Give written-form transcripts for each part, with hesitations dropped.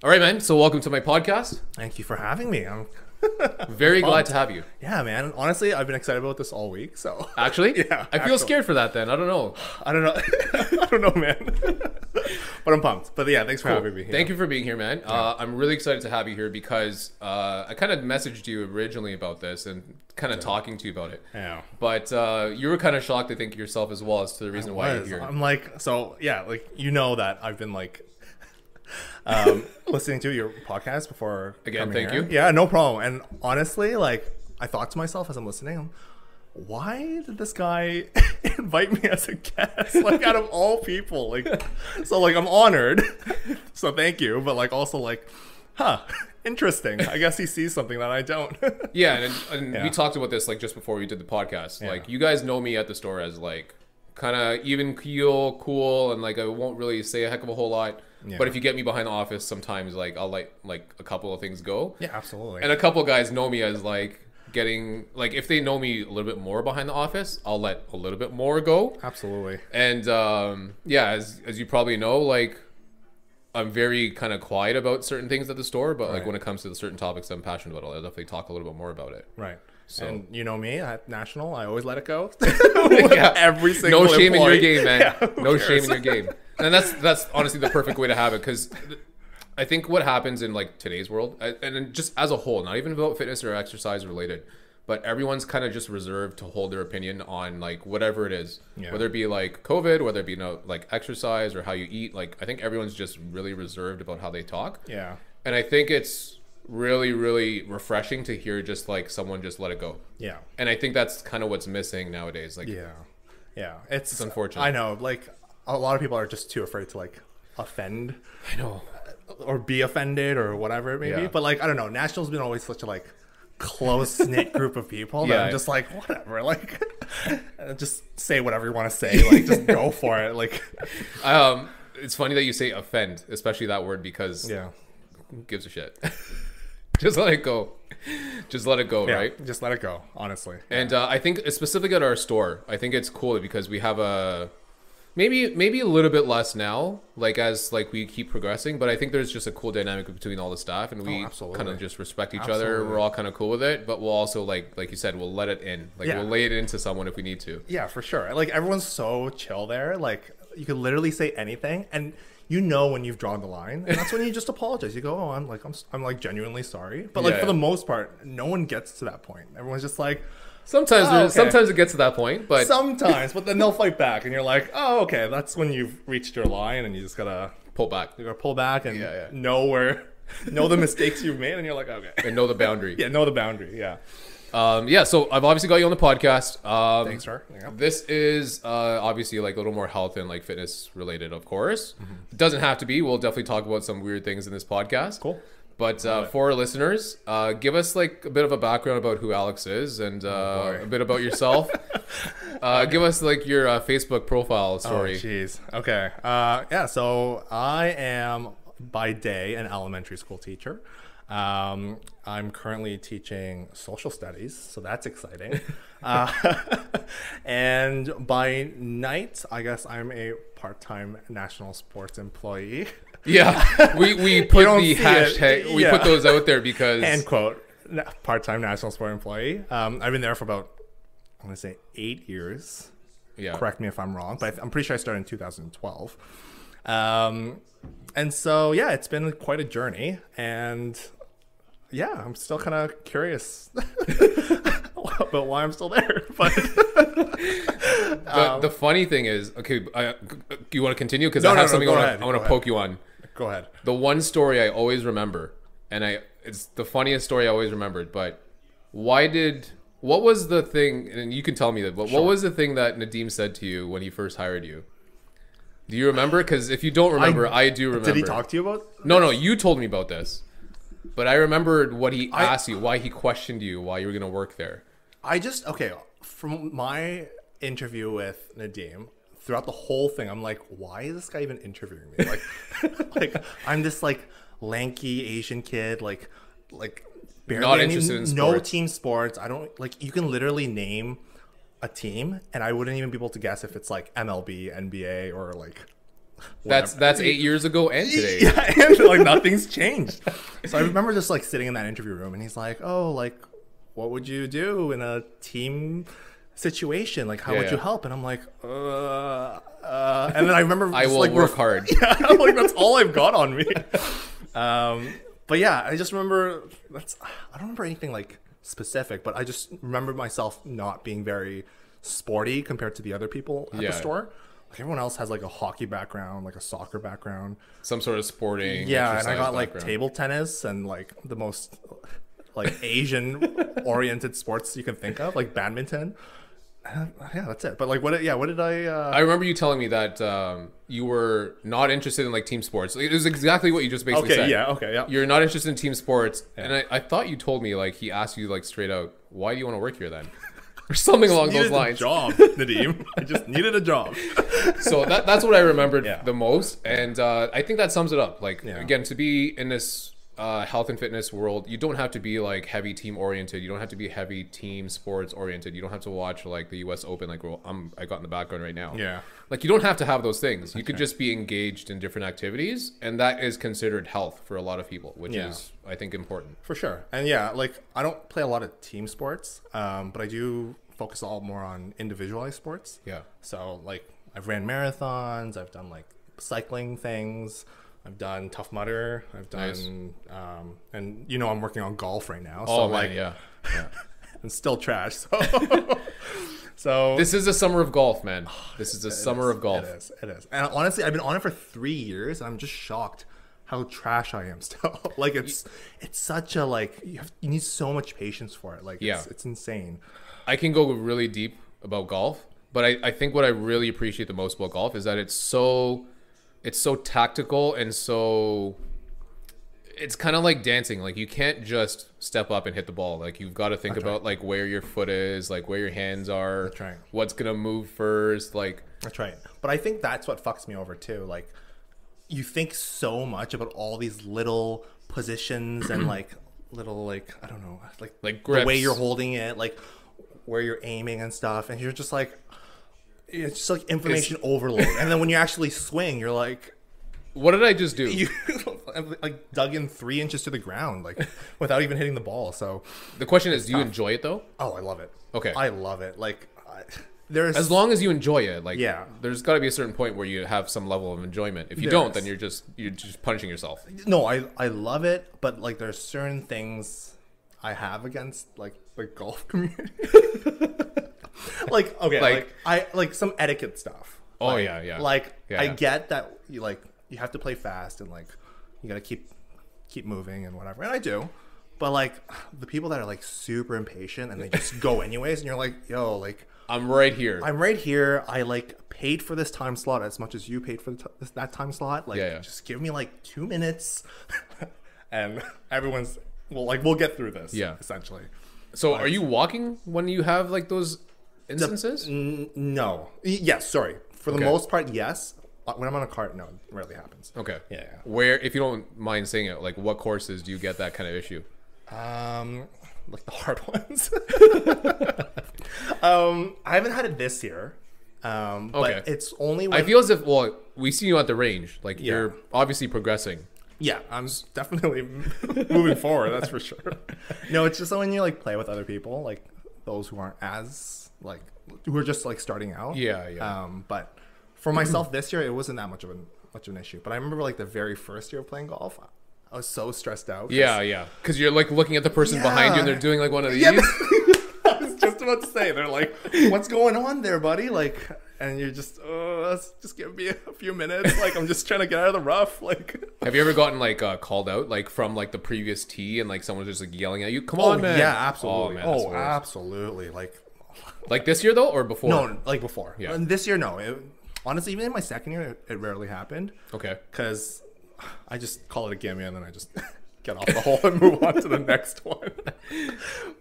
All right, man. So welcome to my podcast. Thank you for having me. I'm Very glad to have you. yeah, man. Honestly, I've been excited about this all week. So Actually? yeah, I feel scared for that then. I don't know. I don't know. I don't know, man. But I'm pumped. But yeah, thanks for having me. Thank you for being here, man. I'm really excited to have you here because I kind of messaged you originally about this and kind of talking to you about it. Yeah. But you were kind of shocked, I think, yourself as well as to the reason why you're here. I'm like, so yeah, like that I've been like listening to your podcast before. Again, thank here. you. Yeah, no problem. And honestly, like I thought to myself as I'm listening, why did this guy invite me as a guest? Like out of all people, like so like I'm honored. So thank you. But like also like, interesting. I guess he sees something that I don't. Yeah, and Yeah. we talked about this like just before we did the podcast. Yeah. Like you guys know me at the store as like kind of even keel, cool, and like I won't really say a heck of a whole lot. Yeah. But if you get me behind the office, sometimes like I'll let like a couple of things go. Yeah, absolutely. And a couple of guys know me as like getting like if they know me a little bit more behind the office, I'll let a little bit more go. Absolutely. And yeah, as you probably know, like I'm very kind of quiet about certain things at the store, but like Right. when it comes to the certain topics I'm passionate about, I'll definitely talk a little bit more about it. Right. So- And you know me at National, I always let it go. Yeah. Every single No shame employee. in your game, man. Yeah, who No cares? shame in your game. And that's honestly the perfect way to have it, because I think what happens in like today's world, and then just as a whole, not even about fitness or exercise related, but everyone's kind of just reserved to hold their opinion on like whatever it is, Yeah. whether it be like COVID, whether it be like exercise or how you eat. Like I think everyone's just really reserved about how they talk. Yeah. And I think it's really, really refreshing to hear just like someone just let it go. Yeah. And I think that's kind of what's missing nowadays. Like, Yeah. Yeah. It's unfortunate. I know. Like a lot of people are just too afraid to like offend I know. or be offended or whatever it may be. Yeah. But like I don't know. National's been always such a like close knit group of people that Yeah. I'm just like whatever. Like just say whatever you want to say. Like just go for it. Like It's funny that you say offend, especially that word, because yeah. who gives a shit? Just let it go. Just let it go, Yeah. right? Just let it go. Honestly. And I think specifically at our store, I think it's cool because we have a maybe a little bit less now, like as like we keep progressing, but I think there's just a cool dynamic between all the staff, and we absolutely. kind of just respect each other. Absolutely. We're all kind of cool with it, but we'll also like you said, we'll let it in. Like Yeah. we'll lay it into someone if we need to. Yeah, for sure. Like everyone's so chill there. Like you could literally say anything, and you know when you've drawn the line, and that's when you just apologize. You go, "Oh, I'm like genuinely sorry." But like Yeah. for the most part, no one gets to that point. Everyone's just like Sometimes Oh, okay. sometimes it gets to that point, but sometimes, but then they'll fight back, and you're like, "Oh, okay." That's when you've reached your line, and you just gotta pull back pull back and Yeah, yeah. know the mistakes you've made, and you're like, "Okay." and know the boundary. Yeah, know the boundary. Yeah. Yeah, so I've obviously got you on the podcast. Thanks, sir. Yeah. This is obviously like a little more health and like fitness related, of course. Mm-hmm. It doesn't have to be. We'll definitely talk about some weird things in this podcast. Cool. But for our listeners, give us like a bit of a background about who Alex is and a bit about yourself. Give us like your Facebook profile story. Oh, jeez. Okay. Yeah. So I am by day an elementary school teacher. I'm currently teaching social studies, so that's exciting. And by night, I guess I'm a part-time national sports employee. Yeah, we put don't the see it. hashtag. We Yeah. put those out there because End quote. Part-time national sport employee. I've been there for about, I'm going to say 8 years. yeah, Correct me if I'm wrong, but I'm pretty sure I started in 2012. And so, yeah, it's been quite a journey. And yeah, I'm still kind of curious about why I'm still there. But the funny thing is, okay, you want to continue because No, I no, have no, something go I ahead, want to go poke you on. go ahead. The one story I always remember, and it's the funniest story I always remembered, but what was the thing, and you can tell me that, but what was the thing that Nadeem said to you when he first hired you? Do you remember? Because if you don't remember, I do remember. Did he talk to you about? No, you told me about this. But I remembered what he asked you, why he questioned you, why you were going to work there. Okay, from my interview with Nadeem, throughout the whole thing, I'm like, why is this guy even interviewing me? Like, like I'm this like lanky Asian kid, like barely Not interested in no sports. team sports. I don't like. You can literally name a team, and I wouldn't even be able to guess if it's like MLB, NBA, or like That's 8 years ago and today. Yeah, and like nothing's changed. So I remember just like sitting in that interview room, and he's like, "Oh, like, what would you do in a team situation? Like, how would you help?" And I'm like, and then I remember I will like, work hard. Yeah, I'm like, that's all I've got on me. But yeah, I just remember I don't remember anything like specific, but I just remember myself not being very sporty compared to the other people at the store. Like everyone else has like a hockey background, like a soccer background, some sort of sporting. Yeah, and I got like table tennis and like the most like Asian oriented sports you can think of, like badminton. Yeah, that's it. But like, what did I? I remember you telling me that you were not interested in like team sports. It was exactly what you just basically said. Yeah. You're not interested in team sports, and I thought you told me like he asked you like straight out, why do you want to work here then? Or something along those lines. A job, Nadeem. I just needed a job. So that's what I remembered the most, and I think that sums it up. Like again, to be in this health and fitness world, you don't have to be like heavy team oriented. You don't have to be heavy team sports oriented. You don't have to watch like the U.S. Open. Like I got in the background right now. Yeah. Like you don't have to have those things. You could just be engaged in different activities, and that is considered health for a lot of people, which is I think important for sure. And yeah, like I don't play a lot of team sports, but I do focus a lot more on individualized sports. Yeah. So like I've ran marathons. I've done like cycling things. I've done Tough Mudder. I've done, and you know, I'm working on golf right now. So like, yeah. and still trash. So, so this is a summer of golf, man. This is a summer of golf. It is. And honestly, I've been on it for 3 years, and I'm just shocked how trash I am still. Like it's such a like you need so much patience for it. Like it's insane. I can go really deep about golf, but I think what I really appreciate the most about golf is that it's so tactical, and so it's kind of like dancing. Like you can't just step up and hit the ball. Like you've got to think about like where your foot is, like where your hands are. That's right. What's gonna move first? Like that's right. But I think that's what fucks me over too. Like you think so much about all these little positions and like little like I don't know like grips. The way you're holding it, like where you're aiming and stuff, and you're just like. It's just like information overload, and then when you actually swing, you're like, "What did I just do?" You like dug in 3 inches to the ground, like without even hitting the ball. So the question is, do you enjoy it though? Oh, I love it. Okay, I love it. Like there's as long as you enjoy it, like there's got to be a certain point where you have some level of enjoyment. If you don't, then you're just punishing yourself. No, I love it, but like there's certain things I have against like the golf community. Like okay, like some etiquette stuff. Oh like, yeah. Like I get that you have to play fast and like you gotta keep moving and whatever, and I do. But like the people that are like super impatient and they just go anyways, and you're like, yo, like I'm right here. I like paid for this time slot as much as you paid for that time slot. Like just give me like 2 minutes, and everyone's we'll get through this. Yeah, essentially. So are you walking when you have like those instances? No. Yes, sorry. For the most part, yes. When I'm on a cart, no, it rarely happens. Okay. Yeah. Where, if you don't mind saying it, like what courses do you get that kind of issue? Like the hard ones. I haven't had it this year. But it's only when... I feel as if, we see you at the range. Like you're obviously progressing. Yeah, I'm definitely moving forward, that's for sure. No, it's just when you like play with other people, like those who aren't as like who are just like starting out. Yeah. But for myself this year, it wasn't that much of an issue. But I remember like the very first year of playing golf, I was so stressed out. Yeah. Because you're like looking at the person behind you, and they're doing like one of these. Yeah, I was just about to say, they're like, "What's going on there, buddy?" Like, and you're just, just give me a few minutes. Like, I'm just trying to get out of the rough. Like, have you ever gotten like called out like from like the previous tee, and like someone's just like yelling at you? Come on, man! Yeah, absolutely. Oh, man, absolutely. Like this year though, or before? No, like before. Yeah. And this year, no. Honestly, even in my second year, it rarely happened. Okay. Because I just call it a gimme, and then I just get off the hole and move on to the next one.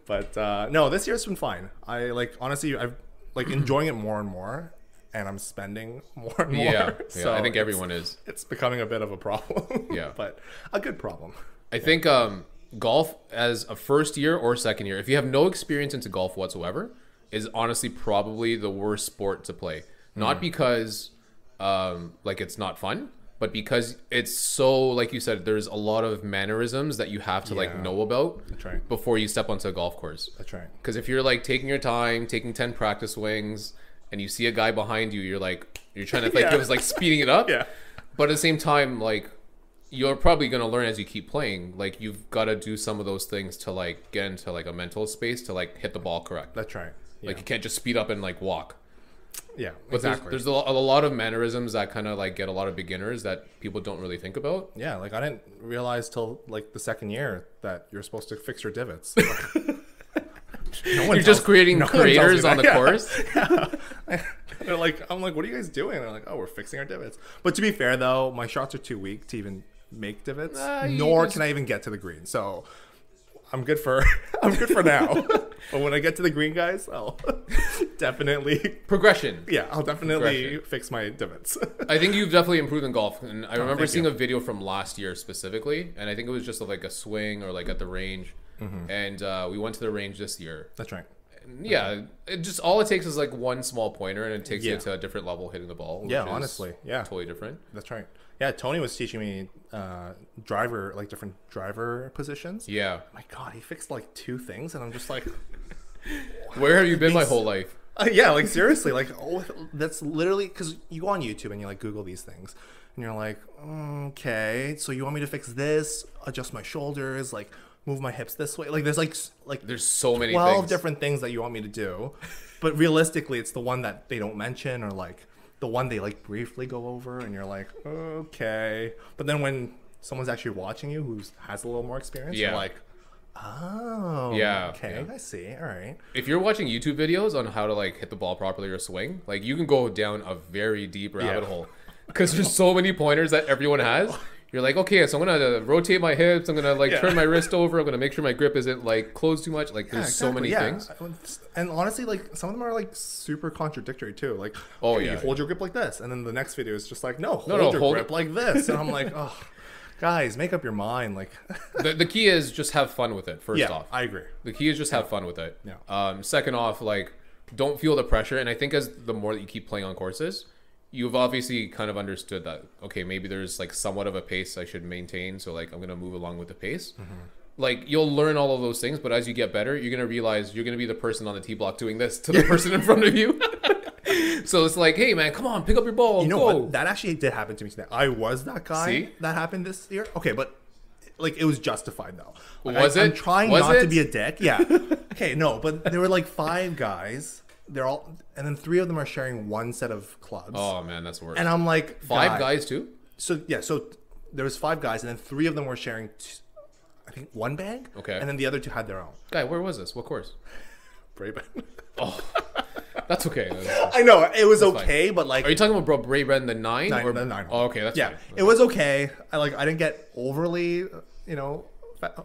But no, this year's been fine. I honestly, I've enjoying it more and more. And I'm spending more and more. Yeah, so I think everyone is. It's becoming a bit of a problem. Yeah. But a good problem. I think golf as a first year or second year, if you have no experience into golf whatsoever, is honestly probably the worst sport to play. Not because like it's not fun, but because it's so, like you said, there's a lot of mannerisms that you have to like know about before you step onto a golf course. That's right. Because if you're like taking your time, taking 10 practice swings, and you see a guy behind you, you're trying to like it was like speeding it up. Yeah. But at the same time, like you're probably gonna learn as you keep playing. Like you've got to do some of those things to like get into like a mental space to like hit the ball correct. That's right. Like you can't just speed up and like walk. Yeah, But exactly. there's a lot of mannerisms that kind of like get a lot of beginners that people don't really think about. Yeah, like I didn't realize till like the second year that you're supposed to fix your divots. You're just creating craters on the course. Yeah. They're like, I'm like, what are you guys doing? They're like, oh, we're fixing our divots. But to be fair though, my shots are too weak to even make divots, nor can I even get to the green. So I'm good for now. But when I get to the green, guys, I'll definitely progression. Yeah, I'll definitely fix my divots. I think you've definitely improved in golf, and I remember seeing a video from last year specifically, and I think it was just like a swing or like at the range, and we went to the range this year. That's right. And yeah, it just all it takes is like one small pointer, and it takes you to a different level hitting the ball. Yeah, honestly, totally different. That's right. Yeah, Tony was teaching me different driver positions. Yeah. My God, he fixed like 2 things, and I'm just like, where have you been my whole life? Yeah, like seriously, like that's literally because you go on YouTube and you like Google these things, and you're like, okay, so you want me to fix this, adjust my shoulders, like move my hips this way, like there's so many 12 different things that you want me to do, but realistically, it's the one that they don't mention or like the one they like briefly go over, and you're like, okay, but then when someone's actually watching you who has a little more experience, you're like, oh, yeah, okay, I see. All right. If you're watching YouTube videos on how to like hit the ball properly or swing, like you can go down a very deep rabbit hole because there's so many pointers that everyone has. You're like, okay, so I'm gonna rotate my hips. I'm gonna like turn my wrist over. I'm gonna make sure my grip isn't like closed too much. Like there's so many things. And honestly, like some of them are like super contradictory too. Like, you hold your grip like this, and then the next video is just like, hold your grip like this, and I'm like, oh. Guys, make up your mind. Like, the key is just have fun with it. First off, I agree. The key is just have fun with it. Yeah. Second off, like, don't feel the pressure. And I think as the more that you keep playing on courses, you've obviously kind of understood that okay, maybe there's like somewhat of a pace I should maintain. So like I'm gonna move along with the pace. Like you'll learn all of those things, but as you get better, you're gonna realize you're gonna be the person on the tee block doing this to the person in front of you. So it's like, hey man, come on, pick up your ball. You know what? That actually did happen to me today. I was that guy that happened this year. Okay, but like it was justified though. Like, I'm trying not to be a dick. Yeah. Okay, no, but there were like 5 guys. They're all, and then 3 of them are sharing one set of clubs. Oh man, that's worse. And I'm like, 5 guys too. So yeah, so there was 5 guys, and then 3 of them were sharing, I think, 1 bag. Okay. And then the other 2 had their own. Guy, where was this? What course? Brayben. Oh. That's okay. I know it was okay, fine. But like, are you talking about Brayben the 9 or the 9? Oh, okay, that's fine. It was okay. I didn't get overly, fed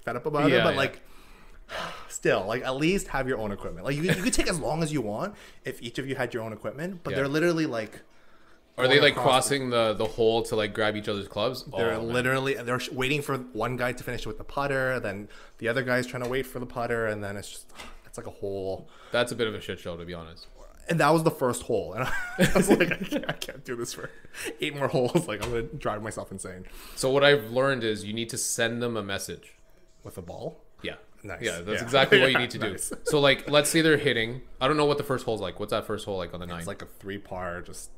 up about it, but like, still, like at least have your own equipment. Like you could take as long as you want if each of you had your own equipment, but they're literally like. Are they like crossing the hole to like grab each other's clubs? They're they're waiting for one guy to finish with the putter, then the other guy's trying to wait for the putter, and then it's like a hole. That's a bit of a shit show, to be honest. And that was the first hole, and I was like, I can't do this for 8 more holes. Like I'm gonna drive myself insane. So what I've learned is you need to send them a message with a ball. Yeah. Nice. Yeah, that's exactly what you need to do. So like, let's say they're hitting. I don't know what the first hole's like. What's that first hole like on the 9? It's like a 3 par, just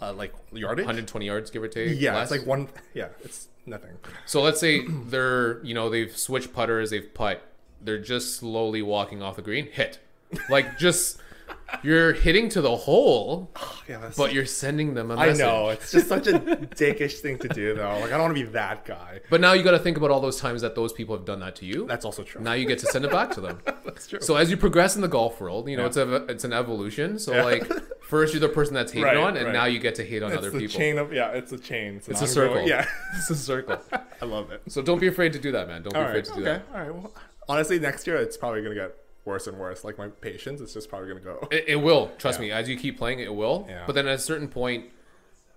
like yardage, 120 yards, give or take. Yeah, less. It's like one. Yeah, it's nothing. So let's say they're, they've switched putters, they've putt. They're just slowly walking off the green. Hit, like just. You're hitting to the hole, but you're sending them a message. I know. It's just such a dickish thing to do, though. Like, I don't want to be that guy. But now you got to think about all those times that those people have done that to you. That's also true. Now you get to send it back to them. That's true. So as you progress in the golf world, it's an evolution. So like, first you're the person that's hated on, and now you get to hate on other people. It's a chain. It's a circle. Yeah. It's a circle. I love it. So don't be afraid to do that, man. Don't be afraid to do that. All right. Well, honestly, next year, it's probably going to get worse and worse. Like my patience, it's just probably gonna go. It will. Trust me. As you keep playing, it will. Yeah. But then at a certain point,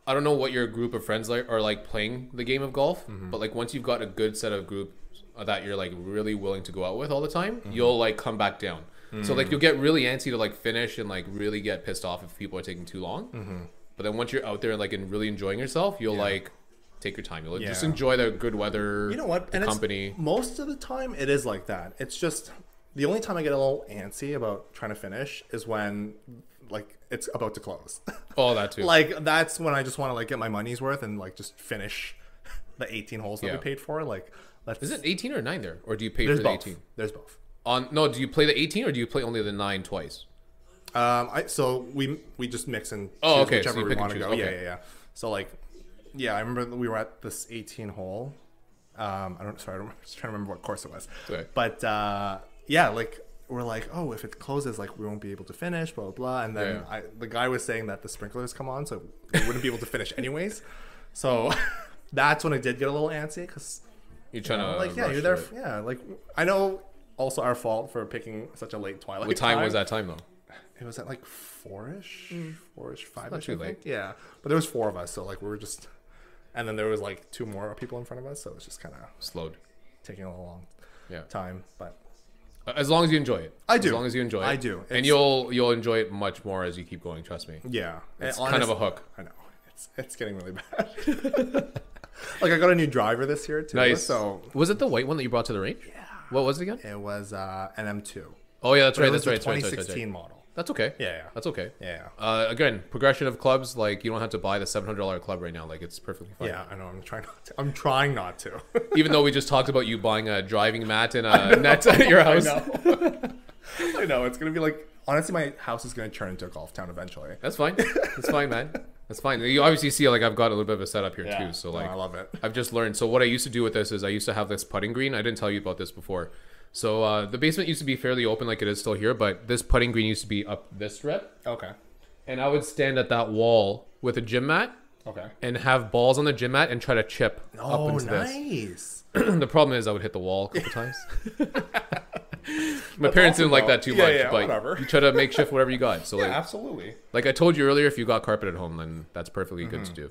I don't know what your group of friends are like playing the game of golf. But like once you've got a good set of groups that you're like really willing to go out with all the time, you'll like come back down. So like you'll get really antsy to like finish and like really get pissed off if people are taking too long. But then once you're out there like and really enjoying yourself, you'll like take your time. You'll just enjoy the good weather. You know what? The company. Most of the time, it is like that. It's just the only time I get a little antsy about trying to finish is when like it's about to close. Oh, that too. Like that's when I just want to like get my money's worth and like just finish the 18 holes that we paid for. Like, is it 18 or 9 there, or do you pay for the 18? There's both. No, do you play the 18 or do you play only the 9 twice? So we just mix and choose okay. whichever So we want to go. Okay. Yeah. So like, I remember we were at this 18 hole. I'm just trying to remember what course it was. Okay. But like we're like, oh, if it closes, like we won't be able to finish, blah blah blah. And then the guy was saying that the sprinklers come on, so we wouldn't be able to finish anyways. So that's when I did get a little antsy because you're trying to like you're there. Like I know also our fault for picking such a late twilight. What time was that time though? It was at like 4-ish, 5-ish. Not too late. Yeah, but there was 4 of us, so like we were just, and then there was like 2 more people in front of us, so it was just kind of slowed, taking a little long time. But as long as you enjoy it, I do. As long as you enjoy it, I do, and you'll enjoy it much more as you keep going. Trust me. Yeah, it's kind of a hook. I know it's getting really bad. Like I got a new driver this year too. Nice. So was it the white one that you brought to the range? Yeah. What was it again? It was an M2. Oh yeah, that's right. That's right. 2016 model. That's okay. Yeah. That's okay. Yeah. Again, progression of clubs, like you don't have to buy the $700 club right now. Like it's perfectly fine. Yeah, I know. I'm trying not to. Even though we just talked about you buying a driving mat and a net at your house. I know. It's gonna be like, honestly, my house is gonna turn into a golf town eventually. That's fine. That's fine, man. That's fine. You obviously see like I've got a little bit of a setup here too. So like I love it. I've just learned. So what I used to do with this is I used to have this putting green. I didn't tell you about this before. So the basement used to be fairly open like it is still here, but this putting green used to be up this strip. Okay. And I would stand at that wall with a gym mat. Okay. And have balls on the gym mat and try to chip up into this. The problem is I would hit the wall a couple times. My parents didn't like that too much, but whatever. You try to make shift whatever you got. So like, absolutely. Like I told you earlier, if you got carpet at home, then that's perfectly good to do.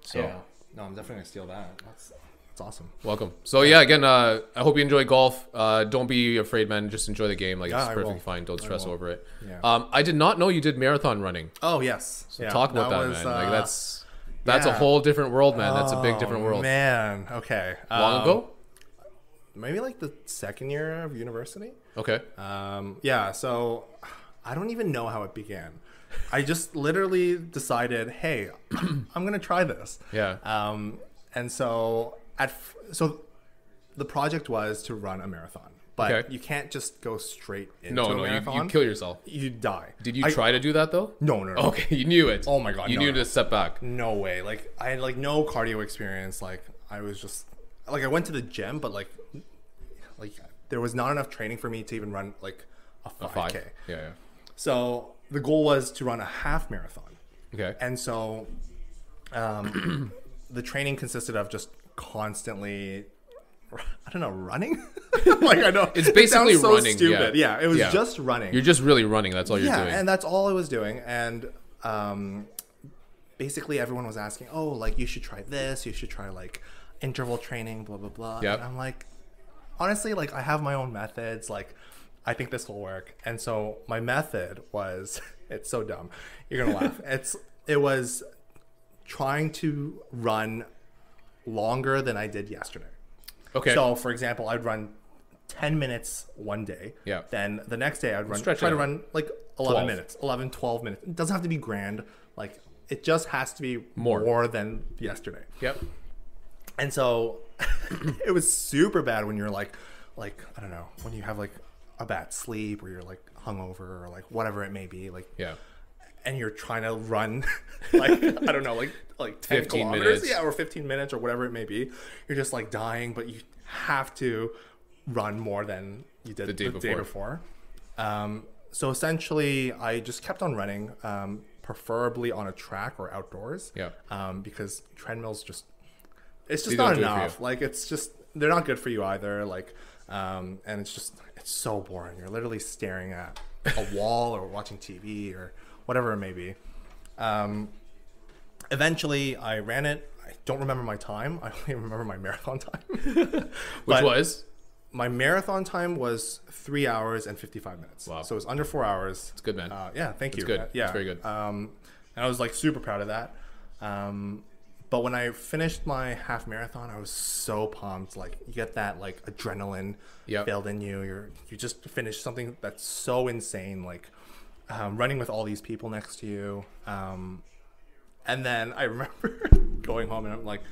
So no, I'm definitely gonna steal that. That's awesome. Welcome. So yeah, again, I hope you enjoy golf. Don't be afraid, man. Just enjoy the game. Like it's perfectly fine. Don't stress over it. Yeah. I did not know you did marathon running. Oh yes. So talk about that, man. Like that's a whole different world, man. That's a big different world. Man. Okay. Long ago? Maybe like the second year of university. Okay. Yeah. So I don't even know how it began. I just literally decided, hey, I'm gonna try this. Yeah. And so so the project was to run a marathon, but you can't just go straight into a marathon. You kill yourself. You die. Did you try to do that though? No. Okay, you knew it. Oh my god, you knew to step back. No way. Like I had like no cardio experience. Like I was just like I went to the gym, but like there was not enough training for me to even run like a 5K. Yeah. So the goal was to run a half marathon. Okay. And so the training consisted of just constantly, I don't know, running. Like I know it's basically it sounds so running. Stupid. Yeah, it was just running. You're just really running. That's all you're doing. Yeah, and that's all I was doing. And basically everyone was asking, oh, like you should try this. You should try like interval training, blah blah blah. Yep. And I'm like, honestly, like I have my own methods. Like I think this will work. And so my method was, it's so dumb. You're gonna laugh. It was trying to run longer than I did yesterday. Okay. So for example, I'd run 10 minutes one day. Yeah. Then the next day I'd try to run like 11 minutes, 11, 12 minutes. It doesn't have to be grand. Like it just has to be more than yesterday. Yep. And so it was super bad when you're like, I don't know, when you have like a bad sleep or you're like hungover or like whatever it may be. Like, yeah. And you're trying to run like, I don't know, like 10 15 kilometers. minutes. Yeah, or 15 minutes or whatever it may be. You're just like dying, but you have to run more than you did the day before. So essentially I just kept on running, preferably on a track or outdoors. Yeah. Because treadmills it's just not enough. Like it's just, they're not good for you either. Like, and it's so boring. You're literally staring at a wall or watching TV or whatever it may be. Eventually I ran it. I don't remember my time. I only remember my marathon time. Which was? My marathon time was 3 hours and 55 minutes. Wow. So it was under 4 hours. It's good, man. Yeah, thank you. It's good. Yeah. It's very good. And I was like super proud of that. But when I finished my half marathon, I was so pumped. Like you get that like adrenaline filled in you. You just finished something that's so insane. Like running with all these people next to you. And then I remember going home and I'm like,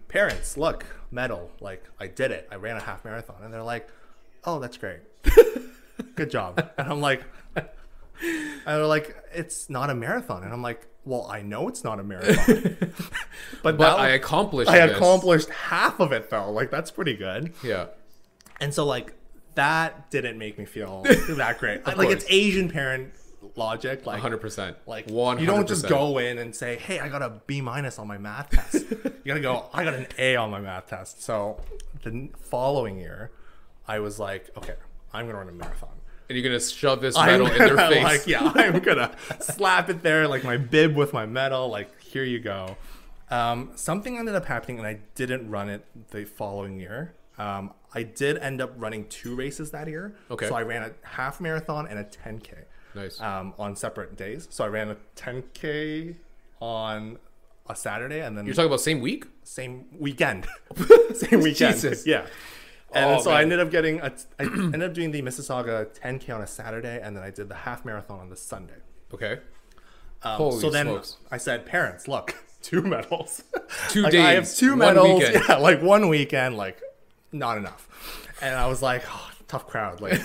parents, look, medal. Like I did it. I ran a half marathon. And they're like, oh, that's great. Good job. And I'm like, and they're like, it's not a marathon. And I'm like, well, I know it's not a marathon, but I accomplished half of it though. Like that's pretty good. Yeah. And so like that didn't make me feel that great. Like it's Asian parent logic. Like 100%. Like 100%. You don't just go in and say, hey, I got a B- on my math test. You gotta go, I got an A on my math test. So the following year, I was like, okay, I'm gonna run a marathon. And you're gonna shove this medal in their face. Like, yeah, I'm gonna slap it there, like my bib with my medal. Like, here you go. Something ended up happening, and I didn't run it the following year. I did end up running 2 races that year. Okay. So I ran a half marathon and a 10K. Nice. On separate days. So I ran a 10K on a Saturday, and then You're talking about same week? Same weekend. Same weekend. Jesus. Yeah. And so man. I ended up doing the Mississauga 10K on a Saturday, and then I did the half marathon on the Sunday. Okay. So then smokes. I said, parents, look, 2 medals. 2 like, days. I have 2 one medals. weekend. Yeah, like 1 weekend, like not enough. And I was like, oh, tough crowd. Like,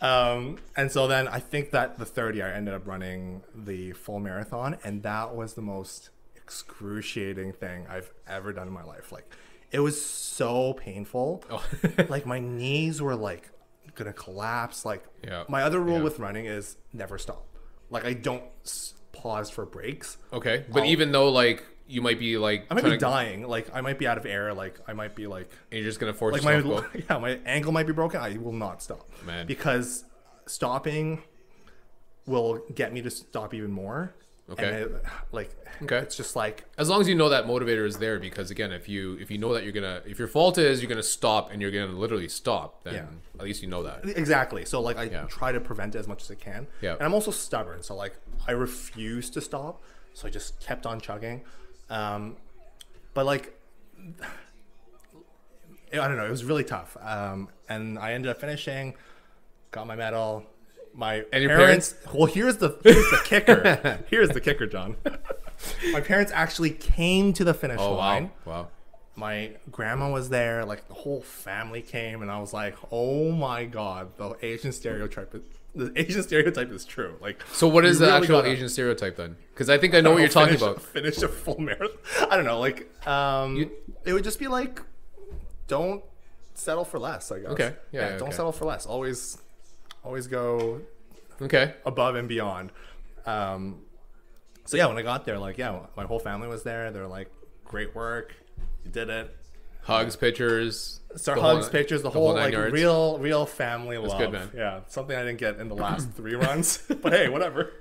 and so then I think that the third year I ended up running the full marathon, and that was the most excruciating thing I've ever done in my life. Like, it was so painful. Oh. Like my knees were like gonna collapse. Like my other rule with running is never stop. Like I don't pause for breaks. Okay, but even though like you might be like I might be dying. Like I might be out of air. Like I might be like. And you're just gonna force like yourself my to go. my ankle might be broken. I will not stop. Man. Because stopping will get me to stop even more. Okay. And it's just like, as long as you know that motivator is there, because again, if you know that if your fault is you're gonna stop and you're gonna literally stop, then at least you know that. Exactly. So like I try to prevent it as much as I can. Yeah. And I'm also stubborn, so like I refuse to stop. So I just kept on chugging. But like I don't know, it was really tough. And I ended up finishing, got my medal. My parents. Well, here's the kicker. Here's the kicker, John. My parents actually came to the finish line. Wow. My grandma was there. Like the whole family came, and I was like, "Oh my god, the Asian stereotype is true." Like, so what is the actual Asian stereotype then? Because I think I know what you're talking about. Finish a full marathon. I don't know. Like, it would just be like, don't settle for less. I guess. Okay. Don't settle for less. Always go above and beyond. So yeah, when I got there, like, my whole family was there. They're like, great work. You did it. Hugs, pictures. Pictures, the whole like yards. real family love. That's good, man. Yeah. Something I didn't get in the last 3 runs, but hey, whatever.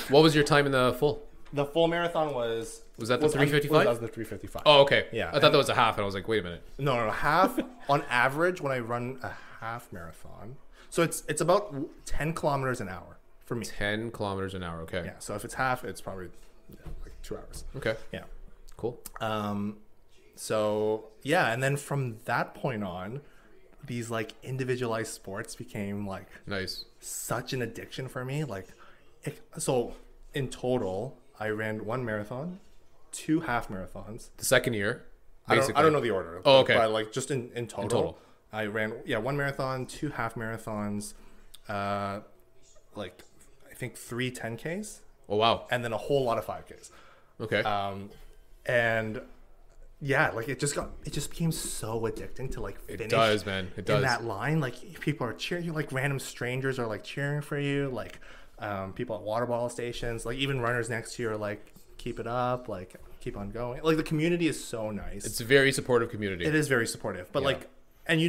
What was your time in the full? The full marathon was that the 3:55? That was the 3:55. Oh, okay. Yeah. I thought that was a half, and I was like, wait a minute. No. Half on average when I run a half marathon. So it's about 10 kilometers an hour for me. 10 kilometers an hour. Okay. Yeah. So if it's half, it's probably like 2 hours. Okay. Yeah. Cool. So yeah, and then from that point on, these like individualized sports became like such an addiction for me. Like, so in total, I ran 1 marathon, 2 half marathons. The second year, basically. I don't know the order. Oh, okay. But like just in total. I ran 1 marathon, 2 half marathons, like I think 3 10Ks. Oh wow! And then a whole lot of 5Ks. Okay. And yeah, like it just became so addicting to like finish. It does, man. It does. In that line, like people are cheering you, like random strangers are like cheering for you, like people at water bottle stations, like even runners next to you are like, keep it up, like keep on going. Like the community is so nice. It's a very supportive community. It is very supportive, but like. And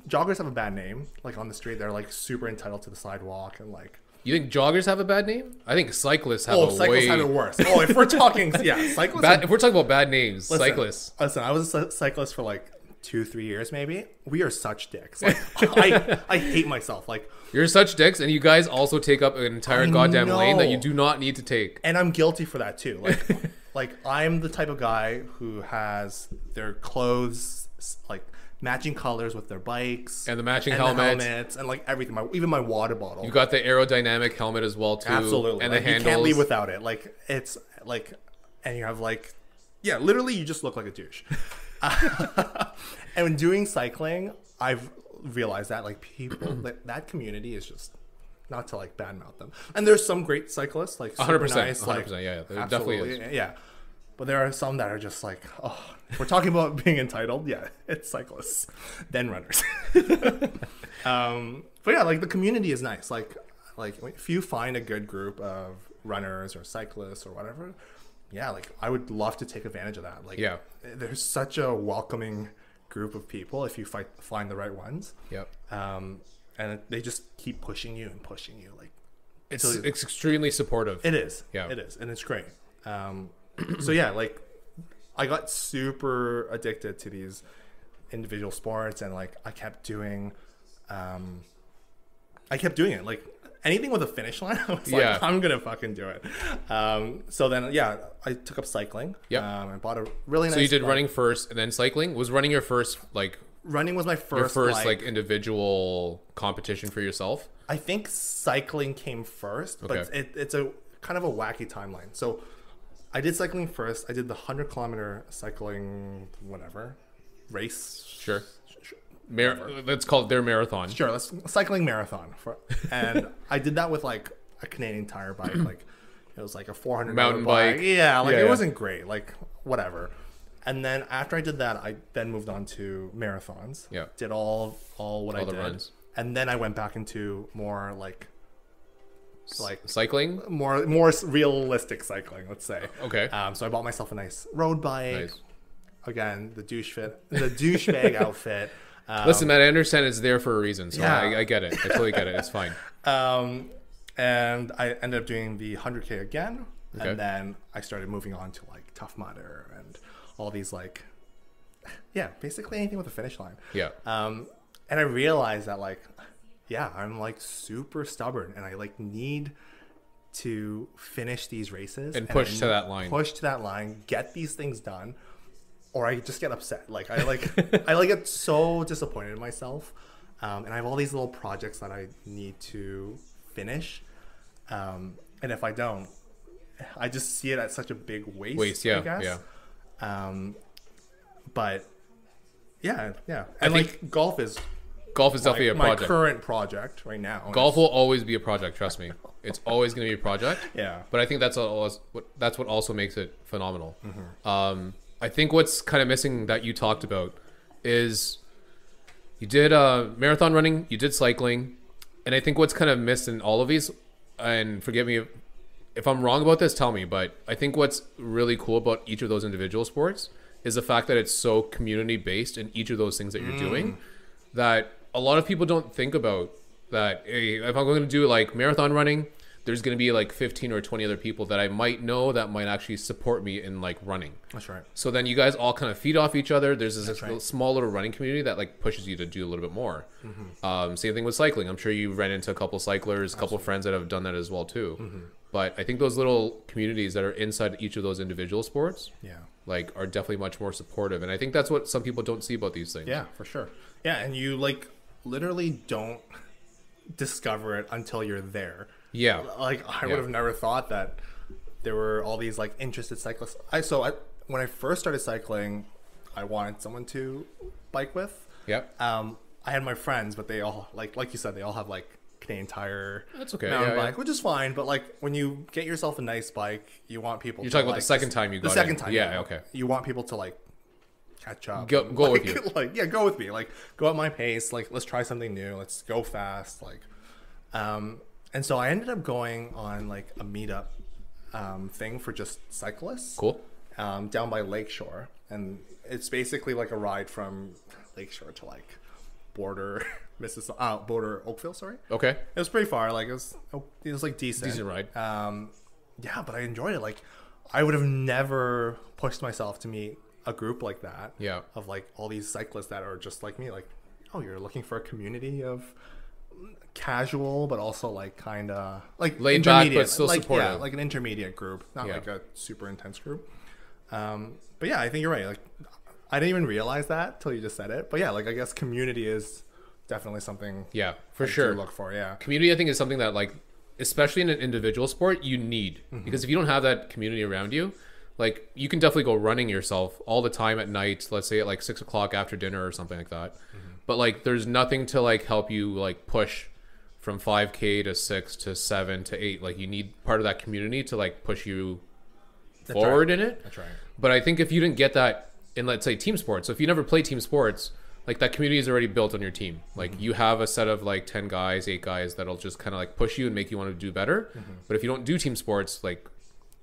joggers have a bad name. Like on the street, they're like super entitled to the sidewalk and like. You think joggers have a bad name? I think cyclists have. Cyclists have it worse. If we're talking, cyclists. If we're talking about bad names, cyclists. Listen, I was a cyclist for like 2-3 years maybe, we are such dicks. Like I hate myself. Like, You're such dicks, and you guys also take up an entire goddamn lane that you do not need to take. and I'm guilty for that too. Like like I'm the type of guy who has their clothes like matching colors with their bikes And the matching and helmet. the helmets and like everything. Even my water bottle. You got the aerodynamic helmet as well too. Absolutely. And like, the handles. you can't leave without it. Like it's like, and you have like, yeah, literally you just look like a douche. And when doing cycling, I've realized that like people, that community is just, not to like badmouth them. And there's some great cyclists, like super 100%, nice, 100%, like, yeah, there definitely is. yeah. But there are some that are just like, oh, if we're talking about being entitled, yeah, it's cyclists, then runners. But yeah, like the community is nice. Like if you find a good group of runners or cyclists or whatever, yeah, like I would love to take advantage of that. Like, Yeah. there's such a welcoming group of people if you find the right ones. Yep. And they just keep pushing you and pushing you. Like It's extremely supportive. it is. Yeah. It is, and it's great. So yeah, like I got super addicted to these individual sports, and like I kept doing it. Like anything with a finish line, I was like, Yeah. I'm gonna fucking do it. So then, yeah, I took up cycling. Yep. I bought a really nice. So you did bike. running first and then cycling? Was running your first Running was my first. like individual competition for yourself? I think cycling came first, but Okay. it's a kind of a wacky timeline. So I did cycling first. I did the 100-kilometer cycling, whatever, race. Sure. Let's call it their marathon. Sure, let's cycling marathon. And I did that with like a Canadian Tire bike. Like it was like a 400 Mountain bike. Yeah, like Yeah, it yeah. wasn't great. Like whatever. And then after I did that, I then moved on to marathons. Yeah. Did all what I the did. runs. And then I went back into more like Cycling? more realistic cycling, let's say. Okay. So I bought myself a nice road bike. Nice. Again, the douchebag outfit. Listen, man, I understand it's there for a reason, so Yeah. I get it. I totally get it. It's fine. And I ended up doing the 100K again, Okay. and then I started moving on to like Tough Mudder and all these like, yeah, basically anything with a finish line. Yeah. And I realized that like, yeah, I'm like super stubborn, and I like need to finish these races And push to that line. Push to that line, get these things done, or I just get upset. Like I get so disappointed in myself, and I have all these little projects that I need to finish, and if I don't, I just see it as such a big waste. Yeah, I guess. yeah. But yeah, and like golf is Definitely a my project. current project right now. Golf will always be a project. Trust me, it's always going to be a project. Yeah. But I think that's what also makes it phenomenal. Mm-hmm. I think what's kind of missing that you talked about is you did marathon running, you did cycling, and I think what's kind of missed in all of these, and forgive me if I'm wrong about this, tell me, but I think what's really cool about each of those individual sports is the fact that it's so community based in each of those things that you're doing, that a lot of people don't think about that. Hey, if I'm going to do like marathon running, there's going to be like 15 or 20 other people that I might know that might actually support me in like running. That's right. So then you guys all kind of feed off each other. There's this right. small little running community that like pushes you to do a little bit more. Same thing with cycling. I'm sure you ran into a couple cyclers, a couple friends that have done that as well too. But I think those little communities that are inside each of those individual sports, Yeah. like, are definitely much more supportive. And I think that's what some people don't see about these things. Yeah, for sure. Yeah, and you like literally don't discover it until you're there. Yeah. Like I would have never thought that there were all these like interested cyclists. When I first started cycling, I wanted someone to bike with. Yep. I had my friends, but they all like you said, they all have like Canadian Tire. That's okay. Mountain Yeah, bike, which is fine. But like when you get yourself a nice bike, you want people. You're to, talking about like, the second time you got the second in. time. Yeah, okay. You want people to like catch up. Go with Like, you. Like go with me. Like go at my pace. Like let's try something new. Let's go fast. Like, and so I ended up going on like a meetup thing for just cyclists. Cool. Down by Lakeshore, and it's basically like a ride from Lakeshore to like border border Oakville. Sorry. Okay. It was pretty far. Like it was like decent. Decent ride. Yeah, but I enjoyed it. Like I would have never pushed myself to meet a group like that. Yeah. Of like all these cyclists that are just like me, like, oh, you're looking for a community of casual but also like kind of like laid back intermediate, but still like, supportive. yeah, like an intermediate group, not Yeah. like a super intense group. But yeah, I think you're right. Like, I didn't even realize that till you just said it. But yeah, like, I guess community is definitely something. Yeah, for to sure. look for. Yeah. Community, I think, is something that, like, especially in an individual sport, you need. Mm-hmm. Because if you don't have that community around you, like, you can definitely go running yourself all the time at night, let's say at like 6 o'clock after dinner or something like that. Mm-hmm. But like, there's nothing to like help you like push from 5K to 6 to 7 to 8. Like, you need part of that community to like push you forward in it. That's right. But I think if you didn't get that in, let's say, team sports, so if you never play team sports, like, that community is already built on your team. Like, you have a set of like 10 guys, 8 guys that'll just kind of like push you and make you want to do better. But if you don't do team sports, like,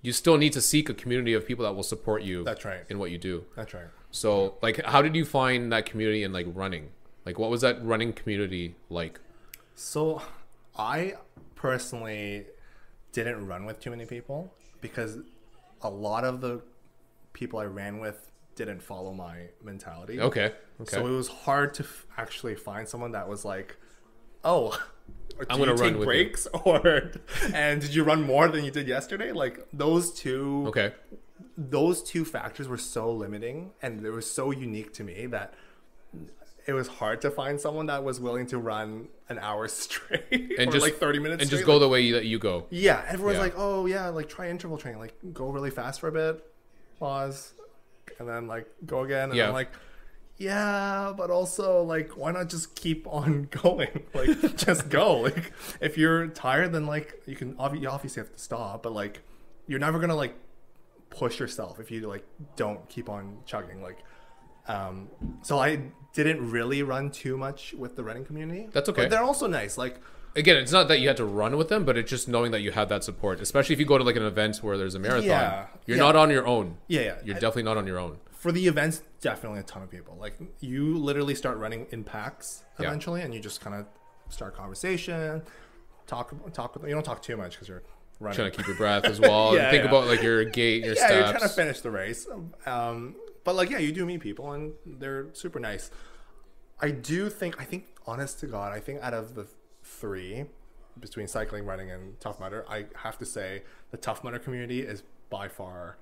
you still need to seek a community of people that will support you. That's right. In what you do. That's right. So like, how did you find that community in like running? Like, what was that running community like? So I personally didn't run with too many people because a lot of the people I ran with didn't follow my mentality. Okay. So it was hard to actually find someone that was like, oh, I'm gonna run take with breaks or and did you run more than you did yesterday? Like, those two Okay. those two factors were so limiting and they were so unique to me that it was hard to find someone that was willing to run an hour straight And or just like 30 minutes and straight. just go Like, the way that you go. yeah, everyone's Yeah. like, oh yeah, like try interval training, like go really fast for a bit, pause, and then like go again. And Yeah. I'm like, yeah, but also like, why not just keep on going? Like, just go. Like, if you're tired, then like you obviously have to stop, but like you're never gonna like push yourself if you like don't keep on chugging. Like, so I didn't really run too much with the running community. That's okay. But they're also nice. Like, Again, it's not that you had to run with them, but it's just knowing that you have that support. Especially if you go to like an event where there's a marathon, Yeah. you're Yeah. not on your own. yeah. You're definitely not on your own. For the events, definitely a ton of people. Like, you literally start running in packs Yeah. eventually, and you just kind of start conversation, talk. You don't talk too much because you're running. Trying to keep your breath as well. Yeah, Think yeah. about like your gait, your Yeah, steps. you're trying to finish the race. But like, yeah, you do meet people, and they're super nice. I think, honest to God, I think out of the three, between cycling, running, and Tough Mudder, I have to say the Tough Mudder community is by far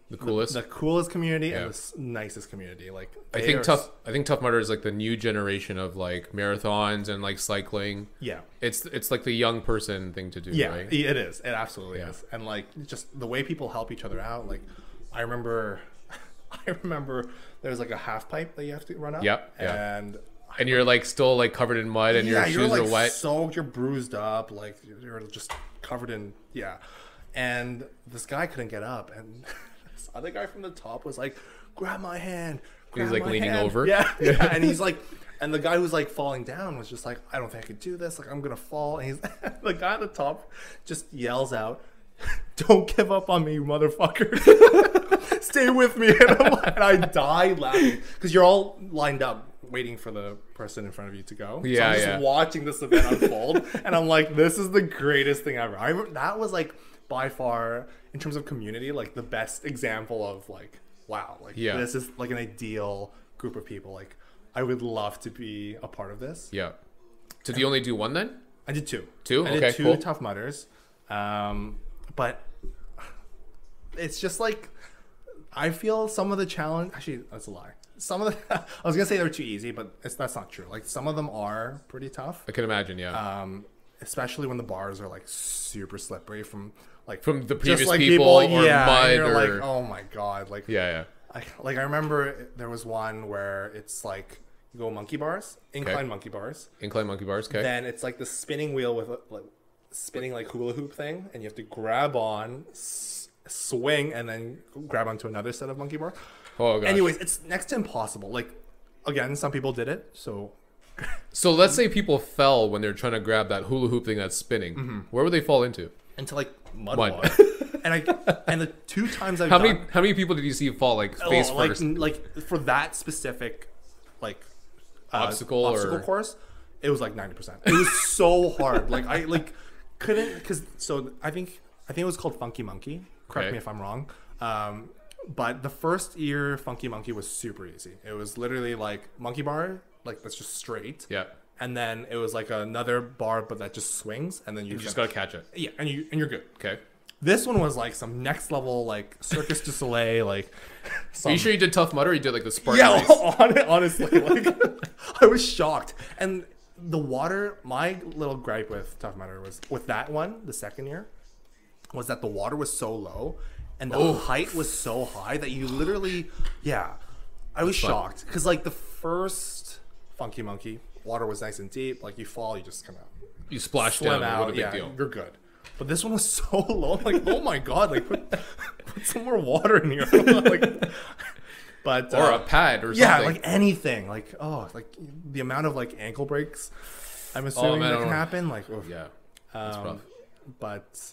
The coolest. the coolest community Yeah. and the nicest community. Like, I think Tough Mudder is like the new generation of like marathons and like cycling. Yeah. It's like the young person thing to do, Yeah, right? it is. It absolutely Yeah. is. And like, just the way people help each other out. Like, I remember there's like a half pipe that you have to run up. Yep, yeah. And And you're like still like covered in mud and your yeah, you're shoes like are wet. soaked, you're bruised up, like you're just covered in And this guy couldn't get up, and this other guy from the top was like, "Grab my hand." He's, grab like, my leaning hand." over? Yeah, yeah. And he's like, and the guy who's like falling down was just like, "I don't think I could do this. Like, I'm gonna fall." And he's the guy at the top just yells out, "Don't give up on me, you motherfucker! Stay with me!" And I died laughing because you're all lined up waiting for the person in front of you to go. Yeah, so I'm just yeah. watching this event unfold, and I'm like, this is the greatest thing ever. That was like by far, in terms of community, like the best example of like, wow, like Yeah. this is like an ideal group of people. Like, I would love to be a part of this. Yeah. Did you only do one then? I did two. Two? I Okay, did two cool. Tough Mudders. But it's just like, I feel some of the challenge, actually, that's a lie. Some of the, I was going to say they're too easy, but that's not true. Like, some of them are pretty tough. I can imagine, yeah. Especially when the bars are like super slippery from From the just, previous like, people or yeah, mud and you're or like, oh my God. Like, yeah. I remember there was one where it's like, you go monkey bars, incline monkey bars. Incline monkey bars, okay. Then it's like the spinning wheel with like spinning like hula hoop thing, and you have to grab on, swing, and then grab onto another set of monkey bar. Oh gosh. Anyways, it's next to impossible. Like, again, some people did it, so So let's say people fell when they're trying to grab that hula hoop thing that's spinning. Mm-hmm. Where would they fall into? into like mud. Mud. Water. and the two times I've How done, many people did you see fall like face like, first? like for that specific like Obstacle or- course, it was like 90%. It was so hard. Like, I like couldn't, because so I think it was called Funky Monkey. Correct Okay. me if I'm wrong. But the first year Funky Monkey was super easy. It was literally like monkey bar, like that's just straight. Yeah. And then it was like another bar, but that just swings, and then you just gotta catch it. Yeah, and you're good. Okay. This one was like some next level, like Circus du Soleil, like. Are you sure you did Tough Mudder or you did like the Spartan race? Honestly, like I was shocked. And the water, my little gripe with Tough Mudder was with that one, the second year, was that the water was so low and the height was so high that you literally, I was shocked because like the first Funky Monkey, water was nice and deep. Like you fall, you just kind of you splash down. What a big deal. You're good. But this one was so low. I'm like, oh my god! Like put some more water in here. Like, but or a pad or something. Yeah, like anything. Like like the amount of like ankle breaks. I'm assuming that can happen. Like yeah, that's rough. But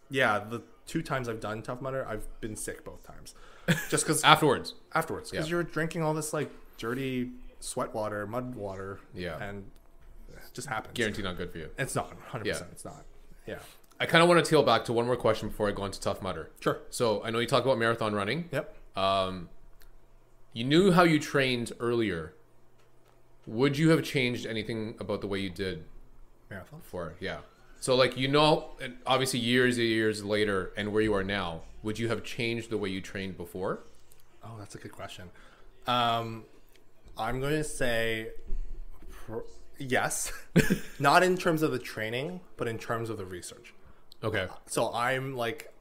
yeah, the 2 times I've done Tough Mudder, I've been sick both times. Just because afterwards, because you're drinking all this like dirty sweat water, mud water. Yeah, and it just happens. Guaranteed not good for you. It's not 100%. It's not. Yeah. I kind of want to tail back to one more question before I go into Tough Mudder. Sure. So I know you talk about marathon running. Yep. You knew how you trained earlier. Would you have changed anything about the way you did marathon? Before? Yeah. So like and obviously years later and where you are now, would you have changed the way you trained before? Oh, that's a good question. I'm going to say yes. Not in terms of the training, but in terms of the research. Okay. So I'm like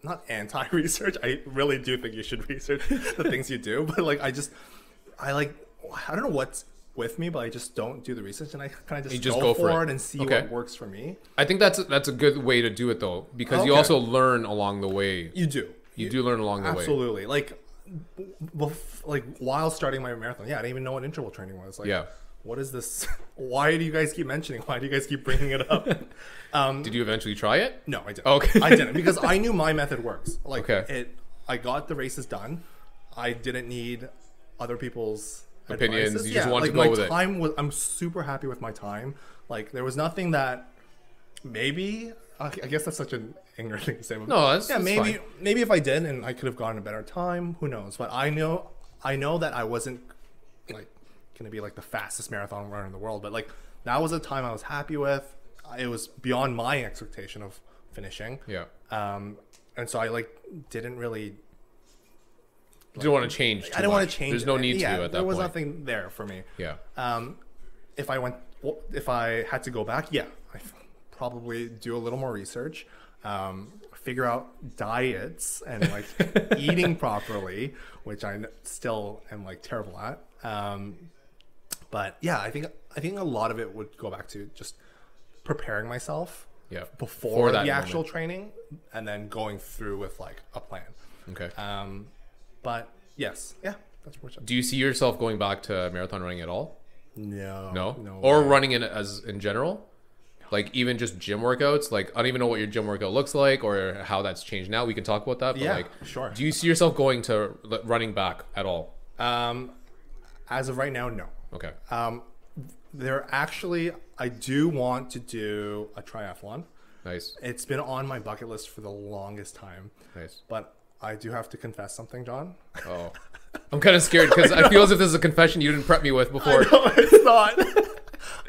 not anti-research. I really do think you should research the things you do, but like I don't know what's with me, but I just don't do the research, and I kind of just go for it and see what works for me. I think that's a good way to do it though, because you also learn along the way. You do. You do learn along the way. Absolutely. Like while starting my marathon, I didn't even know what interval training was. Like, what is this? Why do you guys keep mentioning? Why do you guys keep bringing it up? Did you eventually try it? No, I didn't. Okay. I didn't because I knew my method works. Like I got the races done. I didn't need other people's opinions. Advices. You just want to go with it. I'm super happy with my time. Like there was nothing that maybe I guess that's such an ignorant thing to say. No, that's maybe fine. Maybe if I did and I could have gotten a better time, who knows? But I know that I wasn't like gonna be like the fastest marathon runner in the world, but like that was a time I was happy with. It was beyond my expectation of finishing. Yeah. And so I like didn't really. You didn't want to change. I didn't want to change. There's no need to at that point. There was nothing there for me. Yeah. If I had to go back, I probably do a little more research, figure out diets and like eating properly, which I still am like terrible at. But yeah, I think a lot of it would go back to just preparing myself. Yeah. Before the actual training, and then going through with like a plan. Okay. But yes, that's pretty much. Do you see yourself going back to marathon running at all? No. Or running in general? Like even just gym workouts? Like I don't even know what your gym workout looks like or how that's changed now. We can talk about that. But like, sure. Do you see yourself going to running back at all? As of right now, no. Okay. I do want to do a triathlon. Nice. It's been on my bucket list for the longest time. Nice. But I do have to confess something, John. Oh. I'm kind of scared because I feel as if this is a confession you didn't prep me with before. No, it's not.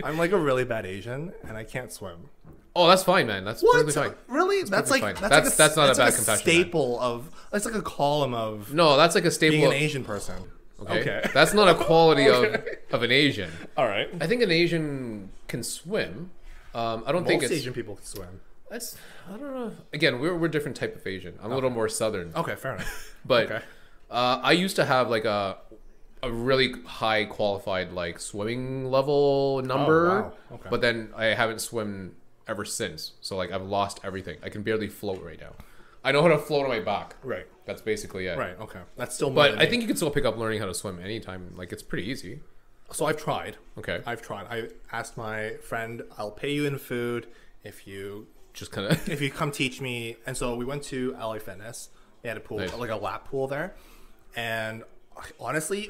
I'm like a really bad Asian and I can't swim. Oh, that's fine, man. That's perfectly fine. Really? That's not a confession. Staple of. That's like a column of. No, that's like a staple. Being an Asian person. Okay. That's not a quality of an Asian. All right. I think an Asian can swim. I don't think most Asian people can swim. I don't know. Again, we're a different type of Asian. I'm a little more southern. Okay, fair enough. But I used to have like a really high qualified like swimming level number. Oh, wow. Okay. But then I haven't swum ever since. So like I've lost everything. I can barely float right now. I know how to float on my back. Right. That's basically it. Right. Okay. That's still. But I think you can still pick up learning how to swim anytime. Like it's pretty easy. So I've tried. Okay. I've tried. I asked my friend, "I'll pay you in food if you just kind of if you come teach me." And so we went to LA Fitness. They had a pool, nice. like a lap pool there. And honestly,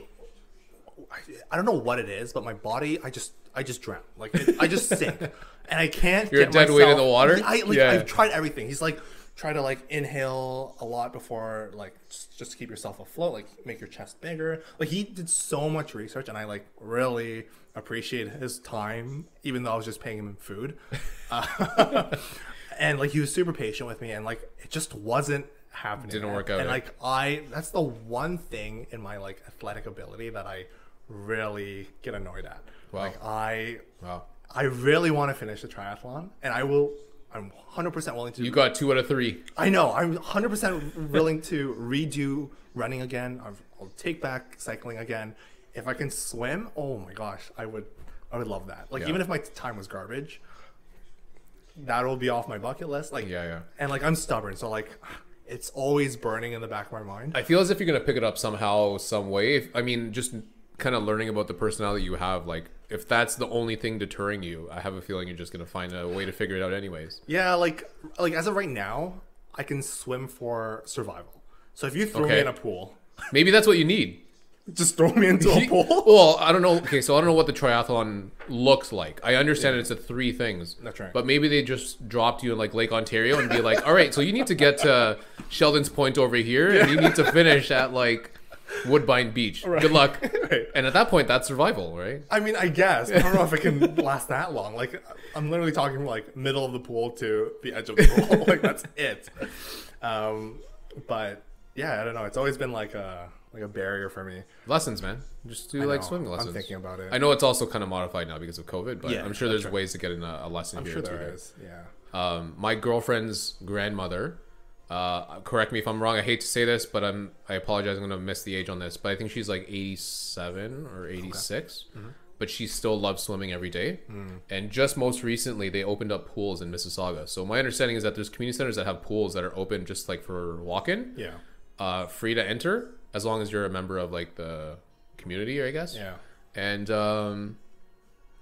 I don't know what it is, but my body, I just drown. Like I just sink, and I can't. You're get a dead myself, weight in the water. I've tried everything. He's like, try to like inhale a lot before like just to keep yourself afloat, like make your chest bigger. Like he did so much research, and I like really appreciate his time, even though I was just paying him in food. And like he was super patient with me, and like it just wasn't happening. Didn't work out. And like that's the one thing in my like athletic ability that I really get annoyed at. Wow. Like Wow. I really want to finish the triathlon, and I'm 100% willing to. You got 2 out of 3. I know. I'm 100% willing to redo running again. I'll take back cycling again. If I can swim, oh my gosh, I would love that. Like even if my time was garbage, that'll be off my bucket list. Like and like I'm stubborn, so like it's always burning in the back of my mind. I feel as if you're gonna pick it up somehow, some way. I mean, just kind of learning about the personality you have. Like if that's the only thing deterring you, I have a feeling you're just gonna find a way to figure it out anyways. Yeah, like as of right now, I can swim for survival. So if you throw me in a pool, maybe that's what you need. Just throw me into a pool? Well, I don't know. Okay, so I don't know what the triathlon looks like. I understand it's a 3 things. That's right. But maybe they just dropped you in like Lake Ontario and be like, all right, so you need to get to Sheldon's Point over here, and you need to finish at like Woodbine Beach. Right. Good luck. Right. And at that point, that's survival, right? I mean, I guess. I don't know if it can last that long. Like, I'm literally talking from like middle of the pool to the edge of the pool. Like, that's it. But yeah, I don't know. It's always been like a barrier for me. Lessons, man. Just do like swimming lessons. I'm thinking about it. I know it's also kind of modified now because of COVID, but I'm sure there's right. ways to get in a lesson I'm here. sure there is. Yeah. My girlfriend's grandmother, correct me if I'm wrong, I hate to say this, but I apologize, I'm gonna miss the age on this, but I think she's like 87 or 86. Okay. Mm-hmm. But she still loves swimming every day. And just most recently they opened up pools in Mississauga. So my understanding is that there's community centers that have pools that are open just like for walk-in. Yeah. Free to enter as long as you're a member of like the community, I guess. Yeah. And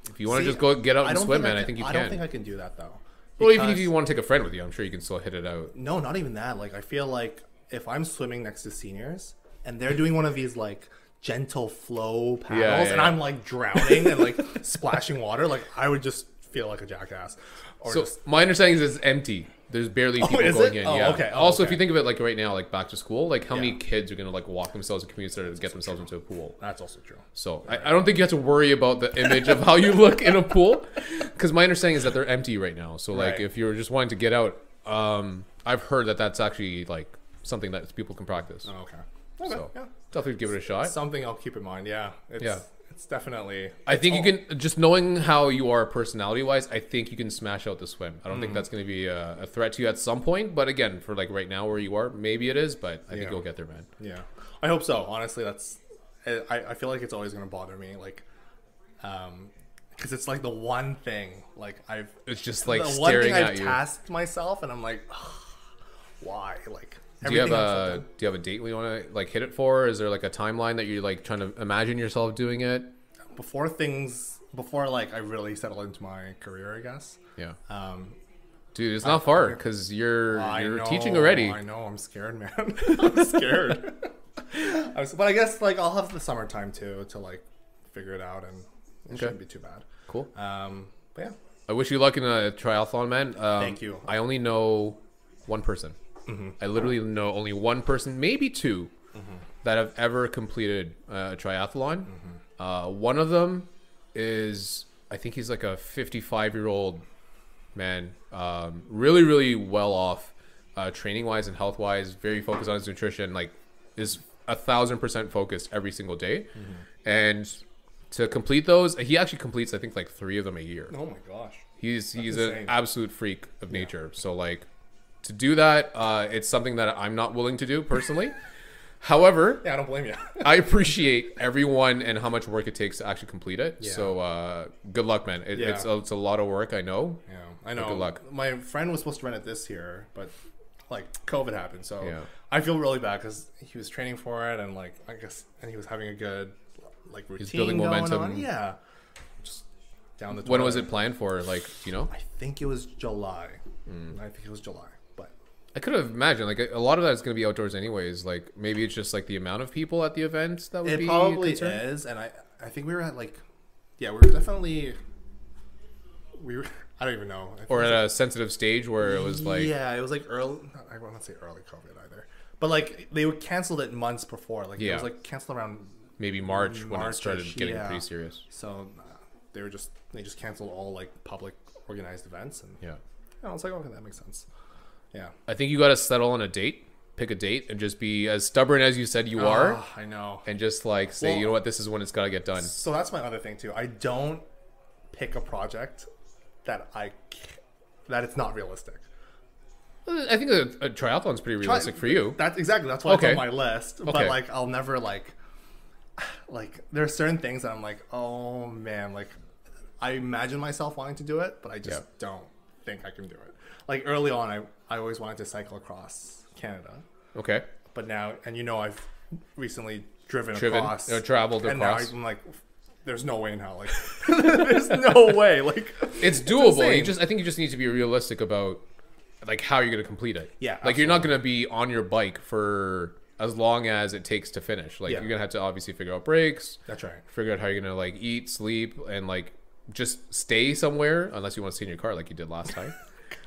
if you want to just go get out and swim, man, I think you can. I don't think I can do that though. Well, even if you want to take a friend with you, I'm sure you can still hit it out. No, not even that. Like I feel like if I'm swimming next to seniors and they're doing one of these like gentle flow paddles and I'm like drowning and like splashing water, like I would just feel like a jackass. Or so my understanding is it's empty. There's barely people going in. Yeah. Okay. Also, if you think of it like right now, like back to school, like how many kids are gonna like walk themselves in community center to get themselves into a pool? That's also true. So I don't think you have to worry about the image of how you look in a pool, because my understanding is that they're empty right now. So like if you're just wanting to get out, I've heard that that's actually like something that people can practice. Oh, okay. So definitely give it a shot. Something I'll keep in mind. Yeah. It's definitely. I think you can, just knowing how you are personality wise, I think you can smash out the swim. I don't think that's going to be a threat to you at some point. But again, for like right now where you are, maybe it is. But I think you'll get there, man. Yeah, I hope so. Honestly, I feel like it's always going to bother me, like, because it's like the one thing, like it's just like the staring one thing at I've you. tasked myself, and I'm like, why? Like. Do you have a date we want to like hit it for? Is there like a timeline that you're like trying to imagine yourself doing it? Before like I really settle into my career, I guess. Yeah. Dude, it's not far because you're teaching already. I know. I'm scared, man. I'm scared. But I guess like I'll have the summertime too to like figure it out, and it shouldn't be too bad. Cool. But yeah. I wish you luck in a triathlon, man. Thank you. I only know one person. I literally know only one person, maybe two, that have ever completed a triathlon. One of them is, I think he's like a 55-year-old man, really, really well off, training-wise and health-wise, very focused on his nutrition, like is 1,000% focused every single day. And to complete those, he actually completes, I think, like 3 of them a year. Oh my gosh. He's an absolute freak of nature. So like, to do that, it's something that I'm not willing to do personally. However, I don't blame you. I appreciate everyone and how much work it takes to actually complete it. Yeah. So good luck, man. It's a lot of work, I know. Yeah, I know. Good luck. My friend was supposed to run it this year, but like COVID happened, so I feel really bad because he was training for it, and like I guess, and he was having a good like routine. He's building momentum. On. Yeah, just down the. When was it planned for? Like, do you know? I think it was July. I think it was July. I could have imagined, like, a lot of that is going to be outdoors anyways. Like, maybe it's just, like, the amount of people at the event that would be It probably concerned. is, and I think we were at, like... Yeah, we were definitely... I don't even know. I think Or it was at a sensitive stage where it was like, yeah, it was like early. I won't say early COVID either, but like they would canceled it months before. Like it was like canceled around maybe March when it started March-ish, getting yeah. pretty serious. So they just canceled all like public organized events, and Yeah. I was like, okay, that makes sense. Yeah. I think you got to settle on a date, pick a date, and just be as stubborn as you said you are. Oh, I know. And just like say, Well, you know what, this is when it's got to get done. So that's my other thing too. I don't pick a project that it's not realistic. I think a triathlon's pretty realistic for you. That's why it's Okay. on my list. Okay. But like, I'll never like there are certain things that I'm like, oh man, like I imagine myself wanting to do it, but I just don't think I can do it. Like early on, I always wanted to cycle across Canada. Okay. But now, and I've recently driven across, traveled and across. now I'm like, there's no way in hell. Like, there's no way. Like, It's doable. insane. I think you just need to be realistic about like how you're going to complete it. Yeah, Like you're not going to be on your bike for as long as it takes to finish. Like Yeah. you're going to have to obviously figure out breaks, That's right. figure out how you're going to like eat, sleep, and like just stay somewhere unless you want to stay in your car like you did last time,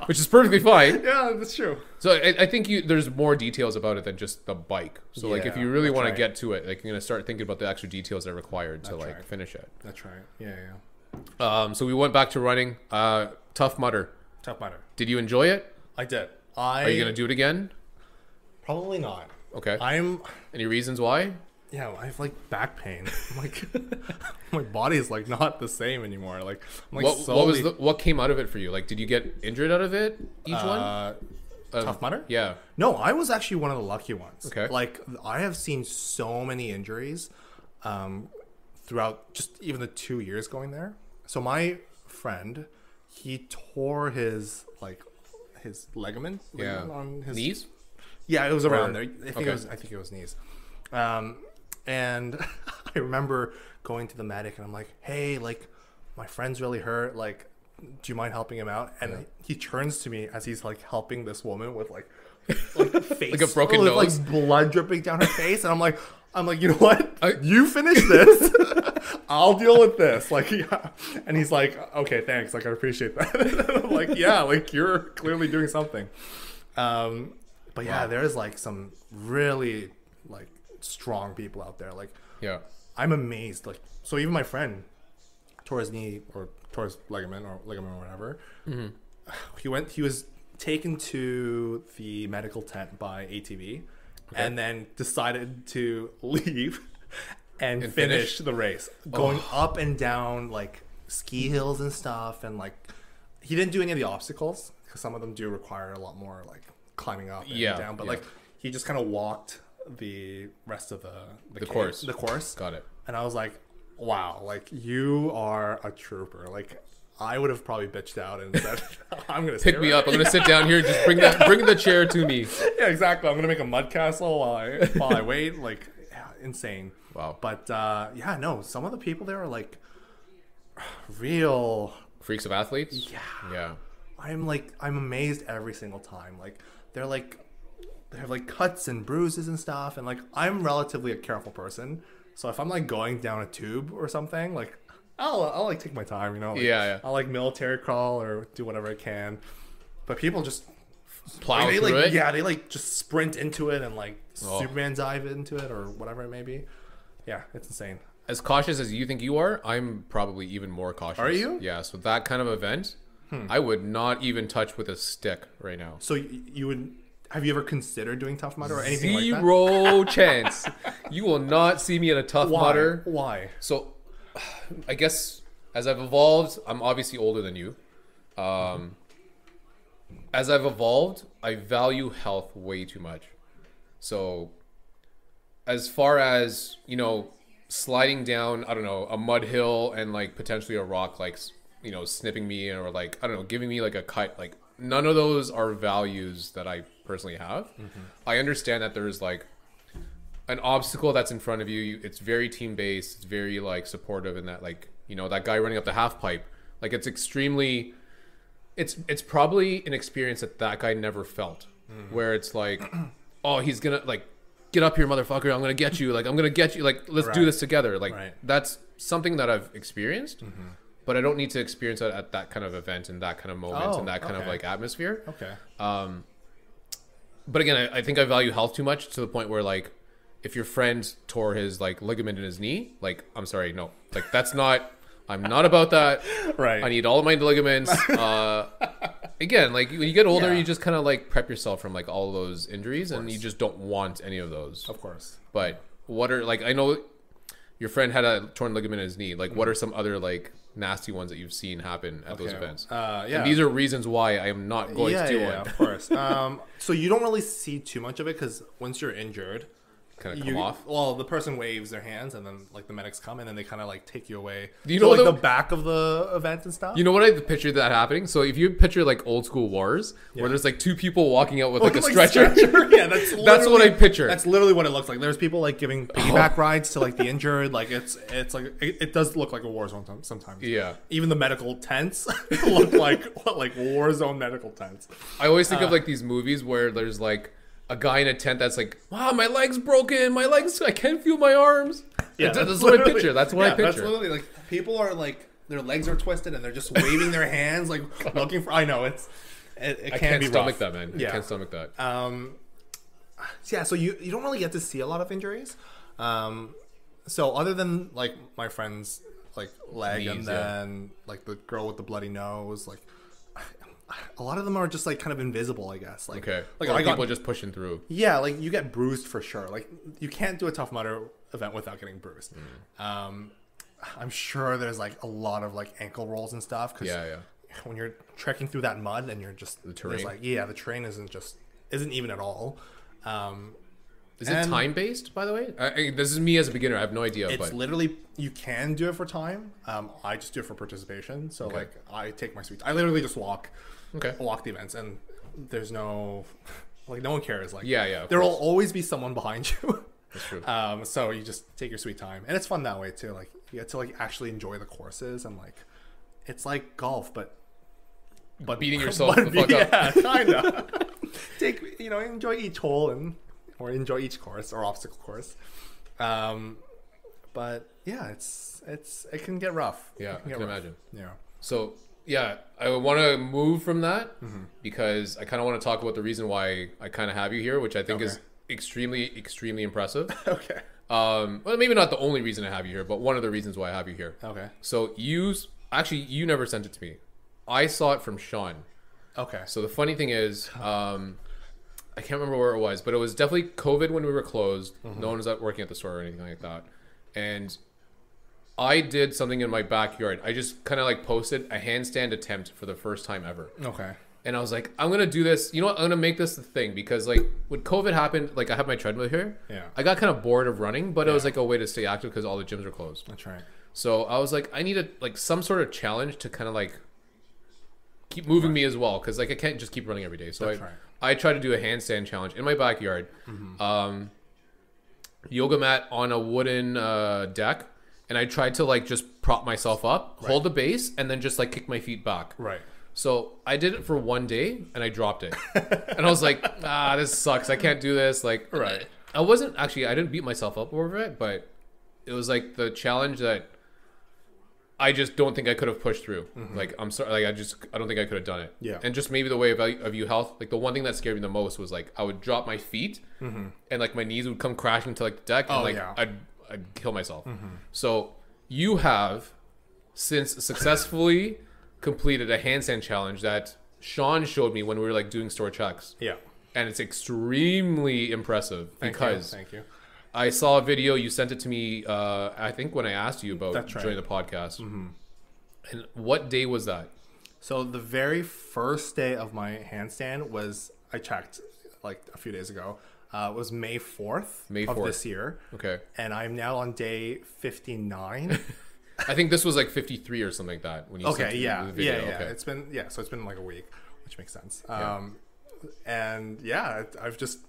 which is perfectly fine. Yeah, that's true. So I think there's more details about it than just the bike. So like if Yeah, you really that's want to right. get to it, like you're going to start thinking about the extra details that are required to That's like right. finish it. That's right. Yeah. So we went back to running. Tough Mudder. Tough Mudder. Did you enjoy it? I did. Are you going to do it again? Probably not. Okay. I'm. Any reasons why? Yeah, I have like back pain. I'm like, my body is like not the same anymore. Like, I'm like What came out of it for you? Like, did you get injured out of it? Each one? Tough Mudder? Yeah. No, I was actually one of the lucky ones. Okay. Like, I have seen so many injuries throughout just even the 2 years going there. So my friend, he tore his ligament on his Knees? Yeah, it was around there. I think okay. it was knees. And I remember going to the medic and I'm like, hey, like my friend's really hurt. Like, do you mind helping him out? And he turns to me as he's like helping this woman with like face, Like a broken with, nose? like blood dripping down her face. And I'm like, you know what? You finish this. I'll deal with this. Like, yeah. And he's like, okay, thanks. Like, I appreciate that. I'm like, yeah, like you're clearly doing something. But yeah, there's like some really like strong people out there. Like, Yeah. I'm amazed. Like, so even my friend tore his knee or tore his ligament or whatever. Mm-hmm. He was taken to the medical tent by ATV and then decided to leave and finish the race, going up and down like ski hills and stuff. And like, he didn't do any of the obstacles because some of them do require a lot more like climbing up and down. But like, he just kind of walked the rest of the course. The course. Got it. And I was like, wow, like you are a trooper. Like I would have probably bitched out and said, I'm going to Pick me up. I'm going to sit down here. Just bring the chair to me. Yeah, exactly. I'm going to make a mud castle while I wait. Like, yeah, insane. Wow. But yeah, no, some of the people there are like real Freaks of athletes? Yeah. Yeah. I'm amazed every single time. Like they have like cuts and bruises and stuff. And like, I'm relatively a careful person. So if I'm like going down a tube or something, like I'll like take my time, you know? Like, Yeah. I'll like military crawl or do whatever I can. But people just Plow they through like, it? yeah, they like just sprint into it and like Superman dive into it or whatever it may be. Yeah, it's insane. As cautious as you think you are, I'm probably even more cautious. Are you? Yeah. So that kind of event, I would not even touch with a stick right now. So you would have you ever considered doing Tough Mudder or anything like that? Zero chance. You will not see me at a Tough Mudder. Why? So, I guess as I've evolved, I'm obviously older than you. As I've evolved, I value health way too much. So, as far as, sliding down, I don't know, a mud hill and like potentially a rock, like, snipping me or like, I don't know, giving me like a cut, like none of those are values that I personally have. Mm-hmm. I understand that there's like an obstacle that's in front of you. It's very team based. It's very like supportive in that, like, that guy running up the half pipe, like it's extremely, it's probably an experience that guy never felt, where it's like, oh, he's gonna like, get up here, motherfucker. I'm gonna get you. Like, I'm gonna get you. Like, let's do this together. Like, that's something that I've experienced. but I don't need to experience it at that kind of event and that kind of moment Oh, and that kind of okay. like atmosphere. Okay. But again, I think I value health too much to the point where like, if your friend tore his like ligament in his knee, like, I'm sorry, no, like that's not, I'm not about that. Right. I need all of my ligaments. Again, like when you get older, Yeah. you just kind of like prep yourself from like all those injuries and you just don't want any of those. Of course. But what are like, I know your friend had a torn ligament in his knee. Like what are some other like nasty ones that you've seen happen at those events? Yeah. And these are reasons why I am not going to do one. Of course. So you don't really see too much of it because once you're injured, Kind of come off. Well, the person waves their hands, and then like the medics come, and then they kind of like take you away. Do you to, know like the- the back of the event and stuff? You know what I pictured that happening? So if you picture like old school wars where there's like two people walking out with like a stretcher. Yeah, that's That's what I picture. That's literally what it looks like. There's people like giving piggyback rides to like the injured. Like it's like it does look like a war zone sometimes. Yeah. Even the medical tents look like war zone medical tents. I always think of like these movies where there's like a guy in a tent that's like, wow, my leg's broken. My legs, I can't feel my arms. Yeah, that's what I picture. That's what I picture. That's literally like people are like their legs are twisted and they're just waving their hands like looking for. I know it I can can't be stomach rough. that, man. Yeah. I can't stomach that. Yeah, so you don't really get to see a lot of injuries. So other than like my friend's like leg Knees, and then like the girl with the bloody nose, like a lot of them are just like kind of invisible, I guess. Like Okay. like Or I people got just pushing through. yeah, like you get bruised for sure. Like you can't do a Tough Mudder event without getting bruised. I'm sure there's like a lot of like ankle rolls and stuff because Yeah. when you're trekking through that mud and you're just the terrain. like the terrain isn't even at all. Is it And- time based, by the way? This is me as a beginner. I have no idea. It's But literally you can do it for time. I just do it for participation. So like I take my sweet. I literally just walk the events, and there's no like no one cares. Like Yeah, there will always be someone behind you. That's true. So you just take your sweet time, and it's fun that way too. Like you get to like actually enjoy the courses, and like it's like golf, but Beating yourself the fuck up. Yeah, kind of. Enjoy each hole or enjoy each course or obstacle course. But yeah, it can get rough. Yeah, I can imagine. Yeah. So yeah, I want to move from that Mm-hmm. because I kind of want to talk about the reason why I kind of have you here, which I think is Okay. extremely impressive. Okay. Well, maybe not the only reason I have you here, but one of the reasons why I have you here. Okay. So you never sent it to me. I saw it from Sean. Okay. So the funny thing is, I can't remember where it was, but it was definitely COVID when we were closed. No one was out working at the store or anything like that. And I did something in my backyard. I just kind of like posted a handstand attempt for the first time ever. Okay. And I was like, I'm going to do this. You know what? I'm going to make this the thing because like when COVID happened, like I have my treadmill here. Yeah. I got kind of bored of running, but it was like a way to stay active because all the gyms are closed. That's right. So I was like, I need some sort of challenge to kind of like keep moving me as well because like I can't just keep running every day. So That's right. I tried to do a handstand challenge in my backyard. Yoga mat on a wooden deck, and I tried to like just prop myself up, hold the base, and then just like kick my feet back. Right. So I did it for one day, and I dropped it, and I was like, this sucks. I can't do this. Like, Right. I didn't beat myself up over it, but it was like the challenge that I just don't think I could have pushed through. Like, I'm sorry. Like, I don't think I could have done it. Yeah. And just maybe the way of view health, like the one thing that scared me the most was like, I would drop my feet and like my knees would come crashing to like the deck and like I'd kill myself. So you have since successfully completed a handstand challenge that Sean showed me when we were like doing store checks. Yeah. And it's extremely impressive because Thank you. I saw a video. You sent it to me. I think when I asked you about That's right. joining the podcast. And what day was that? So the very first day of my handstand was, I checked like a few days ago, was May 4th May of 4th. this year. Okay. And I'm now on day 59. I think this was like 53 or something like that when you sent Okay, me yeah. the video. Yeah. Okay. So it's been like a week, which makes sense. Yeah. And yeah, I've just,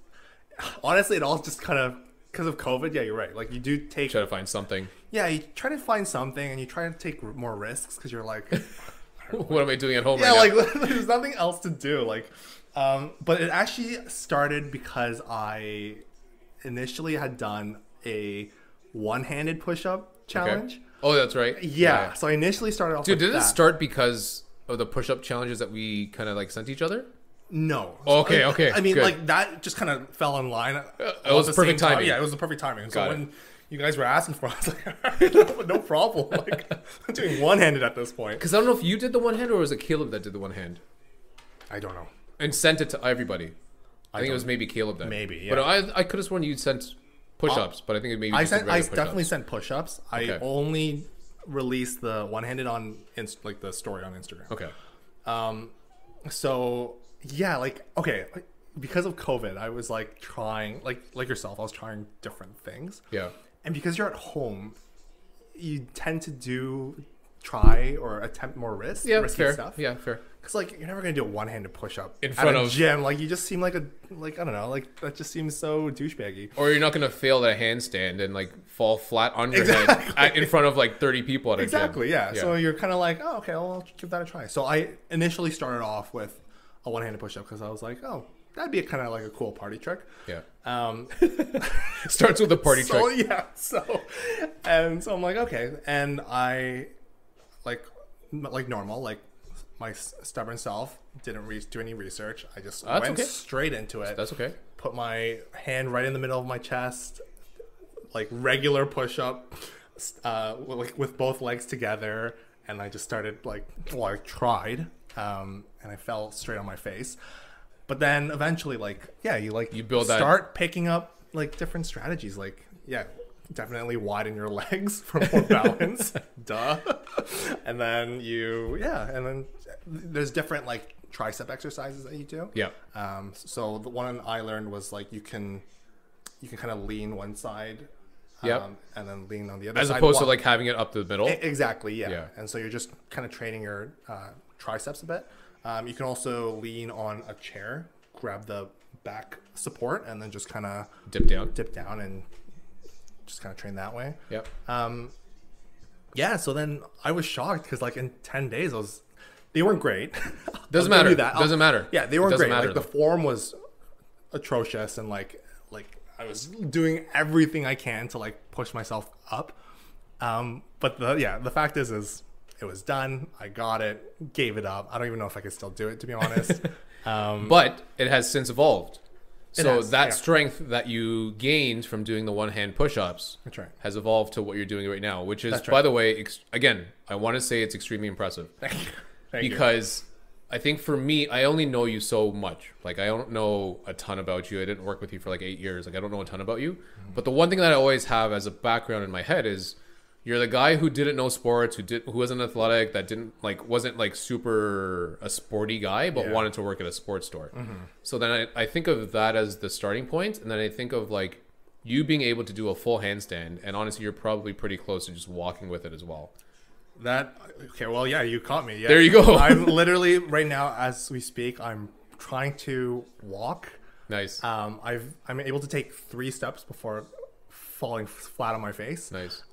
honestly, it all just kind of, because of COVID, yeah, you're right. Like you do take, Try to find something. yeah, you try to find something and you try to take more risks because you're like, What am I doing at home yeah, right like there's nothing else to do. Like, but it actually started because I initially had done a one-handed push-up challenge. Oh, that's right. Yeah. So I initially started off Dude, with did that. it start because of the push-up challenges that we kind of like sent each other? No. Okay, okay, I mean, good. like that just kind of fell in line. It was perfect timing. Yeah, it was the perfect timing. So Got it. when you guys were asking for it, I was like, all right, no problem. Like, I'm doing one-handed at this point. Because I don't know if you did the one hand or was it Caleb that did the one hand I don't know. and sent it to everybody. I think it was maybe Caleb then. Maybe, yeah. But I could have sworn you sent push-ups, but I think it maybe I just did sent. I regular definitely push-ups. sent push-ups. Okay. I only released the one-handed on like the story on Instagram. Okay. So yeah, like okay, because of COVID, I was like trying, like yourself, I was trying different things. Yeah. And because you're at home, you tend to try or attempt more risky fair. stuff. Yeah, fair. Because like you're never gonna do a one-handed push-up In front at a of- gym. Like you just seem like I don't know, like that just seems so douchebaggy. Or you're not going to fail that handstand and like fall flat on your head in front of like 30 people at a Exactly, gym. yeah. So you're kind of like, oh, okay, well, I'll give that a try. So I initially started off with a one-handed push-up because I was like, oh, that'd be kind of like a cool party trick. Yeah. Um, Starts with the party so trick. yeah, so I'm like, okay, and I like normal, like my stubborn self didn't do any research. I just That's went okay. straight into it. That's okay. Put my hand right in the middle of my chest, like regular push-up, like with both legs together, and I just started I tried, and I fell straight on my face. But then eventually, you build that- start picking up like different strategies, definitely widen your legs for more balance. Duh. And then there's different like tricep exercises that you do. Yeah. So the one I learned was like you can kind of lean one side, Yep. and then lean on the other As side. opposed to like having it up the middle. Exactly, yeah. Yeah. And so you're just kind of training your triceps a bit. You can also lean on a chair, grab the back support, and then just kind of Dip down. and just kind of train that way. Yep. Yeah, so then I was shocked because like in 10 days they weren't great. Doesn't I'll give matter. you that. Doesn't matter. Yeah, they It weren't doesn't great. matter, Like the though. form was atrocious, and like I was doing everything I can to like push myself up. But the fact is it was done. I got it, gave it up. I don't even know if I could still do it, to be honest. But it has since evolved. So has, that yeah. strength that you gained from doing the one-hand push-ups That's right. has evolved to what you're doing right now, which is, That's right. by the way, again, I want to say it's extremely impressive. Thank you. Because I think for me, I only know you so much. Like, I don't know a ton about you. I didn't work with you for like 8 years. Like, I don't know a ton about you. Mm-hmm. But the one thing that I always have as a background in my head is you're the guy who didn't know sports, who wasn't athletic, that wasn't like super a sporty guy, but Yeah. wanted to work at a sports store. So then I think of that as the starting point, and then I think of like you being able to do a full handstand, and honestly, you're probably pretty close to just walking with it as well. Well, yeah, you caught me. Yeah. There you go. I'm literally right now as we speak, I'm trying to walk. Nice, I'm able to take 3 steps before falling flat on my face. nice.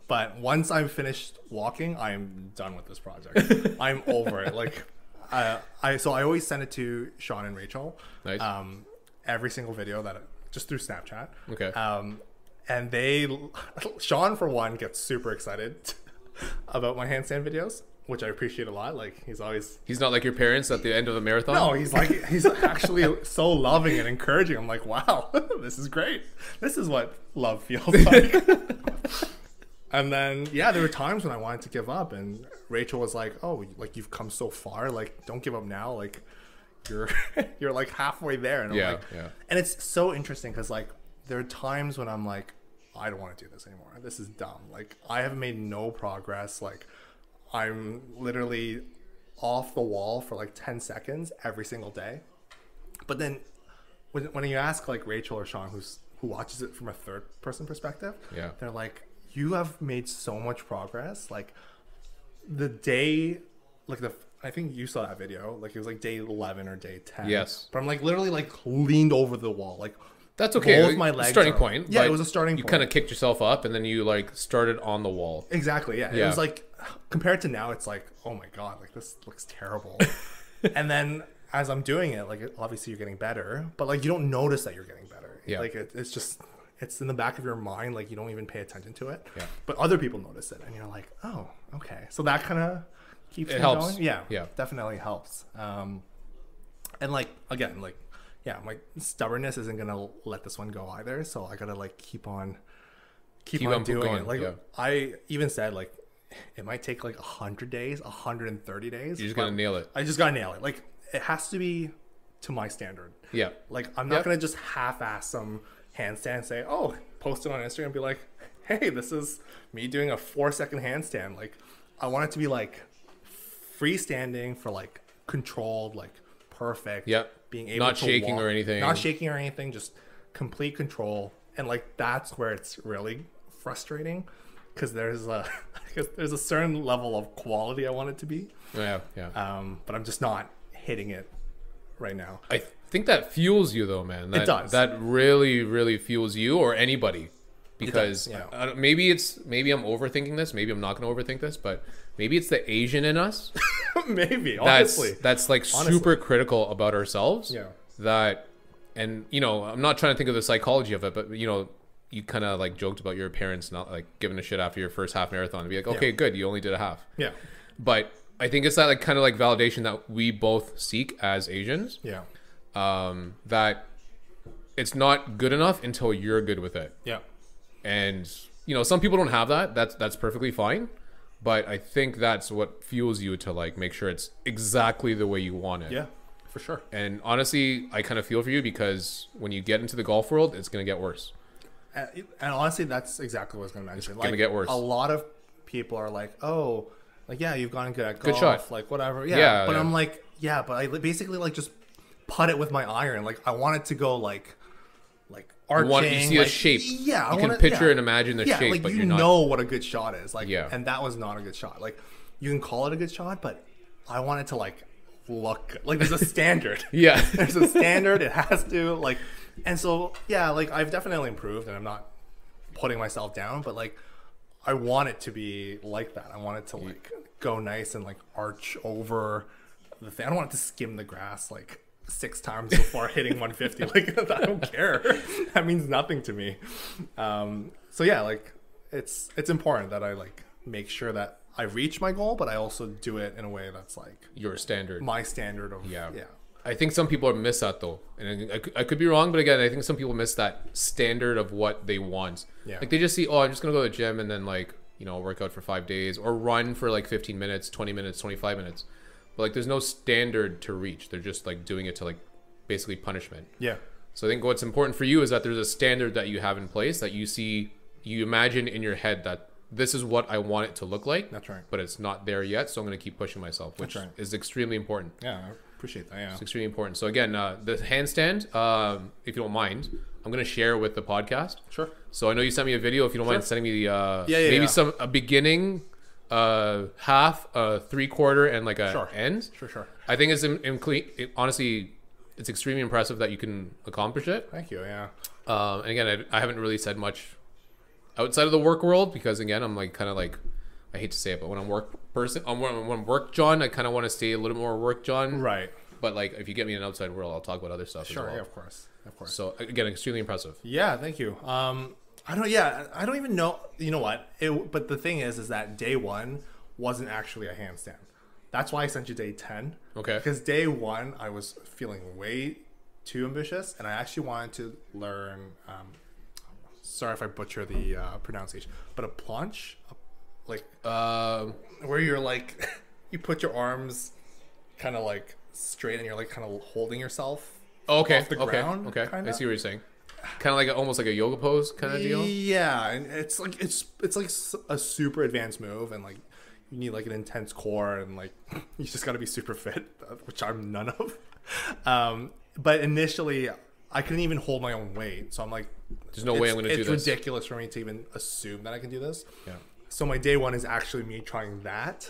But once I'm finished walking, I'm done with this project. I'm over it. Like, I always send it to Sean and Rachel. Nice. Every single video just through Snapchat. Okay. And Sean for one gets super excited about my handstand videos, which I appreciate a lot. Like He's not like your parents at the end of the marathon. no, he's actually so loving and encouraging. I'm like, wow, this is great. This is what love feels like. And then, there were times when I wanted to give up, and Rachel was like, oh, like you've come so far. Like, don't give up now. Like you're like halfway there. And I'm like, and it's so interesting because like there are times when I'm like, I don't want to do this anymore. This is dumb. Like I have made no progress. Like I'm literally off the wall for like 10 seconds every single day. But then when you ask like Rachel or Sean, who watches it from a third person perspective, they're like, you have made so much progress. Like the day, I think you saw that video. Like it was like day 11 or day 10. Yes. But I'm like literally like leaned over the wall. Like That's okay. both my legs starting are- point. Yeah, but it was a starting You point. kind of kicked yourself up, and then you like started on the wall. Exactly. Yeah. It Yeah. was like compared to now, it's like, oh my god, like this looks terrible. And then as I'm doing it, like obviously you're getting better, but like you don't notice that you're getting better. Yeah. Like it's it's in the back of your mind, like you don't even pay attention to it. Yeah. But other people notice it, and you're like, oh, okay. So that kind of keeps It me helps. going. Yeah, Yeah. definitely helps. And like again, like yeah, my stubbornness isn't gonna let this one go either. So I gotta like keep on doing going, it. Like yeah. I even said, like it might take like 100 days, 130 days. You're just gonna nail it. I just gotta nail it. Like it has to be to my standard. Yeah. Like I'm not gonna just half-ass some handstand and say, oh, post it on Instagram and be like, hey, this is me doing a 4-second handstand. Like I want it to be like freestanding for like controlled, like perfect. Yeah. Being able Not to shaking walk, or anything. Not shaking or anything, just complete control. And like that's where it's really frustrating because there's a certain level of quality I want it to be. Yeah. Yeah. But I'm just not hitting it right now. I think that fuels you though, man. That, It does. That really, really fuels you or anybody. Because yeah. maybe I'm overthinking this. Maybe I'm not going to overthink this, but maybe it's the Asian in us. Maybe, honestly. That's like super critical about ourselves. Yeah. That, and you know, I'm not trying to think of the psychology of it, but you know, you kind of like joked about your parents not like giving a shit after your first half marathon and be like, okay, good, you only did a half. Yeah. But I think it's that like kind of like validation that we both seek as Asians. Yeah. That it's not good enough until you're good with it. Yeah. And you know, some people don't have that. That's perfectly fine. But I think that's what fuels you to like make sure it's exactly the way you want it. Yeah, for sure. And honestly, I kind of feel for you because when you get into the golf world, it's going to get worse. And honestly, that's exactly what I was going to mention. It's going to get worse. A lot of people are like, oh, like, yeah, you've gotten good at golf. Good shot. Like, whatever. Yeah. Yeah, But yeah. I'm like, yeah, but I basically like just putt it with my iron. Like, I want it to go like arching. You see like, a shape. Yeah. You can picture and imagine the shape, like, but you you're not. know what a good shot is. Like, Yeah. and that was not a good shot. Like, you can call it a good shot, but I want it to like look good. Like, there's a standard. Yeah. There's a standard. It has to like, and so yeah, like I've definitely improved, and I'm not putting myself down, but like I want it to be like that. I want it to like go nice and like arch over the thing. I don't want it to skim the grass like 6 times before hitting 150. Like I don't care. That means nothing to me. So yeah, like it's important that I like make sure that I reach my goal, but I also do it in a way that's like Your standard. my standard of Yeah. yeah. I think some people miss that though, and I could be wrong, but again, I think some people miss that standard of what they want. Yeah. Like they just see, oh, I'm just gonna go to the gym and then like work out for 5 days or run for like 15 minutes, 20 minutes, 25 minutes, but like there's no standard to reach. They're just like doing it to like basically punishment. Yeah. So I think what's important for you is that there's a standard that you have in place that you imagine in your head that this is what I want it to look like. That's right. But it's not there yet, so I'm gonna keep pushing myself, which That's right. is extremely important. Yeah, I appreciate that. Yeah. It's extremely important. So again, the handstand, if you don't mind, I'm gonna share with the podcast. Sure. So I know you sent me a video. If you don't mind sending me the yeah. a beginning, half, 3/4, and like a Sure. end. Sure. I think honestly, it's extremely impressive that you can accomplish it. Thank you. Yeah. And again, I haven't really said much outside of the work world because again, I'm like kind of like, I hate to say it, but when I'm when I'm work John, I kind of want to stay a little more work John. Right. But like, if you get me in an outside world, I'll talk about other stuff. Sure. as well. Yeah. Of course. So again, extremely impressive. Yeah. Thank you. I don't even know. You know what? But the thing is that day 1 wasn't actually a handstand. That's why I sent you day 10. Okay. Because day 1 I was feeling way too ambitious, and I actually wanted to learn. Sorry if I butcher the pronunciation, but a planche, like where you're like you put your arms kind of like straight and you're like kind of holding yourself Okay. off the ground. Okay. Kinda. I see what you're saying. Kind of like almost like a yoga pose kind of deal. Yeah, and it's like a super advanced move, and like you need like an intense core, and like you just got to be super fit, which I'm none of. But initially, I couldn't even hold my own weight, so I'm like, There's no way I'm going to do this. It's ridiculous for me to even assume that I can do this. Yeah. So my day 1 is actually me trying that.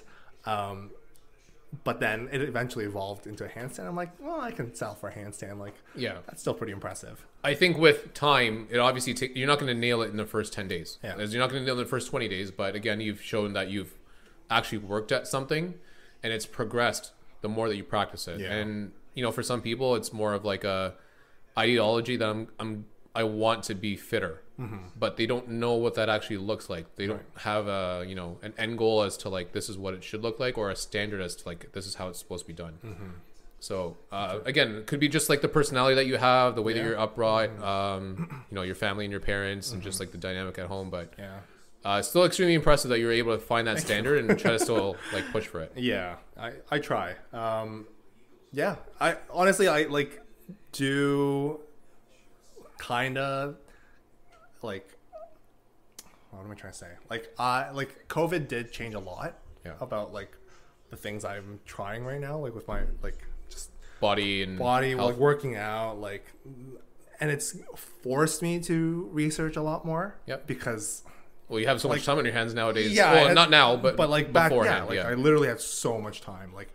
But then it eventually evolved into a handstand. I'm like, well, I can settle for a handstand. Like, Yeah. that's still pretty impressive. I think with time, it obviously you're not going to nail it in the first 10 days. Yeah. You're not going to nail it in the first 20 days. But again, you've shown that you've actually worked at something, and it's progressed the more that you practice it. Yeah. And for some people, it's more of like a ideology that I want to be fitter. but they don't know what that actually looks like. They don't have a, you know, an end goal as to like this is what it should look like, or a standard as to like this is how it's supposed to be done. So again, it could be just like the personality that you have, the way that you're upright, you know, your family and your parents, and just like the dynamic at home. But it's still extremely impressive that you were able to find that standard and try to still like push for it. Yeah, I try. Yeah, I honestly I like do kind of like, what am I trying to say? Like like COVID did change a lot about like the things I'm trying right now, like with my like just body like working out, like, and it's forced me to research a lot more. Because well, you have so much time on your hands nowadays. Yeah, well, not now, but like back, beforehand. I literally had so much time, like,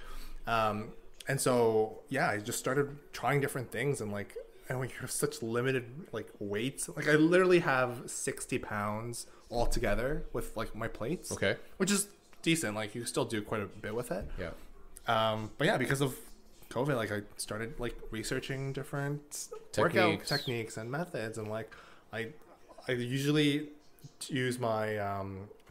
and so I just started trying different things, and like, and when you have such limited like weights, like I literally have 60 pounds altogether with like my plates. Okay, which is decent. Like you still do quite a bit with it. Yeah. But yeah, because of COVID, like I started like researching different workout techniques and methods, and like I usually use my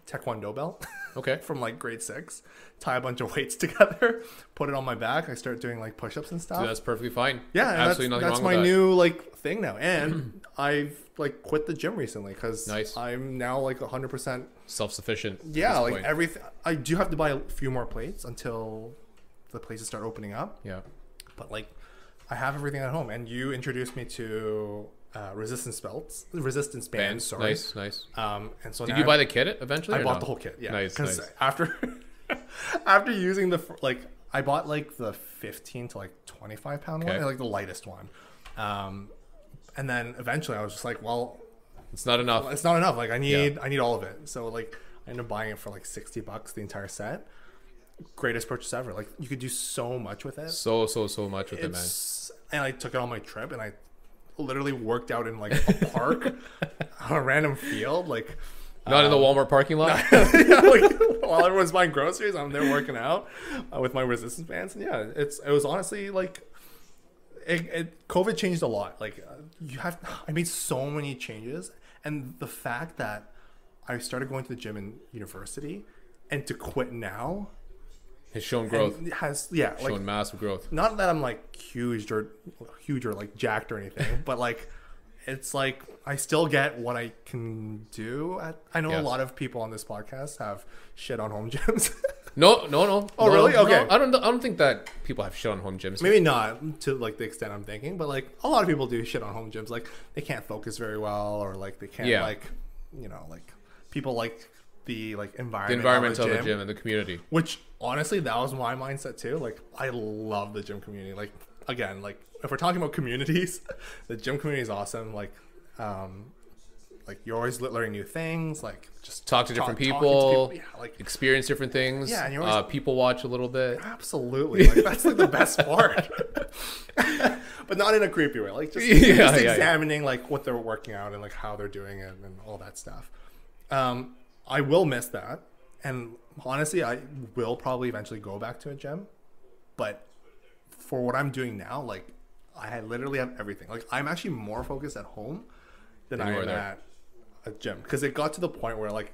Taekwondo belt. Okay. From like grade 6, tie a bunch of weights together, put it on my back. I start doing like push-ups and stuff. Dude, that's perfectly fine. Yeah, absolutely nothing that's wrong with my that. new like thing now, and I've like quit the gym recently because Nice. I'm now like 100% Self-sufficient. yeah, like everything. I do have to buy a few more plates until the places start opening up. Yeah. But like, I have everything at home, and you introduced me to resistance bands. Sorry. Nice. And so did now you buy the kit eventually? I or bought no? the whole kit. Yeah. Nice. Because after after using the like, I bought like the 15 to like 25 pound one, like the lightest one. And then eventually I was just like, well, it's not enough. It's not enough. Like I need all of it. So like I ended up buying it for like $60, the entire set. Greatest purchase ever. Like you could do so much with it. So much with it, man. And I took it on my trip, and I literally worked out in like a park on a random field, like not in the Walmart parking lot. Like, while everyone's buying groceries, I'm there working out with my resistance bands. And yeah, it was honestly like COVID changed a lot. Like I made so many changes, and the fact that I started going to the gym in university, and to quit now has shown growth. Shown like massive growth. Not that I'm like huge or like jacked or anything, but like it's like I still get what I can do. I know a lot of people on this podcast have shit on home gyms. No. Oh, really? Okay. No, I don't think that people have shit on home gyms. Maybe not to like the extent I'm thinking, but like a lot of people do shit on home gyms. Like they can't focus very well, or like they can't like, you know, like people like the like environment of the gym and the community. Which honestly, that was my mindset too. Like I love the gym community. Like again, like if we're talking about communities, the gym community is awesome. Like you're always learning new things. Like just talk to different people. Yeah, like experience different things. Yeah, and you're always, people watch a little bit. Absolutely, like that's like the best part. But not in a creepy way. Like just examining like what they're working out and like how they're doing it and all that stuff. I will miss that, and honestly, I will probably eventually go back to a gym. But for what I'm doing now, like I literally have everything. Like I'm actually more focused at home than I am at a gym, because it got to the point where like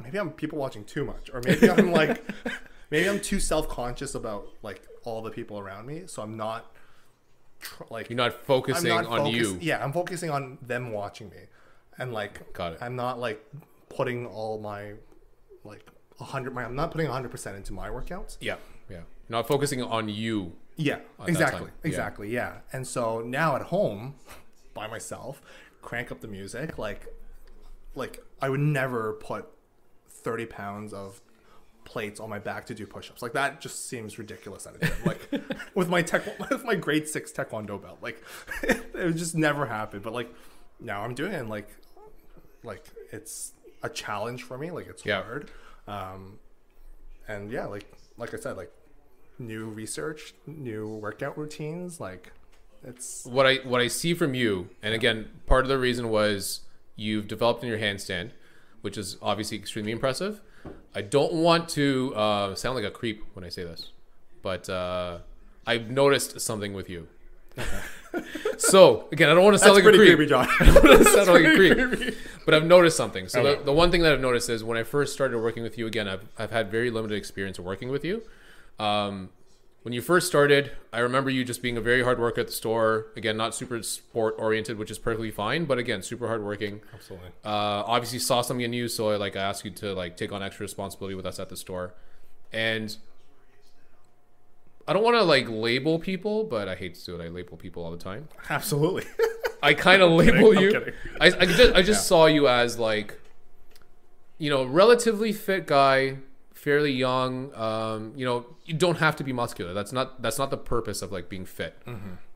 maybe I'm people watching too much, or maybe I'm like maybe I'm too self-conscious about like all the people around me, so I'm not like you're not focusing on you. Yeah, I'm focusing on them watching me, and like got it. I'm not like putting all my like I'm not putting 100% into my workouts. Yeah. Not focusing on you. Yeah, exactly. Yeah. And so now at home by myself, crank up the music, like I would never put 30 pounds of plates on my back to do push-ups. Like that just seems ridiculous at a gym. Like with my grade 6 Taekwondo belt, like it would just never happen. But like now I'm doing it, and like it's a challenge for me. Like it's hard. And yeah, like I said, like new research, new workout routines, like it's what I see from you. And again, part of the reason was you've developed in your handstand, which is obviously extremely impressive. I don't want to sound like a creep when I say this, but I've noticed something with you. So again, I don't want to sound That's like a pretty creep. creepy, John. I don't want to sound like a Pretty creep. creepy. But I've noticed something. So Okay. the one thing that I've noticed is when I first started working with you, again, I've had very limited experience of working with you. When you first started, I remember you just being a very hard worker at the store. Again, not super sport oriented, which is perfectly fine. But again, super hard working. Absolutely. Obviously saw something in you, so I asked you to take on extra responsibility with us at the store. And I don't want to label people, but I hate to do it. I label people all the time. Absolutely. I kind of label I'm you. kidding. I just saw you as relatively fit guy, fairly young. You don't have to be muscular. That's not the purpose of being fit.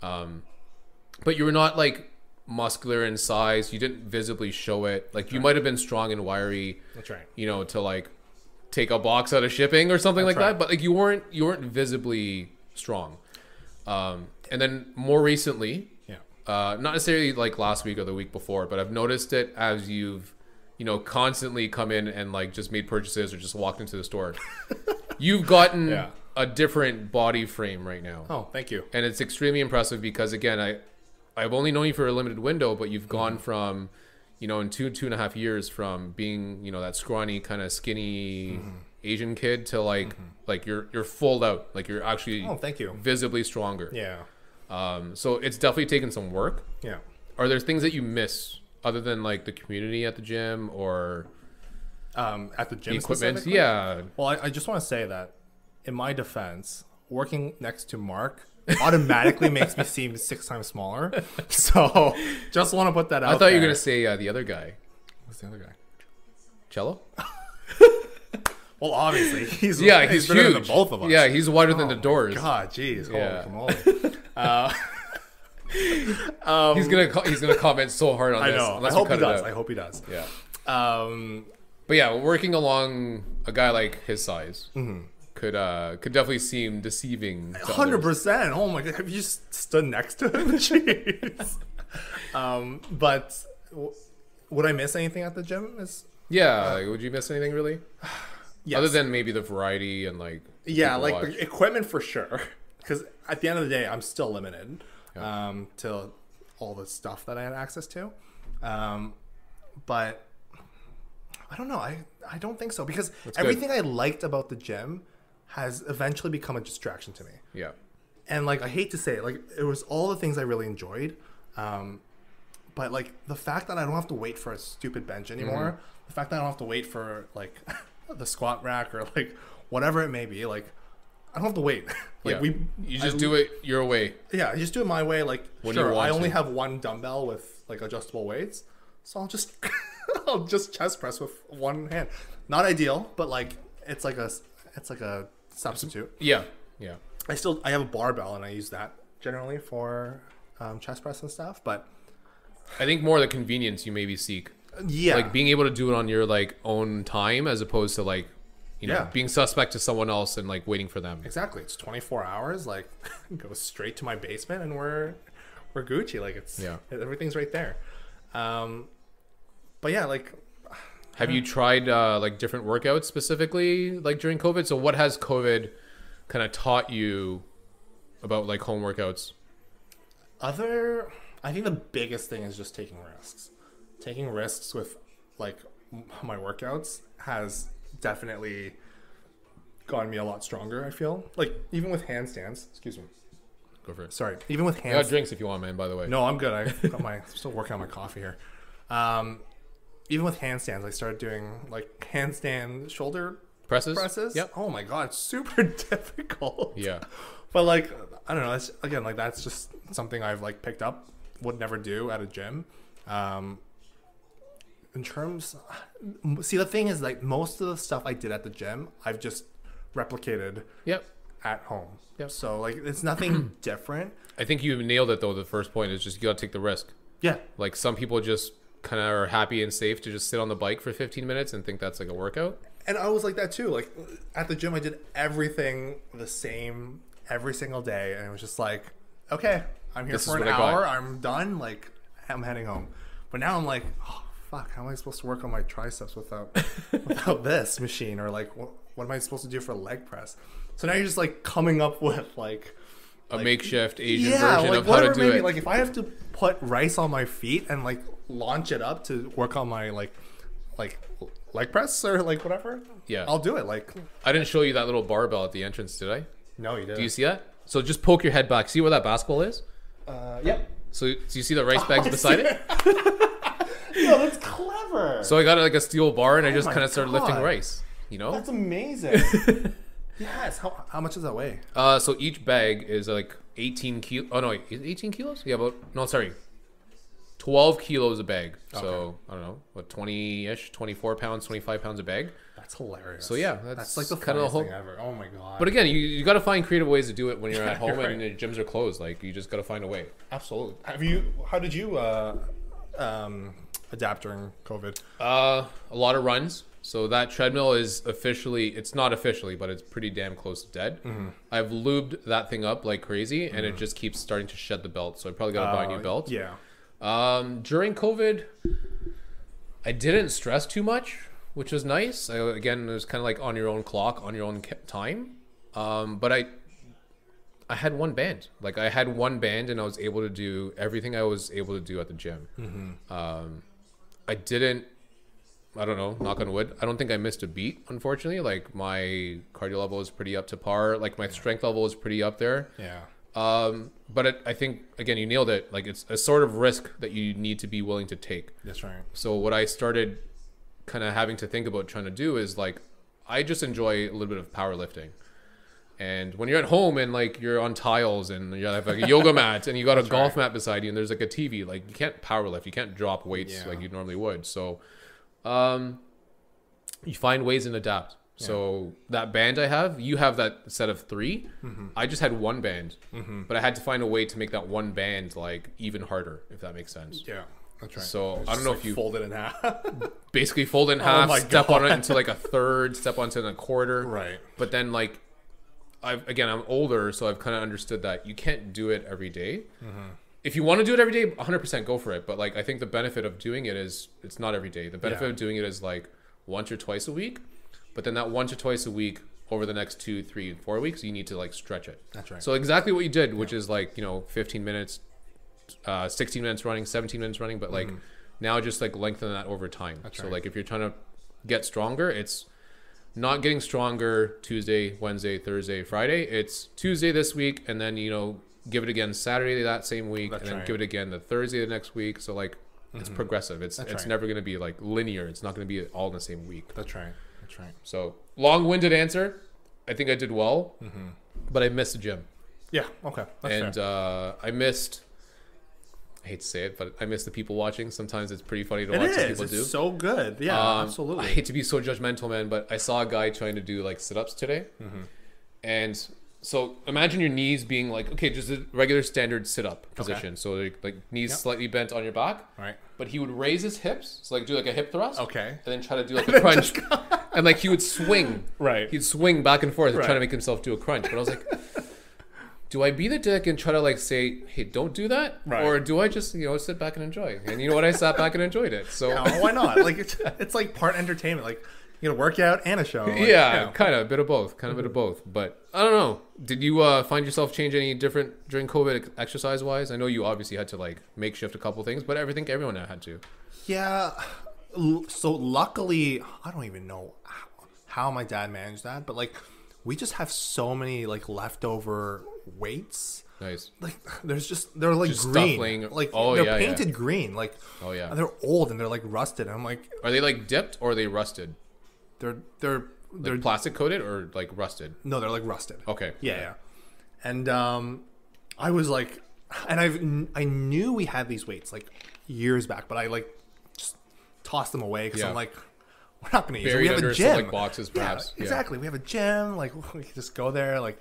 But you were not muscular in size. You didn't visibly show it. You might have been strong and wiry. That's right. To take a box out of shipping or something That's like right. that. But you weren't visibly strong. And then more recently, Yeah. not necessarily last week or the week before, but I've noticed it as you've constantly come in and just made purchases or just walked into the store. You've gotten Yeah. a different body frame right now. Oh, thank you. And it's extremely impressive because again, I've only known you for a limited window, but you've gone from, in 2.5 years from being, that scrawny kind of skinny Asian kid to you're full out, you're actually Oh, thank you. visibly stronger. Yeah. So it's definitely taken some work. Yeah. Are there things that you miss other than the community at the gym or At the gym the equipment? specifically? Yeah. Well, I just want to say that in my defense, working next to Mark automatically makes me seem 6 times smaller. So just want to put that out I thought you were there. going to say the other guy. What's the other guy? Cello? Well, obviously, he's He's bigger huge. than both of us. Yeah, he's wider than the doors. God, jeez, Yeah. holy moly. He's gonna comment so hard on I this. know. I unless we hope he cut it does. out. I hope he does. Yeah. Um, But yeah, working along a guy like his size could definitely seem deceiving. to others. 100%. Oh my god, have you just stood next to him? Jeez. But would I miss anything at the gym? Yeah. Would you miss anything really? Yes. Other than maybe the variety and Yeah, people watch. the equipment for sure. Because at the end of the day, I'm still limited to all the stuff that I had access to. But I don't know. I don't think so because everything I liked about the gym has eventually become a distraction to me. Yeah. And I hate to say it, it was all the things I really enjoyed. But the fact that I don't have to wait for a stupid bench anymore, the fact that I don't have to wait for the squat rack or whatever it may be, I don't have to wait. You just do it your way. Yeah, I just do it my way. When Sure, you want I only to. have one dumbbell with adjustable weights, so I'll just chest press with one hand. Not ideal, but it's like a substitute. Yeah. Yeah. I have a barbell and I use that generally for chest press and stuff. But I think more the convenience you maybe seek. yeah, Being able to do it on your own time as opposed to Yeah. being suspect to someone else and waiting for them. exactly. It's 24 hours. Go straight to my basement and we're Gucci. Everything's right there. But yeah, Have you tried different workouts specifically during COVID? So what has COVID kind of taught you about home workouts? I think the biggest thing is just taking risks. Taking risks with my workouts has definitely gotten me a lot stronger, I feel. Even with handstands, excuse me. Go for it. Sorry. Even with I got handstands. drinks if you want, man, by the way. No, I'm good. I'm still working on my coffee here. Even with handstands, I started doing handstand shoulder presses. Yep. Oh my god, it's super difficult. Yeah. But I don't know. It's, again, that's just something I've picked up. Would never do at a gym. In terms, see, the thing is most of the stuff I did at the gym, I've just replicated Yep. at home. Yep. So it's nothing different. I think you nailed it though. The first point is just you got to take the risk. Yeah. Some people just kind of are happy and safe to just sit on the bike for 15 minutes and think that's a workout. And I was like that too. At the gym, I did everything the same every single day, and it was just okay, I'm here This for is an what I got. hour. I'm done. I'm heading home. But now I'm oh fuck, how am I supposed to work on my triceps without this machine? Or what am I supposed to do for leg press? So now you're just coming up with a makeshift Asian yeah, version like of how to do maybe, it. Like if I have to put rice on my feet and like launch it up to work on my like leg press or like whatever, Yeah. I'll do it. Like, I didn't show you that little barbell at the entrance, did I? no, you didn't. Do you see that? So just poke your head back. See where that basketball is? Yep. So do you see the rice bags beside it? Yo, that's clever. So I got like a steel bar and I just my kind of started lifting God. rice. You know? That's amazing. Yes. How much does that weigh? So each bag is like 18 kilo. Oh no, wait, is it 18 kilos? Yeah, but no, sorry, 12 kilos a bag. So I don't know, what 20-ish, 24 pounds, 25 pounds a bag. That's hilarious. So yeah, that's like the kind of funniest whole thing ever. Oh my god. But again, you got to find creative ways to do it when you're at home You're right. and the gyms are closed. Like you just got to find a way. Absolutely. How did you adapt during COVID? A lot of runs. So that treadmill is it's not officially, but it's pretty damn close to dead. I've lubed that thing up like crazy and it just keeps starting to shed the belt. So I probably got to buy a new belt. Yeah. During COVID, I didn't stress too much, which was nice. Again, it was kind of like on your own clock, on your own time. But I had one band. Like I had one band and I was able to do everything I was able to do at the gym. I don't know, knock on wood, I don't think I missed a beat, unfortunately. Like my cardio level is pretty up to par. Like my strength level is pretty up there. Yeah. But I think, again, you nailed it. Like it's a sort of risk that you need to be willing to take. That's right. So what I started kind of having to think about trying to do is like, I just enjoy a little bit of powerlifting. And when you're at home and like you're on tiles and you have like a yoga mat and you got a golf mat beside you and there's like a TV, like you can't powerlift, you can't drop weights like you normally would. So you find ways and adapt. So that band I have, you have that set of 3. I just had one band, but I had to find a way to make that one band like even harder, if that makes sense. Yeah, that's right. So I don't know if you fold it in half. basically fold it in half, my step God. on it into like a third, step onto a quarter. Right. But then like, I'm older, so I've kind of understood that you can't do it every day. If you want to do it every day, 100% go for it. But like, I think the benefit of doing it is it's not every day. The benefit of doing it is like once or twice a week. But then that once or twice a week over the next 2, 3, 4 weeks, you need to like stretch it. That's right. So exactly what you did, which is like, 15 minutes, 16 minutes running, 17 minutes running, but like now just like lengthen that over time. That's so right. like if you're trying to get stronger, it's not getting stronger Tuesday, Wednesday, Thursday, Friday. It's Tuesday this week, and then give it again Saturday that same week, That's and then right. give it again the Thursday the next week. So like it's progressive. It's right. never going to be like linear. It's not going to be all in the same week. That's right. That's right. So long-winded answer. I think I did well, but I missed the gym, Yeah. Okay. That's fair. I missed. I hate to say it, but I miss the people watching. Sometimes it's pretty funny to It watch some is. people It's do. so good. Yeah. Absolutely. I hate to be so judgmental, man, but I saw a guy trying to do like sit-ups today, and so imagine your knees being like, okay, just a regular standard sit-up position. So like knees slightly bent on your back, Right. but he would raise his hips, so like do like a hip thrust, Okay. and then try to do like a crunch, and like he would swing, Right. He'd swing back and forth, and Right. trying to make himself do a crunch. But I was like, do I be the dick and try to like say, hey, don't do that, Right. or do I just sit back and enjoy? And you know what? I sat back and enjoyed it. So Yeah, why not? Like it's like part entertainment. Like you get a workout and a show. Like, yeah, kind of a bit of both, But I don't know. Did you find yourself change any different during COVID exercise wise? I know you obviously had to like makeshift a couple things, but I think everyone had to. Yeah. So luckily, I don't even know how my dad managed that, but like we just have so many like leftover weights. Nice. Like they're like Just green. stuffing. Like Oh, they're yeah, yeah. painted green. Like Oh yeah. they're old and they're like rusted. And I'm like Are they like dipped or are they rusted? they're Like plastic coated or like rusted? no, they're like rusted. Okay. Yeah. And I was like, and I knew we had these weights like years back, but I like just tossed them away because Yeah. I'm like, we're not gonna use it. Buried We have under a some, gym. like, boxes, perhaps. Yeah, Yeah. exactly. We have a gym. Like we can just go there. Like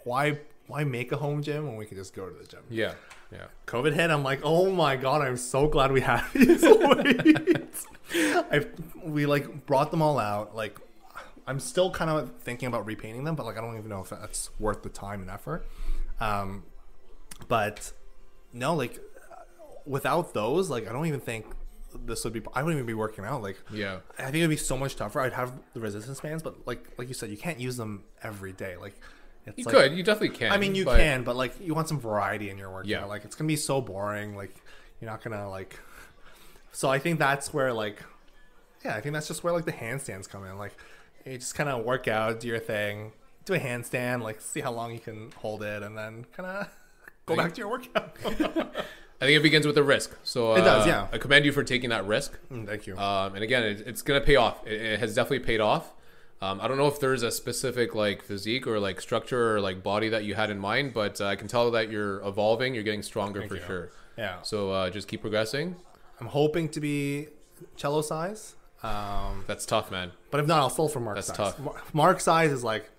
why make a home gym when we can just go to the gym? Yeah. Yeah. COVID hit. I'm like, oh my god, I'm so glad we have these weights. We like brought them all out. Like I'm still kind of thinking about repainting them, but like I don't even know if that's worth the time and effort. But no, like without those, like I don't even think this would be. I wouldn't even be working out. Like Yeah. I think it'd be so much tougher. I'd have the resistance bands, but like you said, you can't use them every day. Like It's You like, could. You definitely can. I mean, you but can, but like you want some variety in your workout. Yeah. Like it's gonna be so boring. Like you're not gonna like. So I think that's where like, yeah, I think that's just where like the handstands come in. Like you just kind of work out, do your thing, do a handstand, like see how long you can hold it, and then kind of go back to your workout. I think it begins with a risk. So It does, yeah. I commend you for taking that risk. Thank you. And again, it's going to pay off. It has definitely paid off. I don't know if there's a specific like physique or like structure or like body that you had in mind, but I can tell that you're evolving. You're getting stronger for sure. Yeah. So just keep progressing. I'm hoping to be cello size. That's tough, man. But if not, I'll still for Mark That's size. tough. Mark size is like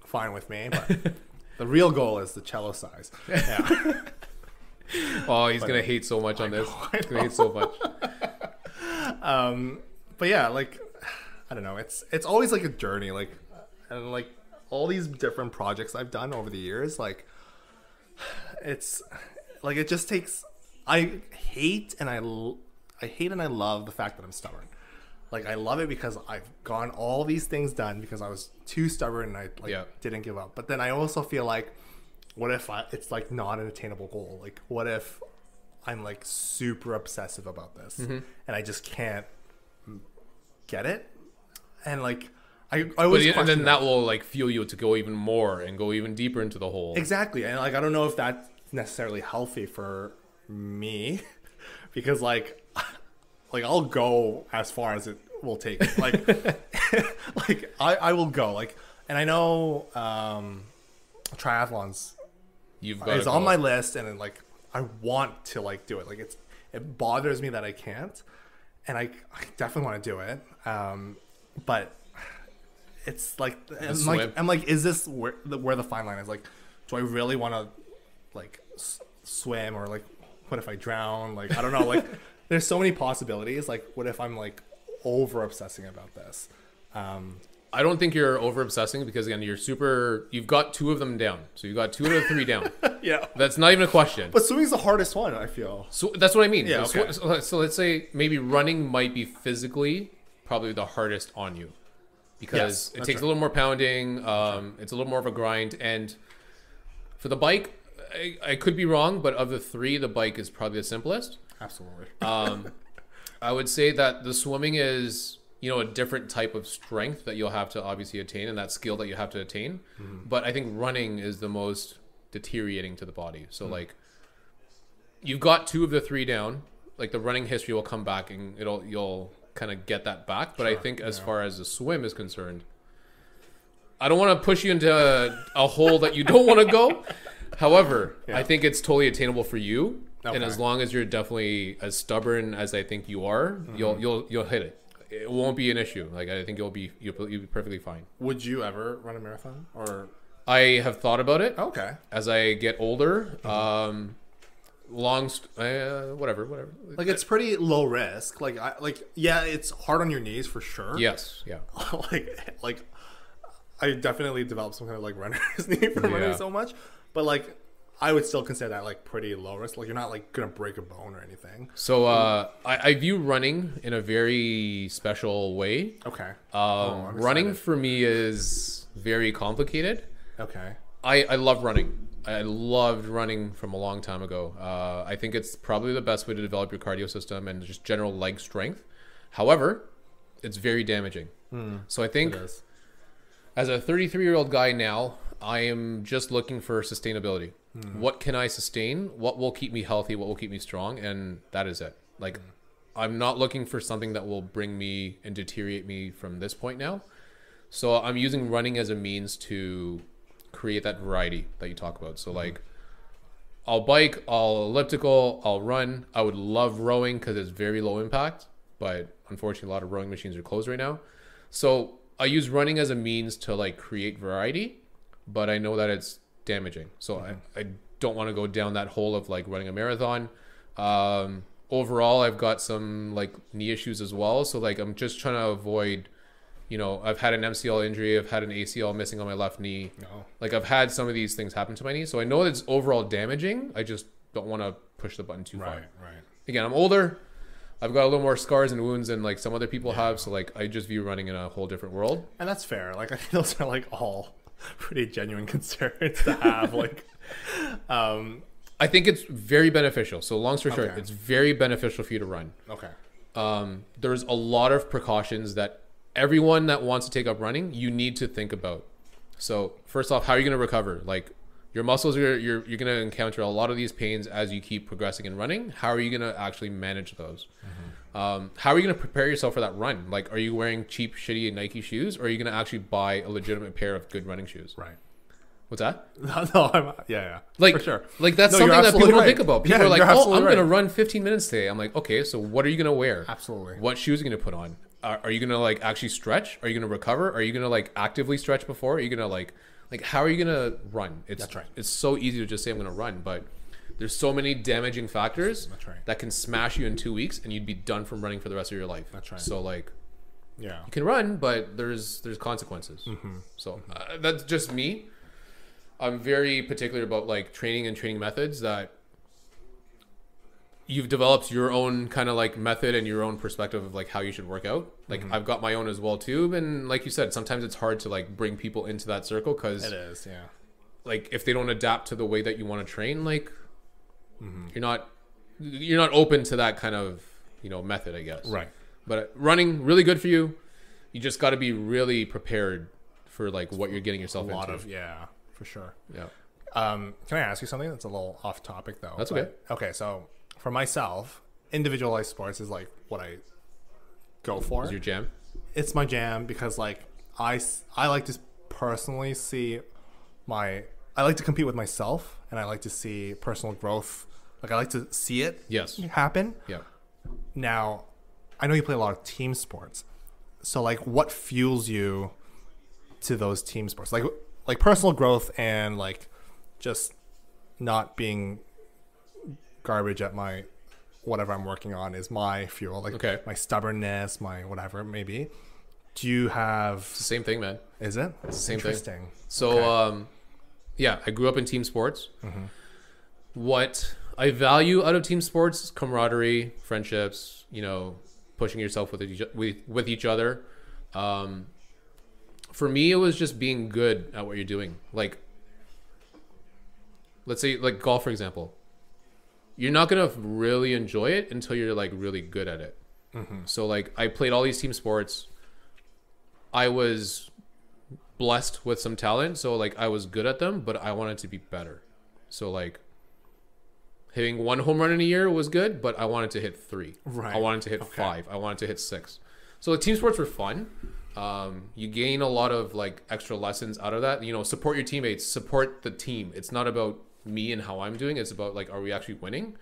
fine with me, but the real goal is the cello size. Yeah. Oh, he's gonna hate so much on this. He's gonna hate so much. But yeah, like I don't know. It's always like a journey. Like and like all these different projects I've done over the years. Like it's like it just takes. I hate and I love the fact that I'm stubborn. Like I love it because I've gotten all these things done because I was too stubborn and I didn't give up. But then I also feel like, what if it's like not an attainable goal? Like what if I'm like super obsessive about this and I just can't get it? And like I always and then question that will like fuel you to go even more and go even deeper into the hole. Exactly. And like I don't know if that's necessarily healthy for me because like I'll go as far as it will take me. Like I will go like, and I know triathlons You've got is on my list, and then, like I want to like do it. Like it bothers me that I can't, and I definitely want to do it. But it's like I'm like, is this where the fine line is? Like, do I really want to like swim, or like what if I drown? Like I don't know. Like there's so many possibilities. Like what if I'm like over obsessing about this? I don't think you're over obsessing because again, you've got 2 of them down. So you've got 2 out of 3 down. Yeah. That's not even a question. But swimming's the hardest one, I feel. So that's what I mean. Yeah, okay. So let's say maybe running might be physically probably the hardest on you because it takes a little more pounding. It's a little more of a grind. And for the bike, I could be wrong, but of the 3, the bike is probably the simplest. Absolutely. I would say that the swimming is, a different type of strength that you'll have to obviously attain and that skill that you have to attain. But I think running is the most deteriorating to the body. So like you've got 2 of the 3 down, like the running history will come back and you'll kind of get that back. But I think as far as the swim is concerned, I don't want to push you into a hole that you don't want to go. However, I think it's totally attainable for you. Okay. And as long as you're definitely as stubborn as I think you are, you'll hit it. It won't be an issue. Like I think you'll be perfectly fine. Would you ever run a marathon? Or I have thought about it. Okay. As I get older, whatever. Like it's pretty low risk. Like it's hard on your knees for sure. Yes. Yeah. like I definitely developed some kind of like runner's knee from running so much, but like I would still consider that like pretty low risk. Like you're not like gonna break a bone or anything. So I view running in a very special way. Okay. Running for me is very complicated. Okay. I love running. I loved running from a long time ago. I think it's probably the best way to develop your cardio system and just general leg strength. However, it's very damaging. So I think as a 33-year-old guy now, I am just looking for sustainability. What can I sustain? What will keep me healthy? What will keep me strong? And that is it. Like, I'm not looking for something that will bring me and deteriorate me from this point now. So I'm using running as a means to create that variety that you talk about. So like, I'll bike, I'll elliptical, I'll run. I would love rowing because it's very low impact, but unfortunately a lot of rowing machines are closed right now. So I use running as a means to like create variety, but I know that it's damaging. So I don't want to go down that hole of like running a marathon. Overall, I've got some like knee issues as well. So like, I'm just trying to avoid, I've had an MCL injury. I've had an ACL missing on my left knee. Like I've had some of these things happen to my knee. So I know it's overall damaging. I just don't want to push the button too far. Right. Again, I'm older. I've got a little more scars and wounds than like some other people have. So like, I just view running in a whole different world. And that's fair. Like I think those are like all pretty genuine concerns to have. Like, I think it's very beneficial. So long story short, Okay. it's very beneficial for you to run. okay. There's a lot of precautions that everyone that wants to take up running, you need to think about. So first off, how are you going to recover? Like your muscles, you're going to encounter a lot of these pains as you keep progressing in running. How are you going to actually manage those? How are you going to prepare yourself for that run? Like, are you wearing cheap, shitty Nike shoes, or are you going to actually buy a legitimate pair of good running shoes? Right. What's that? No, yeah, Like, for sure. Like that's No, you're something that people absolutely don't right. think about. People Yeah, are like, you're "Oh, I'm absolutely going to right. run 15 minutes today." I'm like, "Okay, so what are you going to wear? Absolutely. What shoes are you going to put on? Are you going to like actually stretch? Are you going to recover? Are you going to like actively stretch before? Are you going to like how are you going to run?" That's right. It's so easy to just say I'm going to run, but there's so many damaging factors That's right. that can smash you in 2 weeks, and you'd be done from running for the rest of your life. That's right. So like, Yeah. you can run, but there's consequences. So that's just me. I'm very particular about like training and training methods that you've developed your own kind of like method and your own perspective of like how you should work out. Like I've got my own as well too. And like you said, sometimes it's hard to like bring people into that circle because It is. Yeah. like if they don't adapt to the way that you want to train, like you're not open to that kind of, method, I guess. Right. But running really good for you. You just got to be really prepared for like what you're getting yourself A lot into. of for sure. Yeah. Can I ask you something that's a little off topic though? That's okay. Okay, so for myself, individualized sports is like what I go for. Is your jam? It's my jam because like I like to personally see I like to compete with myself, and I like to see personal growth. Like I like to see it Yes. happen. Yeah. Now, I know you play a lot of team sports. So like what fuels you to those team sports? Like personal growth and like just not being garbage at my whatever I'm working on is my fuel. Like Okay. my stubbornness, my whatever it may be. Do you have It's the same thing, man. is it? It's the same thing. Interesting. So, Okay. yeah, I grew up in team sports. What I value out of team sports is camaraderie, friendships, pushing yourself with each other. For me, it was just being good at what you're doing. Like, let's say, like golf, for example. You're not going to really enjoy it until you're like really good at it. So like I played all these team sports. I was blessed with some talent, so like I was good at them, but I wanted to be better. So like hitting 1 home run in a year was good, but I wanted to hit 3. Right. I wanted to hit 5. I wanted to hit 6. So the team sports were fun. You gain a lot of like extra lessons out of that. Support your teammates, support the team. It's not about me and how I'm doing. It's about like, are we actually winning?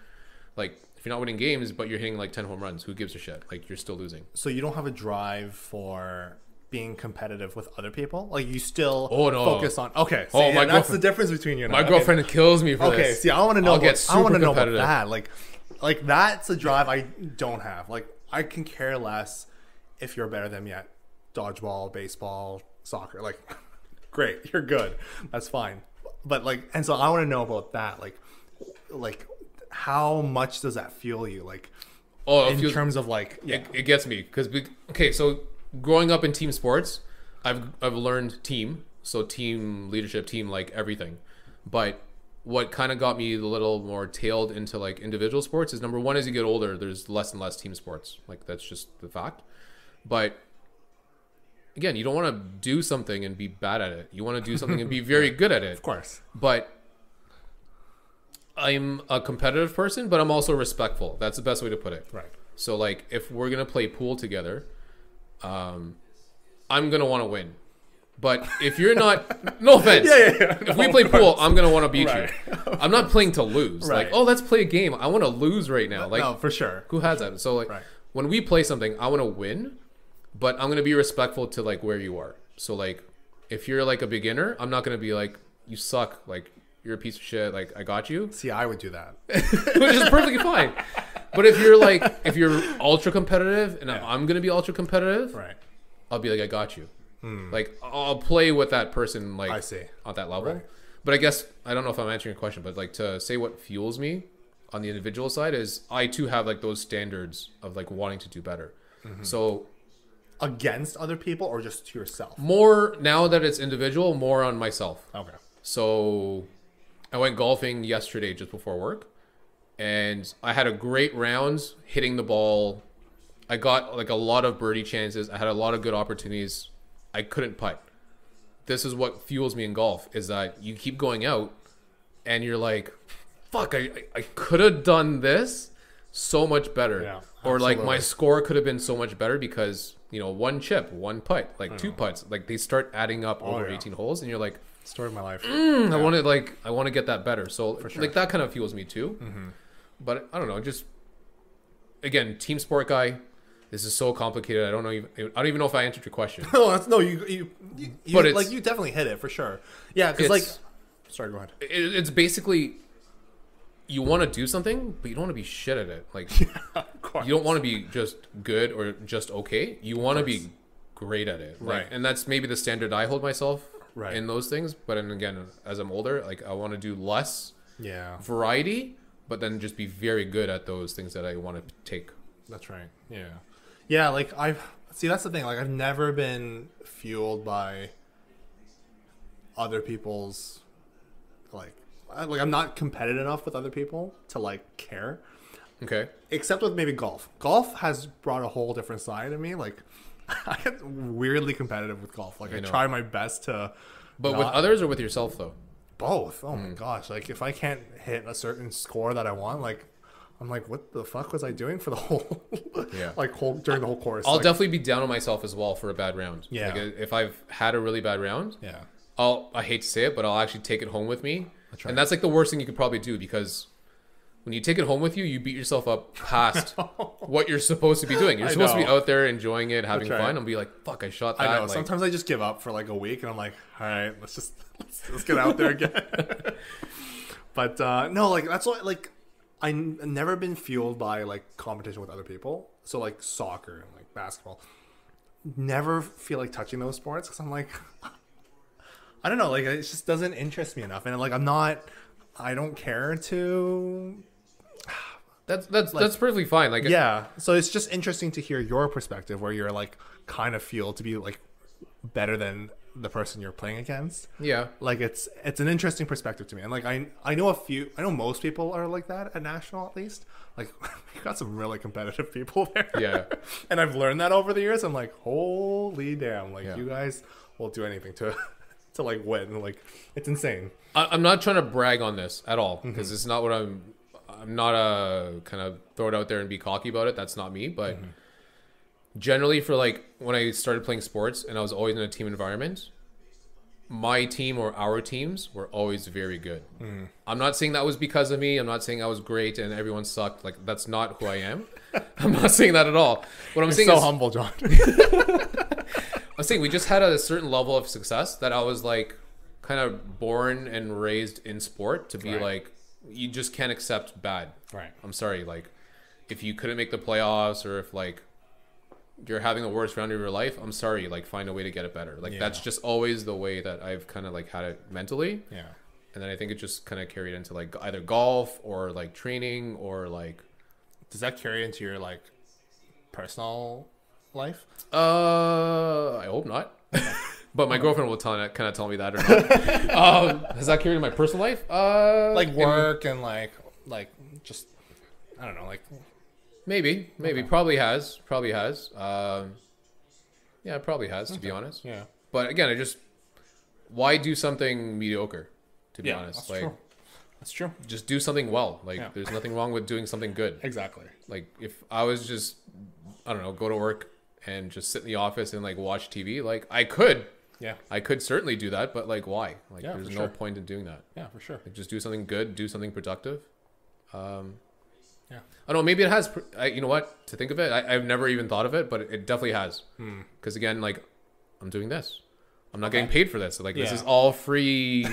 Like if you're not winning games, but you're hitting like 10 home runs, who gives a shit? Like you're still losing. So you don't have a drive for being competitive with other people? Like you still Oh, no. focus on okay. Oh, See, my that's the girlfriend- difference between you and My I. girlfriend kills me for Okay, this. see, I want to know. I'll get I want super to know about competitive. that. Like that's a drive I don't have. Like I can care less if you're better than me at dodgeball, baseball, soccer. Like, great, you're good. That's fine. But like, and so I want to know about that. Like, how much does that fuel you? Like, in terms of like, it gets me because so growing up in team sports, I've learned team, so team leadership, team like everything. But what kind of got me a little more tailed into like individual sports is number one, as you get older, there's less and less team sports. Like that's just the fact. But again, you don't want to do something and be bad at it. You want to do something and be very good at it. of course. But I'm a competitive person, but I'm also respectful. That's the best way to put it. Right. So like if we're going to play pool together, I'm going to want to win. But if you're not, no offense. If we play pool, I'm going to want to beat Right. you. I'm not playing to lose. Right. Like, oh, let's play a game. I want to lose right now. Like, No, for sure. who has that? So like Right. when we play something, I want to win, but I'm going to be respectful to like where you are. So like if you're like a beginner, I'm not going to be like, you suck. Like you're a piece of shit. Like I got you. See, I would do that. Which is perfectly fine. But if you're ultra competitive and I'm going to be ultra competitive, Right. I'll be like, I got you. Like I'll play with that person like I see. on that level. Right. But I guess I don't know if I'm answering your question, but like to say what fuels me on the individual side is I too have like those standards of like wanting to do better. So against other people or just to yourself? More now that it's individual, more on myself. Okay. So I went golfing yesterday just before work, and I had a great round hitting the ball. I got like a lot of birdie chances. I had a lot of good opportunities. I couldn't putt. This is what fuels me in golf, is that you keep going out and you're like, fuck, I could have done this so much better. Yeah, or like my absolutely. score could have been so much better because, you know, one chip, one putt, like two putts, like they start adding up over yeah. 18 holes and you're like, Story of my life. I want to get that better. So sure. like that kind of fuels me too. But I don't know, just again, team sport guy. This is so complicated. I don't even know if I answered your question. No, you But it's- like you definitely hit it for sure. Yeah, because like, sorry, go ahead. It's basically you want to do something, but you don't want to be shit at it. Like Of course. you don't want to be just good or just okay. You want to be great at it, like, Right. and that's maybe the standard I hold myself Right. in those things. But then again, as I'm older, like I want to do less Yeah, variety, but then just be very good at those things that I want to take. that's right. Yeah. Like that's the thing. Like I've never been fueled by other people's I'm not competitive enough with other people to like care. Okay. Except with maybe golf. Golf has brought a whole different side of me. Like I get weirdly competitive with golf. Like I know. try my best to. But with others or with yourself though? Both. Oh my gosh! Like if I can't hit a certain score that I want, like I'm like, what the fuck was I doing for the whole, Yeah. during the whole course? I'll like, definitely be down on myself as well for a bad round. Yeah. Like if I've had a really bad round, yeah, I hate to say it, but I'll actually take it home with me. That's right. And that's like the worst thing you could probably do, because when you take it home with you, you beat yourself up past what you're supposed to be doing. You're I supposed to be know. out there enjoying it, having That's right. fun, and be like, fuck, I shot that. I know. Like, Sometimes I just give up for like a week, and I'm like, all right, let's get out there again. But no, like that's what like I've never been fueled by like competition with other people. So like soccer and like basketball, never feel like touching those sports because I'm like, I don't know, like it just doesn't interest me enough, and like I don't care to. that's perfectly fine. Like, Yeah, so it's just interesting to hear your perspective, where you're like kind of feel to be like better than the person you're playing against. yeah. Like it's an interesting perspective to me, and like I know most people are like that at national, at least. Like we got some really competitive people there. Yeah. And I've learned that over the years. I'm like, holy damn! Like Yeah. you guys will do anything to like win. Like it's insane. I'm not trying to brag on this at all, because it's not what I'm not a kind of throw it out there and be cocky about it. That's not me. But generally, for like when I started playing sports and I was always in a team environment, my team or our teams were always very good. I'm not saying that was because of me. I'm not saying I was great and everyone sucked. Like that's not who I am. I'm not saying that at all. What I'm saying So is, humble, John. I'm saying we just had a certain level of success that I was like kind of born and raised in sport to be Right. like, you just can't accept bad. Right. I'm sorry. Like if you couldn't make the playoffs, or if like you're having the worst round of your life, I'm sorry. Like find a way to get it better. Like Yeah. that's just always the way that I've kind of like had it mentally. Yeah. And then I think it just kind of carried into like either golf or like training or like, Does that carry into your like personal life? I hope not. But my girlfriend will kind of tell me that or not. Has that carried in my personal life? Like work and like just I don't know, like Maybe. Okay. Probably has. Yeah, it probably has, to be honest. yeah. But again, why do something mediocre, to be honest? That's Like, true. That's true. just do something well. Like, Yeah. there's nothing wrong with doing something good. Exactly. Like, if I was just, I don't know, go to work and just sit in the office and like watch TV, like I could certainly do that, but like why? Like, Yeah, there's for no sure. point in doing that. Yeah, for sure. Like, just do something good, do something productive. Yeah. I don't know, maybe it has. You know what? To think of it, I've never even thought of it, but it definitely has. Because again, like, I'm doing this. I'm not getting paid for this. Like, this Yeah. is all free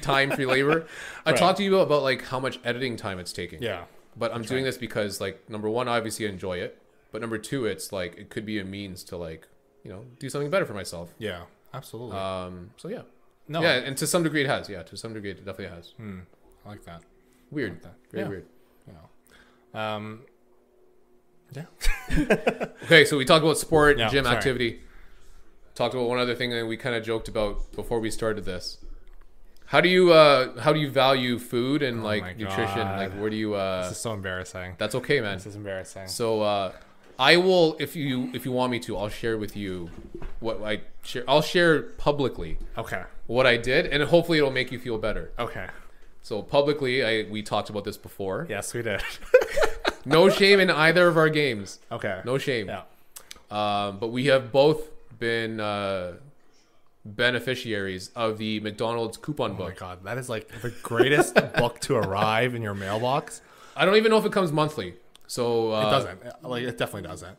time, free labor. I Right. talked to you about like how much editing time it's taking. Yeah. But I'm doing this because, like, number one, obviously I enjoy it. But number two, it's like it could be a means to like, you know, do something better for myself. Yeah. Absolutely. So yeah. No. Yeah, and to some degree it has. Yeah, to some degree it definitely has. I like that. Weird. that. Very Yeah. weird. You know. Yeah. Okay, so we talked about sport, Yeah, gym sorry. activity. Talked about one other thing that we kind of joked about before we started this. How do you value food and my like nutrition? God. Like where do you This is so embarrassing. that's okay, man. This is embarrassing. So I will if you want me to, I'll share with you what I share. I'll share publicly Okay. what I did, and hopefully it'll make you feel better. Okay. So publicly, we talked about this before. Yes, we did. No shame in either of our games. Okay. No shame. Yeah. But we have both been beneficiaries of the McDonald's coupon Oh my book. God, that is like the greatest book to arrive in your mailbox. I don't even know if it comes monthly. So It doesn't. Like, it definitely doesn't.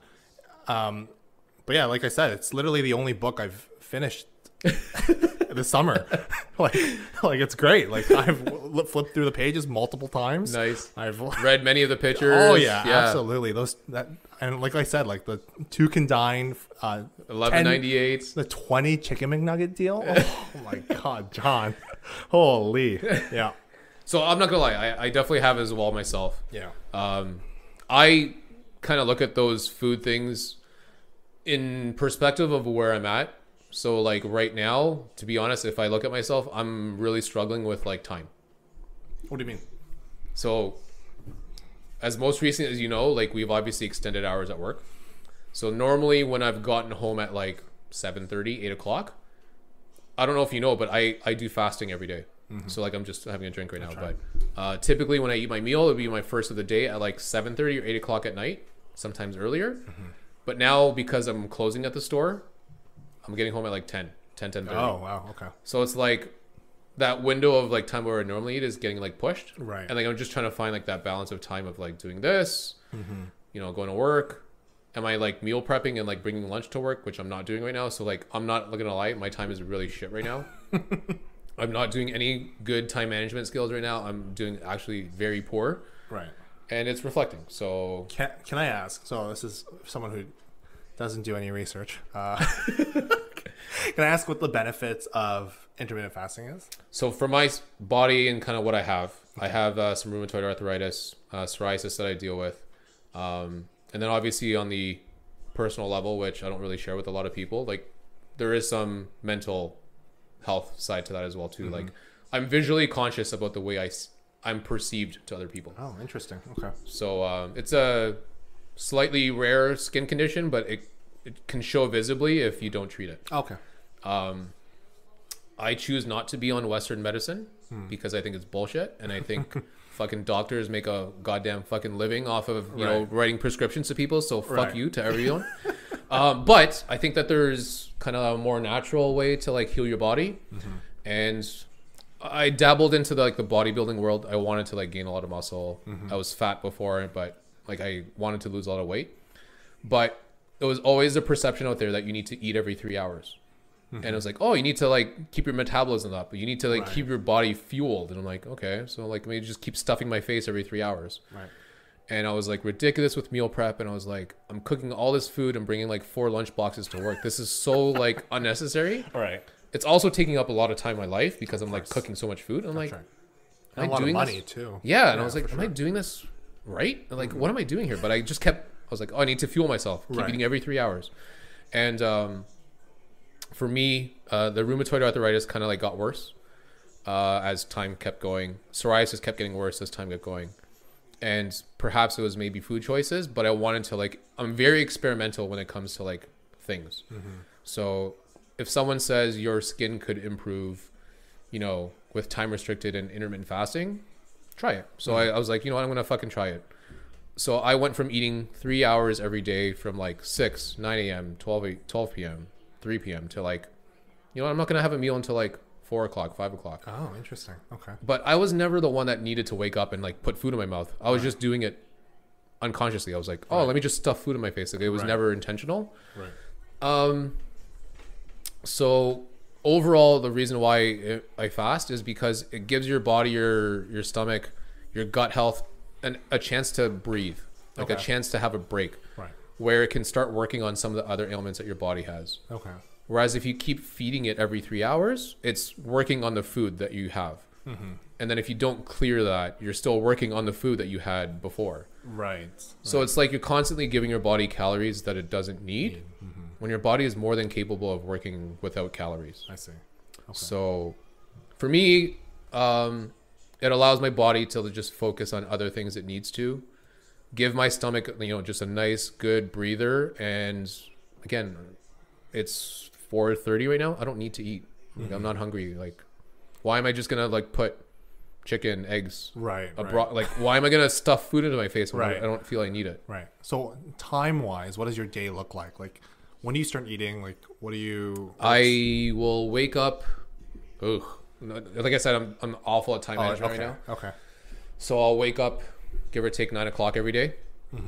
But yeah, like I said, it's literally the only book I've finished this summer. like it's great. Like I've flipped through the pages multiple times. Nice. I've Read many of the pictures. Oh yeah, absolutely. And like I said, like the 2 can dine, 11.98. the 20 chicken McNugget deal. Oh my God, John. Holy. Yeah. So I'm not gonna lie, I definitely have as well myself. Yeah. I kind of look at those food things in perspective of where I'm at. So like right now, to be honest, if I look at myself, I'm really struggling with like time. What do you mean? So as most recent as you know, like we've obviously extended hours at work. So normally when I've gotten home at like 7:30, 8 o'clock, I don't know if you know, but I do fasting every day. So like I'm just having a drink right now. But typically when I eat my meal, it'll be my first of the day at like 7:30 or 8 o'clock at night, sometimes earlier. But now because I'm closing at the store, I'm getting home at like 10:30. Oh wow. Okay. So it's like that window of like time where I normally eat is getting like pushed. Right. And like I'm just trying to find like that balance of time of like doing this, going to work. Am I like meal prepping and like bringing lunch to work, which I'm not doing right now. So like I'm not gonna lie, my time is really shit right now. I'm not doing any good time management skills right now. I'm doing actually very poor. Right. And it's reflecting. So Can I ask? So this is someone who doesn't do any research. Can I ask what the benefits of intermittent fasting is? So for my body and kind of what I have some rheumatoid arthritis, psoriasis that I deal with. And then obviously on the personal level, which I don't really share with a lot of people, like there is some mental health side to that as well too. Like I'm visually conscious about the way I'm perceived to other people. Oh, interesting. Okay. So it's a slightly rare skin condition, but it can show visibly if you don't treat it. Okay. I choose not to be on Western medicine because I think it's bullshit, and I think fucking doctors make a goddamn fucking living off of you know writing prescriptions to people. So fuck you to everyone. But I think that there's kind of a more natural way to like heal your body, and I dabbled into the bodybuilding world. I wanted to like gain a lot of muscle. I was fat before, but like I wanted to lose a lot of weight. But it was always a perception out there that you need to eat every 3 hours. And it was like, oh, you need to like keep your metabolism up. You need to like keep your body fueled. And I'm like, okay, so like maybe just keep stuffing my face every 3 hours. Right. And I was like ridiculous with meal prep. And I was like, I'm cooking all this food and bringing like 4 lunch boxes to work. This is so like unnecessary. Right. It's also taking up a lot of time in my life because I'm like cooking so much food. I'm like, Right. am A I lot of doing money this? too. Yeah. And I was like, am I doing this right? And like, what am I doing here? But I just kept, I was like, oh, I need to fuel myself. Keep eating every 3 hours. And for me, the rheumatoid arthritis kind of like got worse as time kept going. Psoriasis kept getting worse as time kept going. And perhaps it was maybe food choices, but I wanted to like, I'm very experimental when it comes to like things. So if someone says your skin could improve, you know, with time restricted and intermittent fasting, try it. So I was like, you know what, I'm going to fucking try it. So I went from eating 3 hours every day from like 6, 9 a.m., 12 p.m., 3 p.m. to like, you know, I'm not going to have a meal until like 4 o'clock, 5 o'clock. Oh, interesting. Okay. But I was never the one that needed to wake up and like put food in my mouth. I was just doing it unconsciously. I was like, oh, let me just stuff food in my face. Like it was never intentional. Right. So overall, the reason why I fast is because it gives your body, your stomach, your gut health, a chance to breathe, like a chance to have a break, where it can start working on some of the other ailments that your body has. Okay. Whereas if you keep feeding it every 3 hours, it's working on the food that you have. And And then if you don't clear that, you're still working on the food that you had before. Right. So it's like you're constantly giving your body calories that it doesn't need when your body is more than capable of working without calories. I see. Okay. So for me, it allows my body to just focus on other things it needs to. Give my stomach, just a nice, good breather. And again, it's 4:30 right now. I don't need to eat. Like, I'm not hungry. Like, why am I just gonna like put chicken, eggs, right. like, why am I gonna stuff food into my face when Right. I don't feel I need it? Right. So time wise, what does your day look like? Like, when do you start eating? Like, what do you? I will wake up. Ugh. Like I said, I'm awful at time management right now. Okay. So I'll wake up, give or take 9 o'clock every day,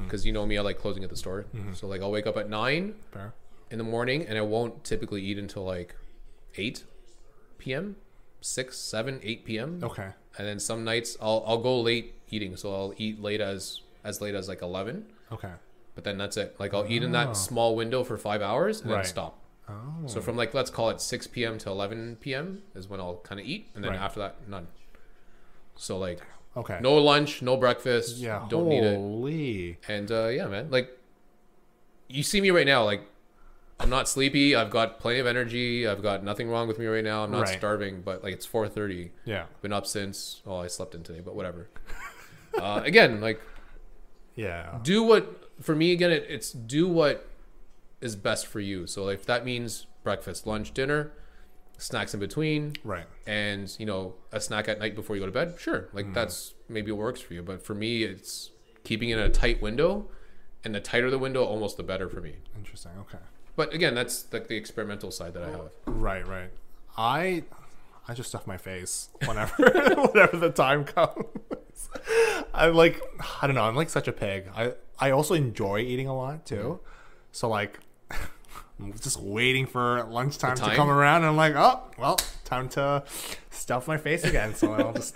because you know me, I like closing at the store. So like I'll wake up at 9 Fair. in the morning, and I won't typically eat until like 8 p.m., 6, 7, 8 p.m. Okay. And then some nights I'll go late eating, so I'll eat late as late as like 11. Okay. But then that's it. Like I'll eat in that small window for 5 hours and then Right. stop. Oh. So from like, let's call it 6 p.m. to 11 p.m. is when I'll kind of eat, and then Right. after that, none. So like, Okay. no lunch, no breakfast. Yeah. Don't need it. Holy. And yeah, man, like, you see me right now, like, I'm not sleepy. I've got plenty of energy. I've got nothing wrong with me right now. I'm not Right. starving, but like it's 4:30. Yeah. Been up since. Oh, I slept in today, but whatever. Again, like, Yeah. do what for me. Again, it's do what is best for you. So if that means breakfast, lunch, dinner, snacks in between, Right. and a snack at night before you go to bed, sure, like that's maybe it works for you. But for me, it's keeping it in a tight window, and the tighter the window, almost the better for me. Interesting. Okay. But again, that's like the experimental side that I have. Right. Right. I just stuff my face whenever whenever the time comes. I don't know. I'm like such a pig. I also enjoy eating a lot too. So like, I'm just waiting for lunchtime to come around, and I'm like, oh, well, time to stuff my face again. So I'll just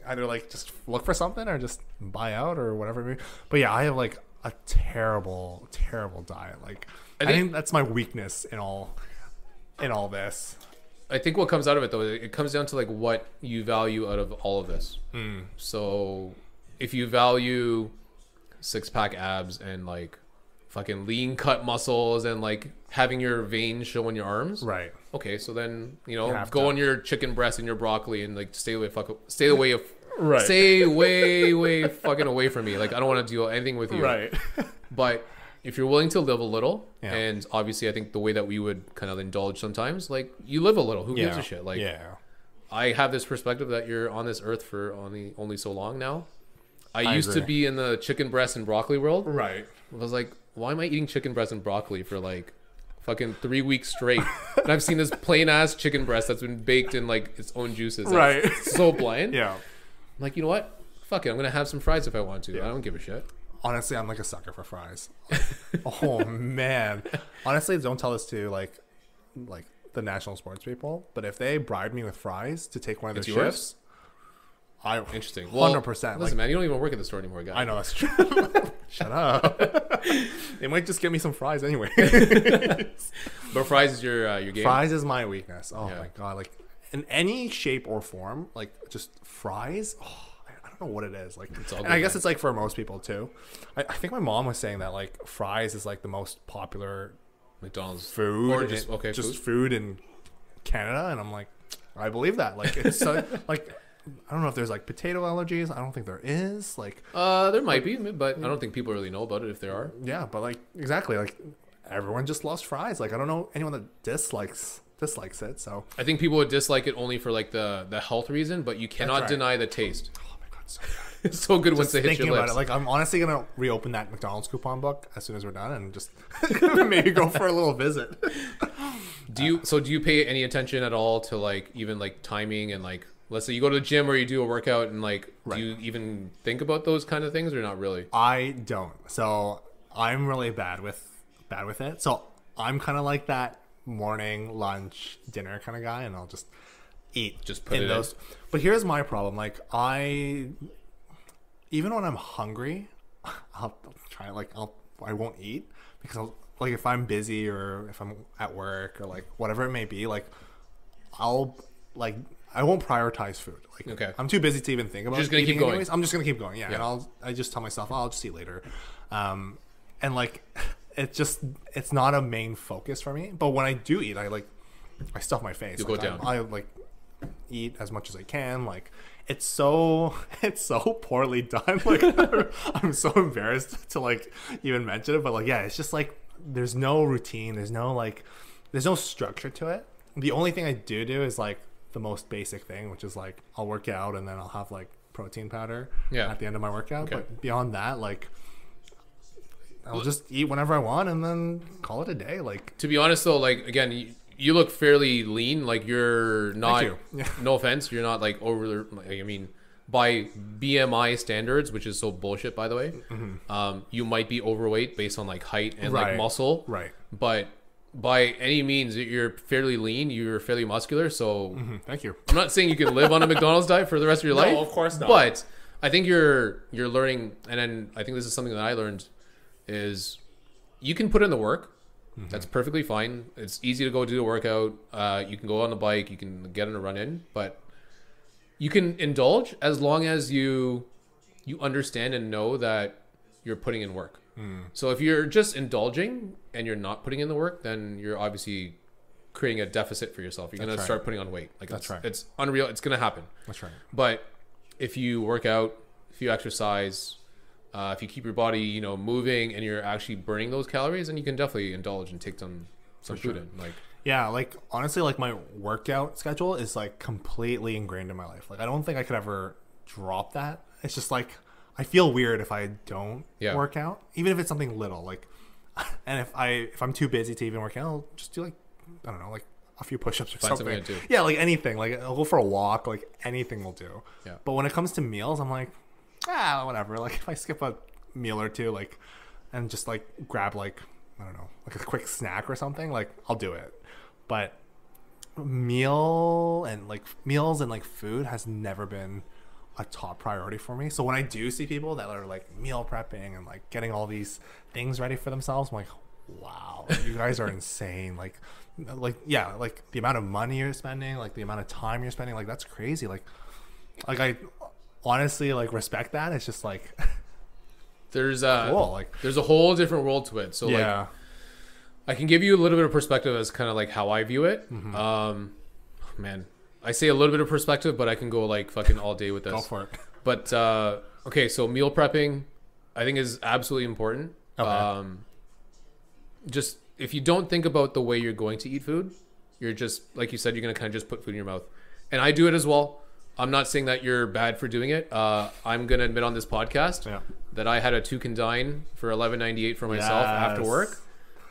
either like just look for something or just buy out or whatever. But yeah, I have like a terrible, terrible diet. Like, I think that's my weakness in all this. I think what comes out of it though, it comes down to like what you value out of all of this. So if you value 6-pack abs and like fucking lean cut muscles and like having your veins show on your arms, Right. okay, so then have go to. on your chicken breast and your broccoli and like stay way Right. stay way fucking away from me. Like I don't want to do anything with you. Right. But if you're willing to live a little, Yeah. and obviously I think the way that we would kind of indulge sometimes, like you live a little. Who gives a shit? Like yeah. I have this perspective that you're on this earth for only so long now. I used to agree. be in the chicken breast and broccoli world. Right. I was like, why am I eating chicken breast and broccoli for like fucking 3 weeks straight? And I've seen this plain ass chicken breast that's been baked in like its own juices. That's Right. so bland. Yeah. I'm like, you know what? Fuck it. I'm gonna have some fries if I want to. I don't give a shit. Honestly, I'm like a sucker for fries. Oh man. Honestly, don't tell this to like the national sports people, but if they bribe me with fries to take one of their It's yours? shifts, I Interesting. Well, 100%. Listen, man, you don't even work at the store anymore, guy. I know that's true. Shut up. They might just give me some fries anyway. But fries is your game. Fries is my weakness. Oh Yeah. my god, like in any shape or form, like just fries. Oh, I don't know what it is. Like, It's all and good, I guess man. it's like for most people too. I think my mom was saying that like fries is like the most popular McDonald's food, or just okay, just food? food in Canada, and I'm like, I believe that. Like it's so, like I don't know if there's like potato allergies. I don't think there is. Like There might be, but I don't think people really know about it if there are. yeah, but like exactly like everyone just loves fries. Like I don't know anyone that dislikes it. So I think people would dislike it only for like the health reason, but you cannot right. deny the taste. oh my god, so good. It's so good once Just they hit thinking your about lips. it, like I'm honestly gonna reopen that McDonald's coupon book as soon as we're done, and just maybe go for a little visit. Do you pay any attention at all to like even like timing and like let's say you go to the gym or you do a workout and like Right. do you even think about those kind of things or not really? I don't. So I'm really bad with it. So I'm kind of like that morning, lunch, dinner kind of guy, and I'll just eat. Just put in it those. But here's my problem. Like even when I'm hungry, I'll try I won't eat because like if I'm busy or if I'm at work or like whatever it may be, like I'll like I won't prioritize food. Like, Okay. I'm too busy to even think about. Just gonna keep eating going. anyways. I'm just gonna keep going. Yeah. Yeah. And I just tell myself, oh, I'll just eat later. And like, it's not a main focus for me. But when I do eat, I stuff my face. You like, go down. I like eat as much as I can. Like, it's so poorly done. Like, I'm so embarrassed to like even mention it. But like, yeah, it's just like there's no routine. There's no structure to it. The only thing I do is like the most basic thing, which is like I'll work out and then I'll have like protein powder at the end of my workout. Okay. But beyond that, like, I'll just eat whenever I want and then call it a day. Like, To be honest though, like again, you look fairly lean. Like you're not. you. Yeah. No offense, you're not like over. I mean, by BMI standards, which is so bullshit, by the way. You might be overweight based on like height and like Right. muscle. Right. But by any means, you're fairly lean. You're fairly muscular. So Thank you. I'm not saying you can live on a McDonald's diet for the rest of your life. of course not. But I think you're learning, and then I think this is something that I learned is you can put in the work. That's perfectly fine. It's easy to go do a workout. You can go on the bike. You can get on a run in, but you can indulge as long as you understand and know that you're putting in work. So if you're just indulging and you're not putting in the work, then you're obviously creating a deficit for yourself. You're going to start putting on weight. Like That's right. It's unreal. It's going to happen. That's right. But if you work out, if you exercise, if you keep your body, moving and you're actually burning those calories, then you can definitely indulge and take some food in. Like, Yeah, like honestly, like my workout schedule is like completely ingrained in my life. Like I don't think I could ever drop that. It's just like I feel weird if I don't work out, even if it's something little. Like, and if I'm too busy to even work out, I'll just do like, I don't know, like a few push-ups or Find something. something to do. Yeah, like anything. Like I'll go for a walk. Like anything will do. Yeah. But when it comes to meals, I'm like, whatever. Like if I skip a meal or two, like, and just like grab like, I don't know, like a quick snack or something, like I'll do it. But meals and like food has never been a top priority for me. So when I do see people that are like meal prepping and like getting all these things ready for themselves, I'm like, wow, you guys are insane. Like yeah, like the amount of money you're spending, like the amount of time you're spending, like that's crazy. Like I honestly like respect that. It's just like there's cool. Like there's a whole different world to it. So yeah. like I can give you a little bit of perspective as kind of like how I view it. Man, I say a little bit of perspective, but I can go like fucking all day with this. Go for it. But okay, so meal prepping, I think is absolutely important. Okay. Just if you don't think about the way you're going to eat food, you're just like you said, you're gonna kind of just put food in your mouth. And I do it as well. I'm not saying that you're bad for doing it. I'm gonna admit on this podcast that I had a toucan dine for $11.98 for myself after work.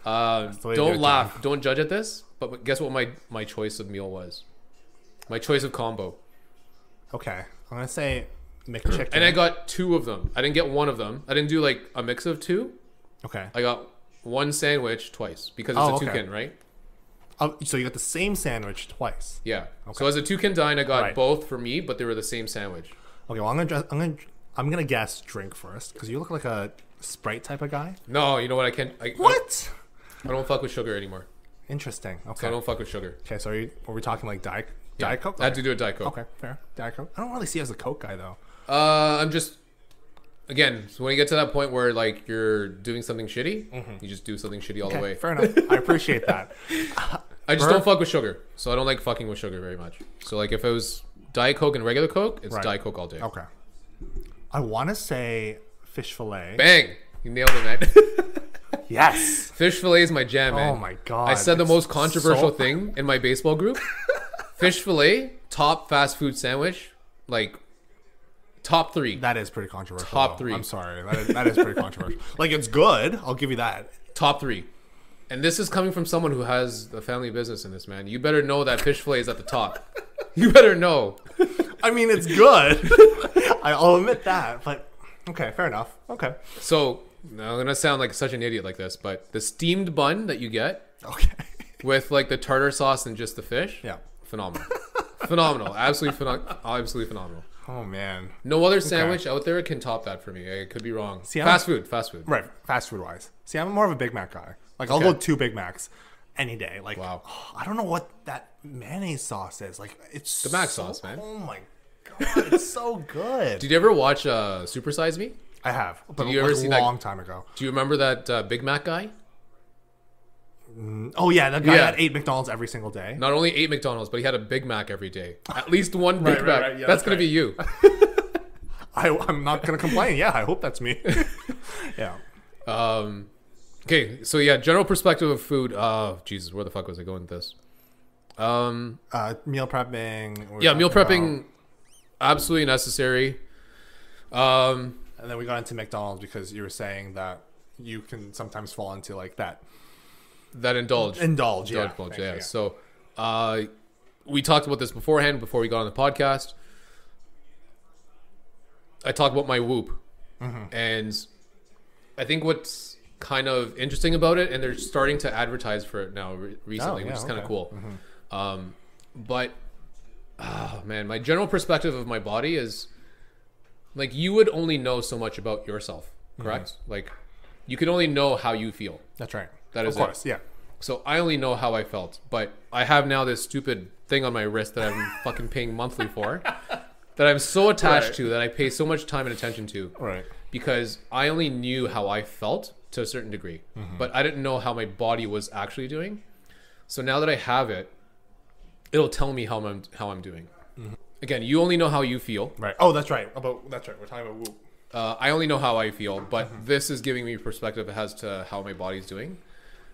Don't laugh. Don't judge at this. But guess what my choice of meal was? My choice of combo. Okay. I'm going to say McChicken. And I got two of them. I didn't get one of them. I didn't do like a mix of two. Okay. I got one sandwich twice because it's a toucan, right? So you got the same sandwich twice. Yeah. Okay. So as a toucan dine, I got both for me, but they were the same sandwich. Okay. Well, I'm gonna guess drink first because you look like a Sprite type of guy. No, you know what? I can't. What? I don't fuck with sugar anymore. Interesting. Okay. So I don't fuck with sugar. Okay. So were we talking like Diet Coke? I had to do a Diet Coke. Okay. Fair. Diet Coke. I don't really see you as a Coke guy though. I'm just. Again, so when you get to that point where like you're doing something shitty, you just do something shitty all the way. Fair enough. I appreciate that. I just don't fuck with sugar, so I don't like fucking with sugar very much. So like if it was Diet Coke and regular Coke, it's Diet Coke all day. Okay. I want to say fish fillet. Bang! You nailed it, man. Yes. Fish fillet is my jam, man. Oh my god. I said the most controversial thing in my baseball group. Fish fillet, top fast food sandwich, like top 3. That is pretty controversial. Top 3. I'm sorry. That is pretty controversial. Like it's good. I'll give you that. Top 3. And this is coming from someone who has a family business in this, man. You better know that fish fillet is at the top. You better know. I mean, it's good. I'll admit that, but okay, fair enough. Okay. So I'm gonna sound like such an idiot like this, but the steamed bun that you get, with like the tartar sauce and just the fish, phenomenal, phenomenal, absolutely phenomenal. Oh man, no other sandwich out there can top that for me. I could be wrong. See, fast food, right? Fast food wise. See, I'm more of a Big Mac guy. Like I'll go 2 Big Macs, any day. Like, Wow. I don't know what that mayonnaise sauce is. Like, it's The mac sauce, man. Oh my god, it's so good. Did you ever watch Super Size Me? I have, but you ever a see long time ago. Do you remember that Big Mac guy? Oh yeah, that guy Yeah. that ate McDonald's every single day. Not only ate McDonald's, but he had a Big Mac every day. At least one Big Mac. right. Yeah, that's that's gonna be you. I'm not gonna complain. Yeah, I hope that's me. Yeah. Okay, so yeah, general perspective of food. Oh, Jesus, where the fuck was I going with this? Meal prepping. Yeah, meal prepping, absolutely necessary. And then we got into McDonald's because you were saying that you can sometimes fall into like that. Indulge. Yeah. Thank you, yeah. So, we talked about this beforehand before we got on the podcast. I talked about my Whoop, and I think what's kind of interesting about it, and they're starting to advertise for it now recently, which is kind of cool. But oh man, my general perspective of my body is like you would only know so much about yourself, correct? Like you can only know how you feel. That's right. That is of course, it. yeah. So I only know how I felt, but I have now this stupid thing on my wrist that I'm fucking paying monthly for, that I'm so attached to, that I pay so much time and attention to, Right. because I only knew how I felt to a certain degree, but I didn't know how my body was actually doing. So now that I have it, it'll tell me how I'm doing. Again, you only know how you feel. Right. Oh, that's right. That's right. We're talking about Whoop. I only know how I feel, but this is giving me perspective as to how my body's doing.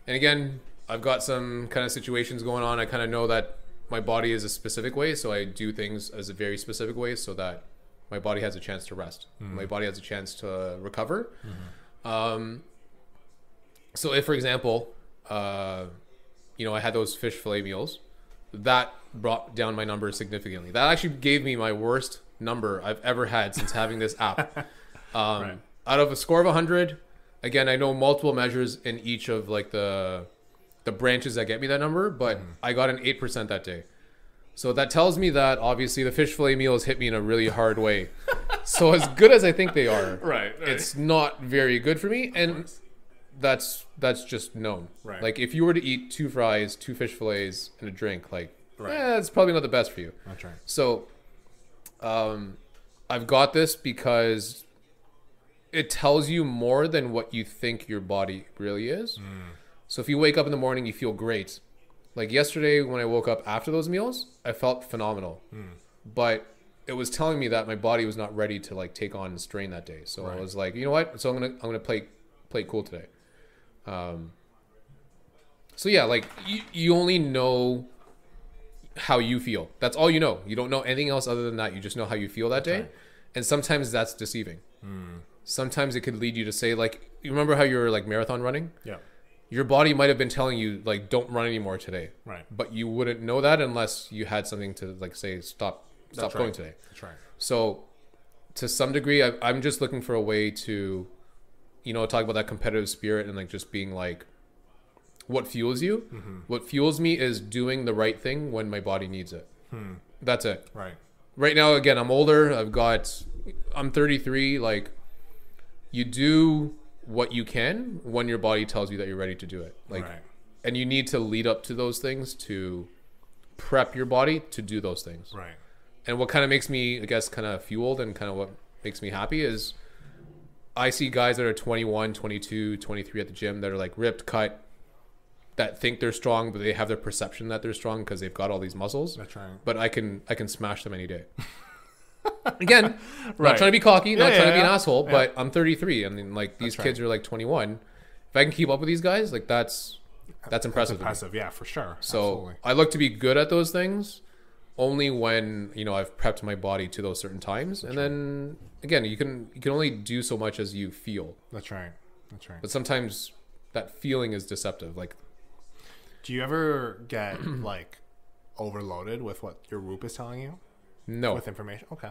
And again, I've got some kind of situations going on. I kind of know that my body is a specific way, so I do things as a very specific way so that my body has a chance to rest. My body has a chance to recover. So if, for example, I had those fish fillet meals, that brought down my number significantly. That actually gave me my worst number I've ever had since having this app. Out of a score of 100, again, I know multiple measures in each of like the branches that get me that number, but I got an 8% that day. So that tells me that obviously the fish fillet meals hit me in a really hard way. So as good as I think they are, Right. it's not very good for me, and that's just known. Right. Like if you were to eat 2 fries, 2 fish fillets, and a drink, like it's probably not the best for you. That's right. So I've got this because it tells you more than what you think your body really is. So if you wake up in the morning, you feel great. Like yesterday when I woke up after those meals, I felt phenomenal. But it was telling me that my body was not ready to like take on the strain that day. So I was like, you know what? So I'm gonna play cool today. So yeah, like you only know how you feel. That's all you know. You don't know anything else other than that. You just know how you feel that day. And sometimes that's deceiving. Sometimes it could lead you to say, like, you remember how you were like marathon running? Yeah. Your body might have been telling you like, don't run anymore today. Right. But you wouldn't know that unless you had something to like say, stop going today. That's right. So to some degree, I'm just looking for a way to, talk about that competitive spirit and like just being like, what fuels you? What fuels me is doing the right thing when my body needs it. That's it. Right now, again, I'm older. I'm 33. Like, you do what you can when your body tells you that you're ready to do it. Like, and you need to lead up to those things to prep your body to do those things. Right. And what kind of makes me, I guess, kind of fueled and kind of what makes me happy is I see guys that are 21, 22, 23 at the gym that are like ripped, cut, that think they're strong, but they have their perception that they're strong because they've got all these muscles. That's right. But I can smash them any day. Again, not trying to be cocky, not trying to be an asshole, but I'm 33, and then, like these kids are like 21. If I can keep up with these guys, like that's impressive. That's impressive, yeah, for sure. So absolutely. I look to be good at those things only when I've prepped my body to those certain times, and then again, you can only do so much as you feel. That's right. But sometimes that feeling is deceptive. Like, do you ever get like overloaded with what your Whoop is telling you? No. With information? Okay.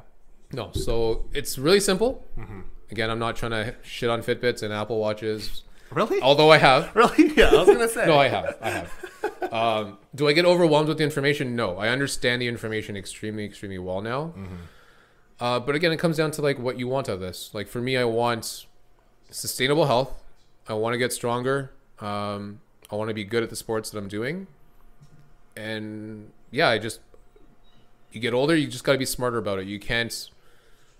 No. So it's really simple. Again, I'm not trying to shit on Fitbits and Apple Watches. Really? Although I have. Really? Yeah, I was going to say. No, I have. Do I get overwhelmed with the information? No. I understand the information extremely, extremely well now. But again, it comes down to like what you want out of this. Like for me, I want sustainable health. I want to get stronger. I I want to be good at the sports that I'm doing. And yeah, you get older, you just got to be smarter about it. You can't,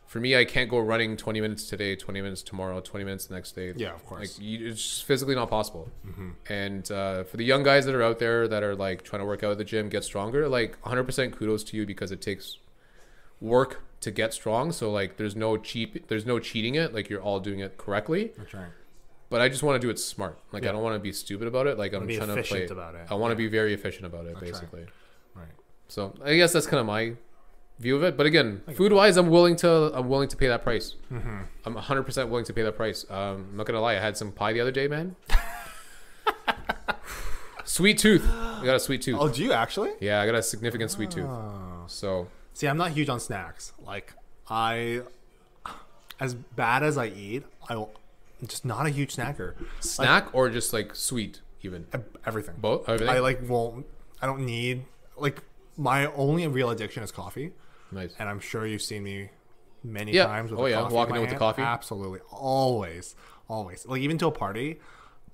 for me, I can't go running 20 minutes today, 20 minutes tomorrow, 20 minutes the next day. Yeah, of course. Like it's just physically not possible. And for the young guys that are out there that are like trying to work out at the gym, get stronger, like 100% kudos to you, because it takes work to get strong. So like there's no cheating it. Like you're all doing it correctly. That's right. But I just want to do it smart. Like I don't want to be stupid about it. Like I'm trying to play about it. I want to be very efficient about it, That's basically. Right. So I guess that's kind of my view of it. But again, food wise, I'm willing to pay that price. I'm 100% willing to pay that price. I'm not gonna lie. I had some pie the other day, man. Sweet tooth. I got a sweet tooth. Oh, do you actually? Yeah, I got a significant sweet tooth. So see, I'm not huge on snacks. Like as bad as I eat, I'm just not a huge snacker. Snack or just like sweet, even Everything. both. Everything. I don't need, like, my only real addiction is coffee. Nice. And I'm sure you've seen me many Yeah. times with Oh, the yeah. coffee Walking in out my with the hand. coffee. Absolutely. Always. Like, even to a party,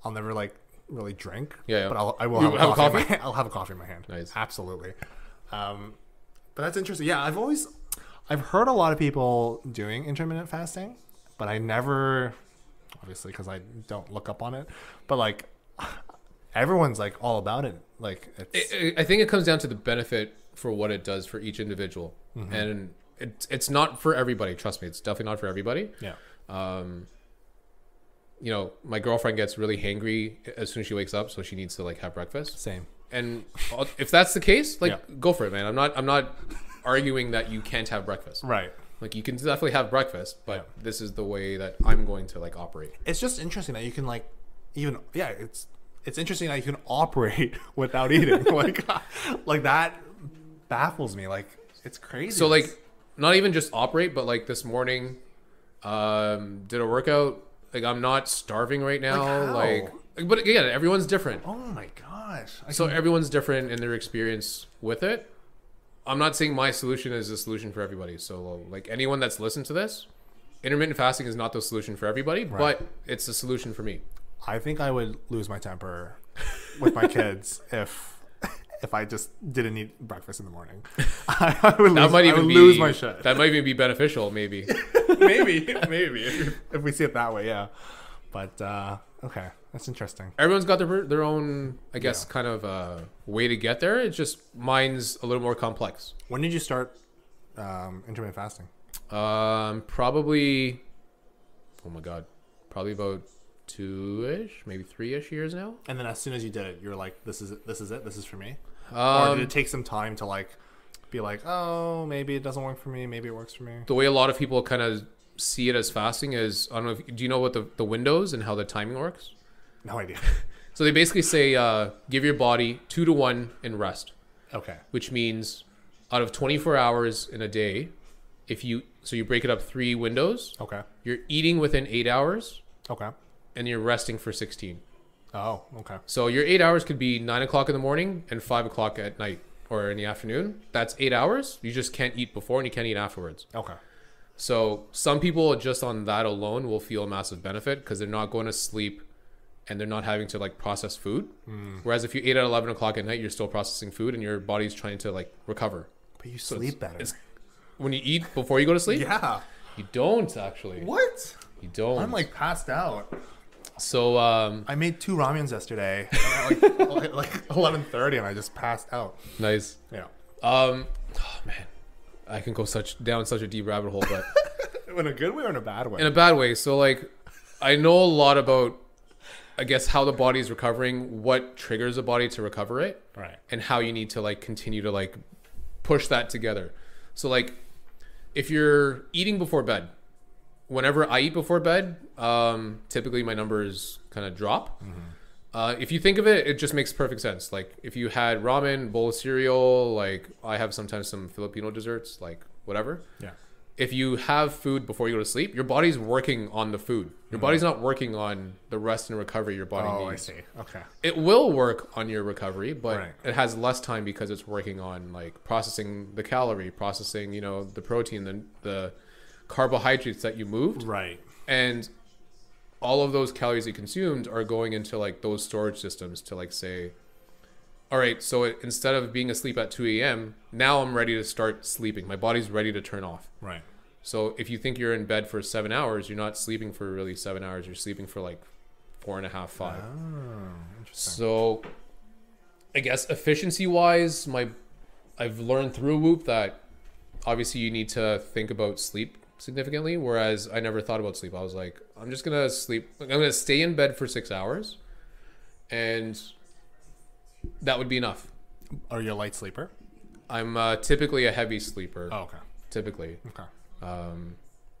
I'll never like really drink. Yeah. But I will You have a coffee. coffee? I'll have a coffee in my hand. Nice. Absolutely. But that's interesting. Yeah, I've heard a lot of people doing intermittent fasting, but I never, obviously because I don't look up on it, but like everyone's like all about it. Like I think it comes down to the benefit for what it does for each individual, and it's not for everybody. Trust me, it's definitely not for everybody. Yeah. You know, my girlfriend gets really hangry as soon as she wakes up, so she needs to like have breakfast. Same. And if that's the case, like Yeah. go for it, man. I'm not arguing that you can't have breakfast. Right. Like you can definitely have breakfast, but this is the way that I'm going to like operate. It's just interesting that you can like even it's interesting that you can operate without eating. like that baffles me. Like it's crazy. So like not even just operate, but like this morning did a workout. Like I'm not starving right now. Like, how? But again, everyone's different. Oh my gosh. So everyone's different in their experience with it. I'm not saying my solution is a solution for everybody. So like anyone that's listened to this, intermittent fasting is not the solution for everybody, but it's a solution for me. I think I would lose my temper with my kids if I just didn't eat breakfast in the morning. I would lose my shit. That might even be beneficial, maybe. maybe if we see it that way, yeah. But okay, that's interesting. Everyone's got their own, I guess, kind of way to get there. It's just mine's a little more complex. When did you start intermittent fasting? Probably, oh my god, probably about 2-ish, maybe 3-ish years now. And then as soon as you did it, you were like, "This is it. This is for me." Or did it take some time to like be like, "Oh, maybe it doesn't work for me. Maybe it works for me." The way a lot of people kind of see it as fasting is, I don't know, do you know what the windows and how the timing works? No idea. So they basically say, give your body 2 to 1 in rest. Okay. Which means out of 24 hours in a day, you break it up 3 windows. Okay. You're eating within 8 hours. Okay. And you're resting for 16. Oh, okay. So your 8 hours could be 9 o'clock in the morning and 5 o'clock at night or in the afternoon. That's 8 hours. You just can't eat before and you can't eat afterwards. Okay. So some people just on that alone will feel a massive benefit because they're not going to sleep and they're not having to like process food. Whereas if you ate at 11 o'clock at night, you're still processing food and your body's trying to like recover. But you sleep better. When you eat before you go to sleep? Yeah. You don't actually. What? You don't. I'm like passed out. So I made 2 ramyuns yesterday at like 11:30 and I just passed out. Nice. Yeah. Oh man, I can go down such a deep rabbit hole, but in a good way or in a bad way? In a bad way. So like, I know a lot about, I guess, how the body is recovering, what triggers the body to recover it, right, and how you need to like continue to like push that together. So like, if you're eating before bed, whenever I eat before bed, typically my numbers kind of drop. If you think of it, it just makes perfect sense. Like if you had ramen, bowl of cereal, like I have sometimes some Filipino desserts, like whatever. Yeah. If you have food before you go to sleep, your body's working on the food. Your body's not working on the rest and recovery your body needs. I see. Okay. It will work on your recovery, but Right. it has less time because it's working on like processing the calorie, processing, the protein, the carbohydrates that you moved. Right. And all of those calories you consumed are going into like those storage systems to like say, all right, so instead of being asleep at 2 a.m., now I'm ready to start sleeping. My body's ready to turn off. Right. So if you think you're in bed for 7 hours, you're not sleeping for really 7 hours. You're sleeping for like 4.5, 5. Oh, interesting. So I guess efficiency wise, I've learned through Whoop that obviously you need to think about sleep significantly, whereas I never thought about sleep. I was like, I'm just gonna sleep. I'm gonna stay in bed for 6 hours, and that would be enough. Are you a light sleeper? I'm typically a heavy sleeper. Oh, okay. Typically. Okay.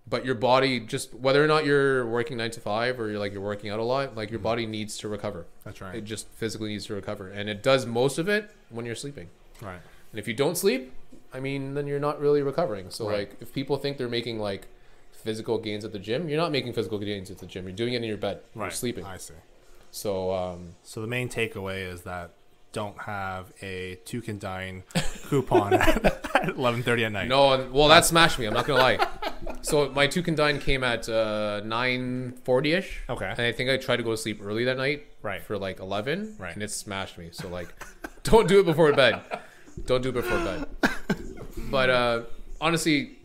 But your body, just whether or not you're working 9 to 5 or you're working out a lot, like your body needs to recover. That's right. It just physically needs to recover, and it does most of it when you're sleeping. Right. And if you don't sleep, I mean, then you're not really recovering. So Right. like, if people think they're making like physical gains at the gym, you're not making physical gains at the gym. You're doing it in your bed. Right. You're sleeping. I see. So So the main takeaway is that don't have a "two can dine" coupon at 11:30 at night. no, well, that smashed me. I'm not gonna lie. So my 2 can dine came at 9:40ish. Okay. And I think I tried to go to sleep early that night. Right. For like 11. Right. And it smashed me. So like, don't do it before bed. Don't do it before bed. But honestly,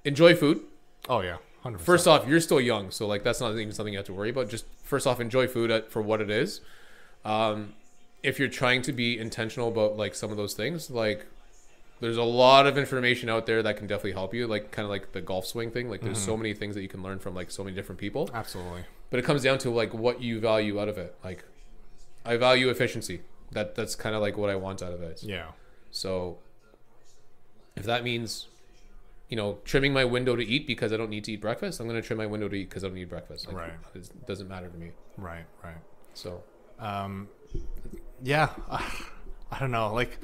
enjoy food. Oh yeah. 100%. First off, you're still young, so like that's not even something you have to worry about. Just first off, enjoy food for what it is. If you're trying to be intentional about like some of those things, like there's a lot of information out there that can definitely help you, like kind of like the golf swing thing. Like there's so many things that you can learn from like so many different people. Absolutely. But it comes down to like what you value out of it. Like I value efficiency. That's kind of like what I want out of it. Yeah. So if that means, trimming my window to eat because I don't need to eat breakfast, I'm going to trim my window to eat because I don't need breakfast. Like, Right. It doesn't matter to me. Right. Right. So Yeah. I don't know. Like,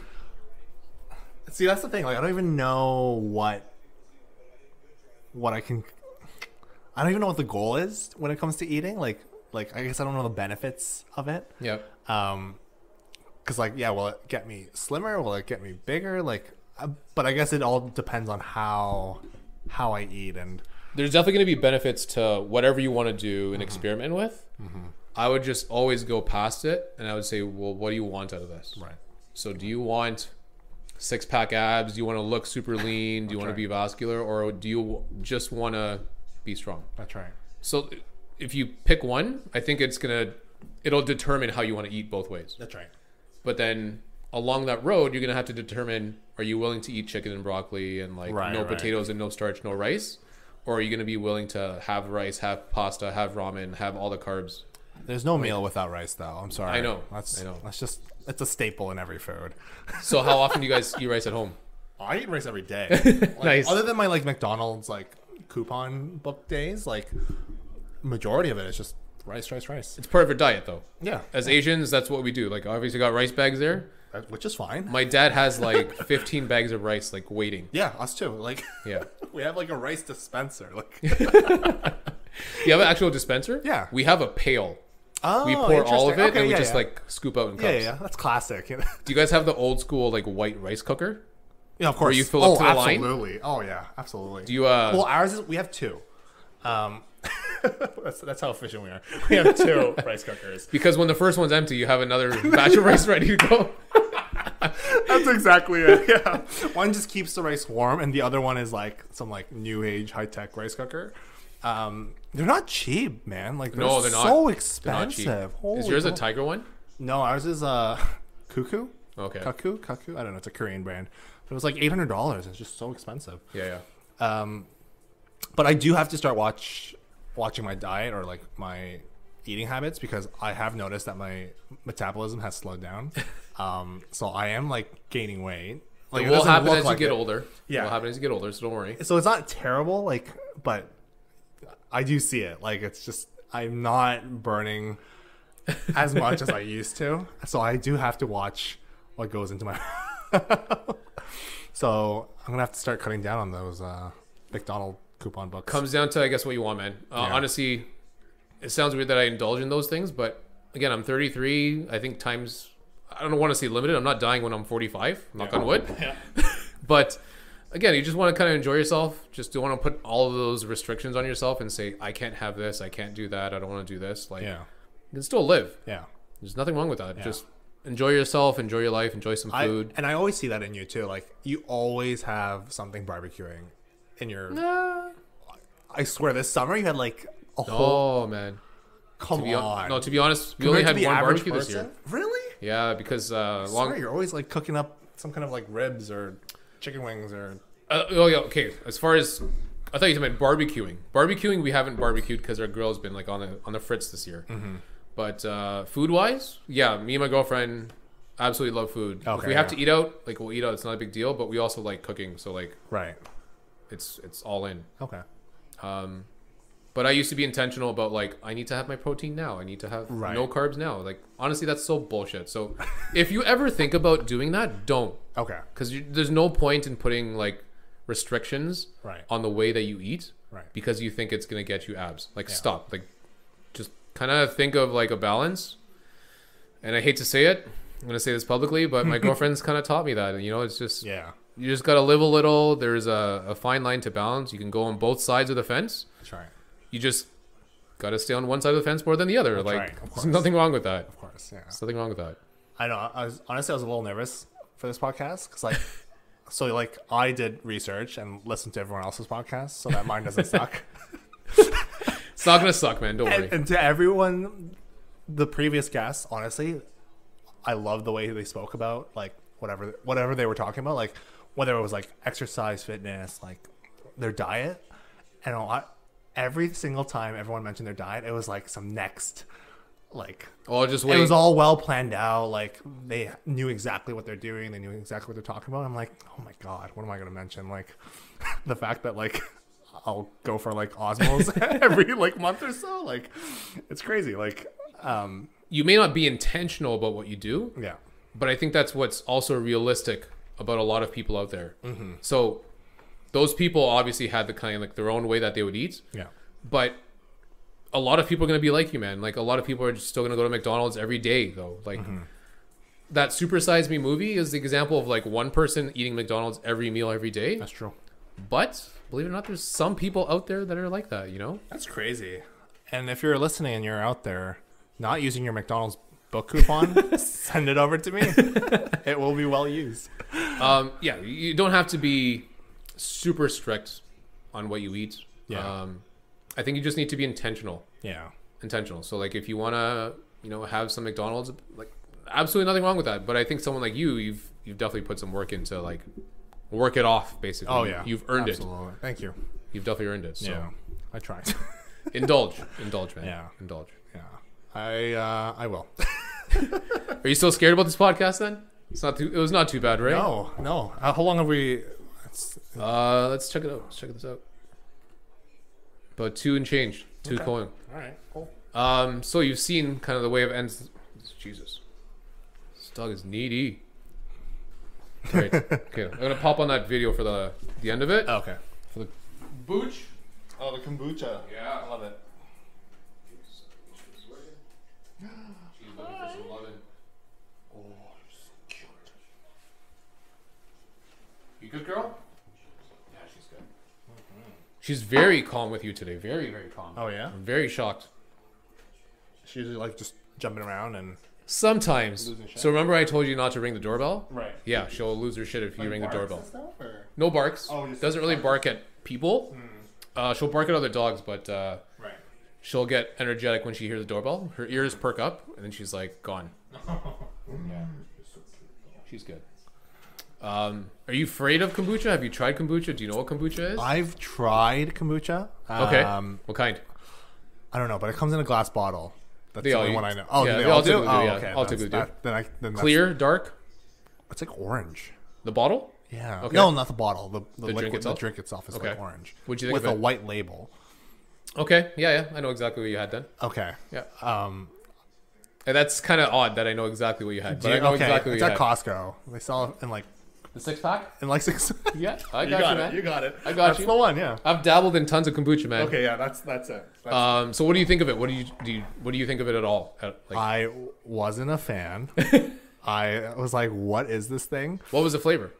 see, that's the thing. Like, I don't even know what I can. I don't even know what the goal is when it comes to eating. Like I guess I don't know the benefits of it. Yep. Because like, yeah, will it get me slimmer? Will it get me bigger? Like, but I guess it all depends on how I eat. And There's definitely going to be benefits to whatever you want to do and experiment with. I would just always go past it, and I would say, well, what do you want out of this? right. So do you want 6-pack abs? Do you want to look super lean? Do you want to be vascular? Or do you just want to be strong? That's right. So if you pick one, I think it'll determine how you want to eat both ways. That's right. But then along that road, you're going to have to determine, are you willing to eat chicken and broccoli and like no potatoes and no starch, no rice? Or are you going to be willing to have rice, have pasta, have ramen, have all the carbs? There's no meal without rice, though. I'm sorry. I know. That's just it's a staple in every food. So how often do you guys eat rice at home? I eat rice every day. Like, Nice. Other than my like McDonald's like coupon book days, like majority of it is just rice. It's part of your diet though. Yeah. As Asians, that's what we do. Like obviously got rice bags there. Which is fine. My dad has like 15 bags of rice like waiting. Yeah, us too. Like Yeah. we have like a rice dispenser. Like You have an actual dispenser? Yeah. We have a pail. oh, We pour all of interesting. it Okay, and we yeah, just yeah. like scoop out in cups. Yeah, that's classic. Do you guys have the old school like white rice cooker? Yeah, of course. you fill up to the line? absolutely. Oh yeah, absolutely. Do you Well, ours is we have two. That's how efficient we are. We have two rice cookers. because when the first one's empty, you have another batch of rice ready to go. That's exactly it. Yeah, one just keeps the rice warm, and the other one is like some like new age high tech rice cooker. They're not cheap, man. Like No, they're not. so They're not expensive. cheap. Holy Is yours a moly. tiger one? No, ours is Cuckoo. Okay. Kaku. I don't know. It's a Korean brand. But it was like $800. It's just so expensive. Yeah. But I do have to start watching my diet or like my eating habits because I have noticed that my metabolism has slowed down. So I am like gaining weight. Like It it will doesn't happen look as you like get it. older. Yeah. It will happen as you get older, so don't worry. So it's not terrible, like, but I do see it. Like it's just I'm not burning as much as I used to. So I do have to watch what goes into my So I'm gonna have to start cutting down on those McDonald's coupon books. Comes down to, I guess, what you want, man. Yeah. Honestly, it sounds weird that I indulge in those things, but again, I'm 33. I think times, I don't want to say limited. I'm not dying when I'm 45. Knock on wood. Yeah. But again, you just want to kind of enjoy yourself. Just don't want to put all of those restrictions on yourself and say, I can't have this, I can't do that, I don't want to do this. Like, Yeah. you can still live. Yeah. There's nothing wrong with that. Yeah. Just enjoy yourself, enjoy your life, enjoy some food. And I always see that in you too. Like you always have something barbecuing in your. Nah. I swear, this summer you had like a whole. Oh man. Come on. No, to be honest, we Compared only to had the one average barbecue this year. person? Really? Yeah, because I swear, you're always like cooking up some kind of like ribs or chicken wings or. Oh yeah, okay. As far as I thought you meant barbecuing. Barbecuing, we haven't barbecued because our grill's been like on the fritz this year. Mm-hmm. But food wise, yeah, me and my girlfriend absolutely love food. Okay, if we have to eat out, like we'll eat out. It's not a big deal. But we also like cooking, so like Right. it's all in. Okay. But I used to be intentional about like I need to have my protein now. I need to have Right. no carbs now. Like honestly, that's so bullshit. So if you ever think about doing that, don't. Okay. Because there's no point in putting like restrictions Right. on the way that you eat. Right. Because you think it's gonna get you abs. Like stop. Like just kind of think of like a balance. And I hate to say it, I'm gonna say this publicly, but my girlfriend's kind of taught me that. And, you know, it's just Yeah. you just gotta live a little. There's a fine line to balance. You can go on both sides of the fence. That's right. You just gotta stay on one side of the fence more than the other. That's like right, of there's course. nothing wrong with that. Of course. Yeah. There's nothing wrong with that. I know. I was a little nervous for this podcast because like, so like I did research and listened to everyone else's podcasts so that mine doesn't suck. It's not gonna suck, man. Don't worry. And to everyone, the previous guests, honestly, I love the way they spoke about like whatever they were talking about, like whether it was like exercise, fitness, like their diet, and every single time everyone mentioned their diet, it was like some next, like Oh, just wait. it was all well planned out. Like they knew exactly what they're doing. They knew exactly what they're talking about. I'm like, oh my god, what am I going to mention? Like the fact that like I'll go for like osmos every like month or so. Like it's crazy. Like You may not be intentional about what you do, yeah, but I think that's what's also realistic about a lot of people out there. Mm-hmm. So those people obviously had the kind of like their own way that they would eat, yeah, but a lot of people are going to be like you, man. Like a lot of people are just still going to go to McDonald's every day though. Like that Super Size Me movie is the example of like one person eating McDonald's every meal every day. that's true. But believe it or not, there's some people out there that are like that, you know? That's crazy. And if you're listening and you're out there not using your McDonald's book coupon, send it over to me. It will be well used. Yeah, you don't have to be super strict on what you eat. Yeah. I think you just need to be intentional. Yeah. Intentional. So like if you want to, you know, have some McDonald's, like absolutely nothing wrong with that. But I think someone like you've definitely put some work into like work it off basically. Oh yeah. You've earned Absolutely. it. Thank you. You've definitely earned it. So Yeah. I tried. indulge, man. Yeah. Indulge. Yeah. I will. Are you still scared about this podcast then? It was not too bad, right? No. How long have we? Let's check it out. Let's check this out. About 2 and change. 2 Okay. coin. All right. Cool. So you've seen kind of the way of ends. Jesus, this dog is needy. Right. Okay, I'm gonna pop on that video for the end of it. Okay. For the booch. Oh, the kombucha. Yeah. I love it. She's looking for some loving. Oh, you're so cute. You good, girl? Yeah, she's good. She's very calm with you today. Very, very calm. Oh yeah. I'm very shocked. She's like just jumping around and. Sometimes. Losing shit. So remember I told you not to ring the doorbell? Right. Yeah, she'll lose her shit if you ring the doorbell. Or? No barks. Oh, just doesn't really bark at people. She'll bark at other dogs, but Right. she'll get energetic when she hears the doorbell. Her ears perk up, and then she's like gone. Yeah, she's good. Are you afraid of kombucha? Have you tried kombucha? Do you know what kombucha is? I've tried kombucha. Okay. What kind? I don't know, but it comes in a glass bottle. That's They the all only use- one I know. Oh, yeah, they they all all do? typically do, Oh, yeah. okay. All typically do. Then that's Clear, dark, It's like orange. the bottle. Yeah. Okay. No, not the bottle. The drink liquid, itself? The drink itself is Okay. like orange. What'd you think with of a it? white label. Okay, yeah, I know exactly what you had then. Okay. Yeah, Um. and that's kind of odd that I know exactly what you had. But I know okay. exactly what It's you at had. Costco. They sell it in like The 6-pack. 6. Yeah, I You got you, it. man. You got it. I got That's you. the one. Yeah. I've dabbled in tons of kombucha, man. Okay. Yeah. That's it. That's So what do you think of it? What do you think of it at all? Like, I wasn't a fan. I was like, what is this thing? what was the flavor?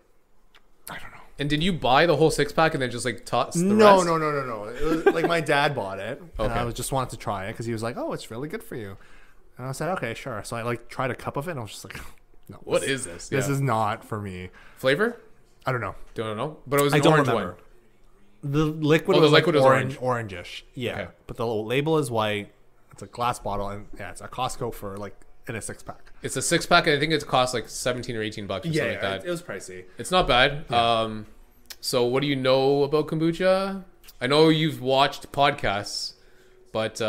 I don't know. And did you buy the whole 6-pack and then just like toss the No, rest? no. It was, like my dad bought it, and Okay. I just wanted to try it because he was like, "Oh, it's really good for you," and I said, "Okay, sure." So I like tried a cup of it, and I was just like, "No, What is this? This Yeah. is not for me." Flavor? I don't know. Don't know. But it was I an don't orange remember. one. The liquid Oh, the was liquid like was orangish. Yeah, Okay. but the label is white. It's a glass bottle, and yeah, it's a Costco for like in a 6-pack. It's a 6-pack, and I think it costs like 17 or 18 bucks or something like that. It was pricey. It's not bad. So what do you know about kombucha? I know you've watched podcasts, but do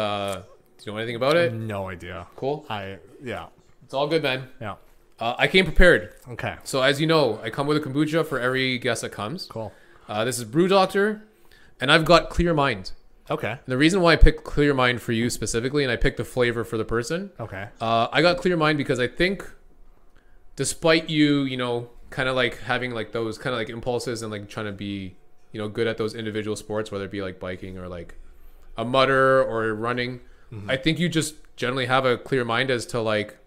you know anything about it? No idea. Cool. Yeah. It's all good, man. Yeah. I came prepared. Okay. So as you know, I come with a kombucha for every guest that comes. Cool. This is Brew Doctor, and I've got Clear Mind. Okay. And the reason why I picked Clear Mind for you specifically, and I picked the flavor for the person, Okay. I got Clear Mind because I think, despite you, kind of like having like those kind of like impulses and like trying to be, good at those individual sports, whether it be like biking or like a mutter or running, I think you just generally have a clear mind as to like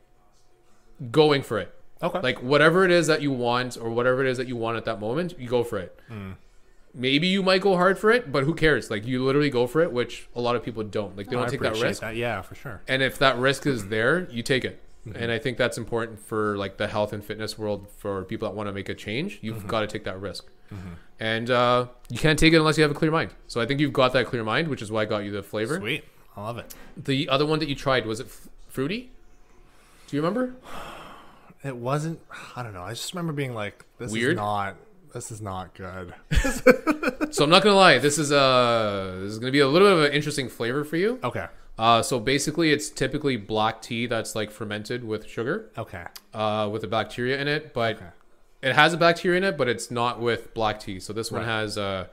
going for it. Okay. Like whatever it is that you want or whatever it is that you want at that moment, you go for it. Maybe you might go hard for it, but who cares? Like you literally go for it, which a lot of people don't. Like they don't take that appreciate risk. Yeah, for sure. And if that risk is there, you take it. And I think that's important for like the health and fitness world for people that want to make a change. You've got to take that risk. And you can't take it unless you have a clear mind. So I think you've got that clear mind, which is why I got you the flavor. Sweet. I love it. The other one that you tried, was it fruity? Do you remember? It wasn't. I don't know. I just remember being like, Weird? This is not good. So I'm not going to lie. This is going to be a little bit of an interesting flavor for you. Okay. So basically, it's typically black tea that's like fermented with sugar, Okay. with a bacteria in it. But Okay. it has a bacteria in it, but it's not with black tea. So this one Right. has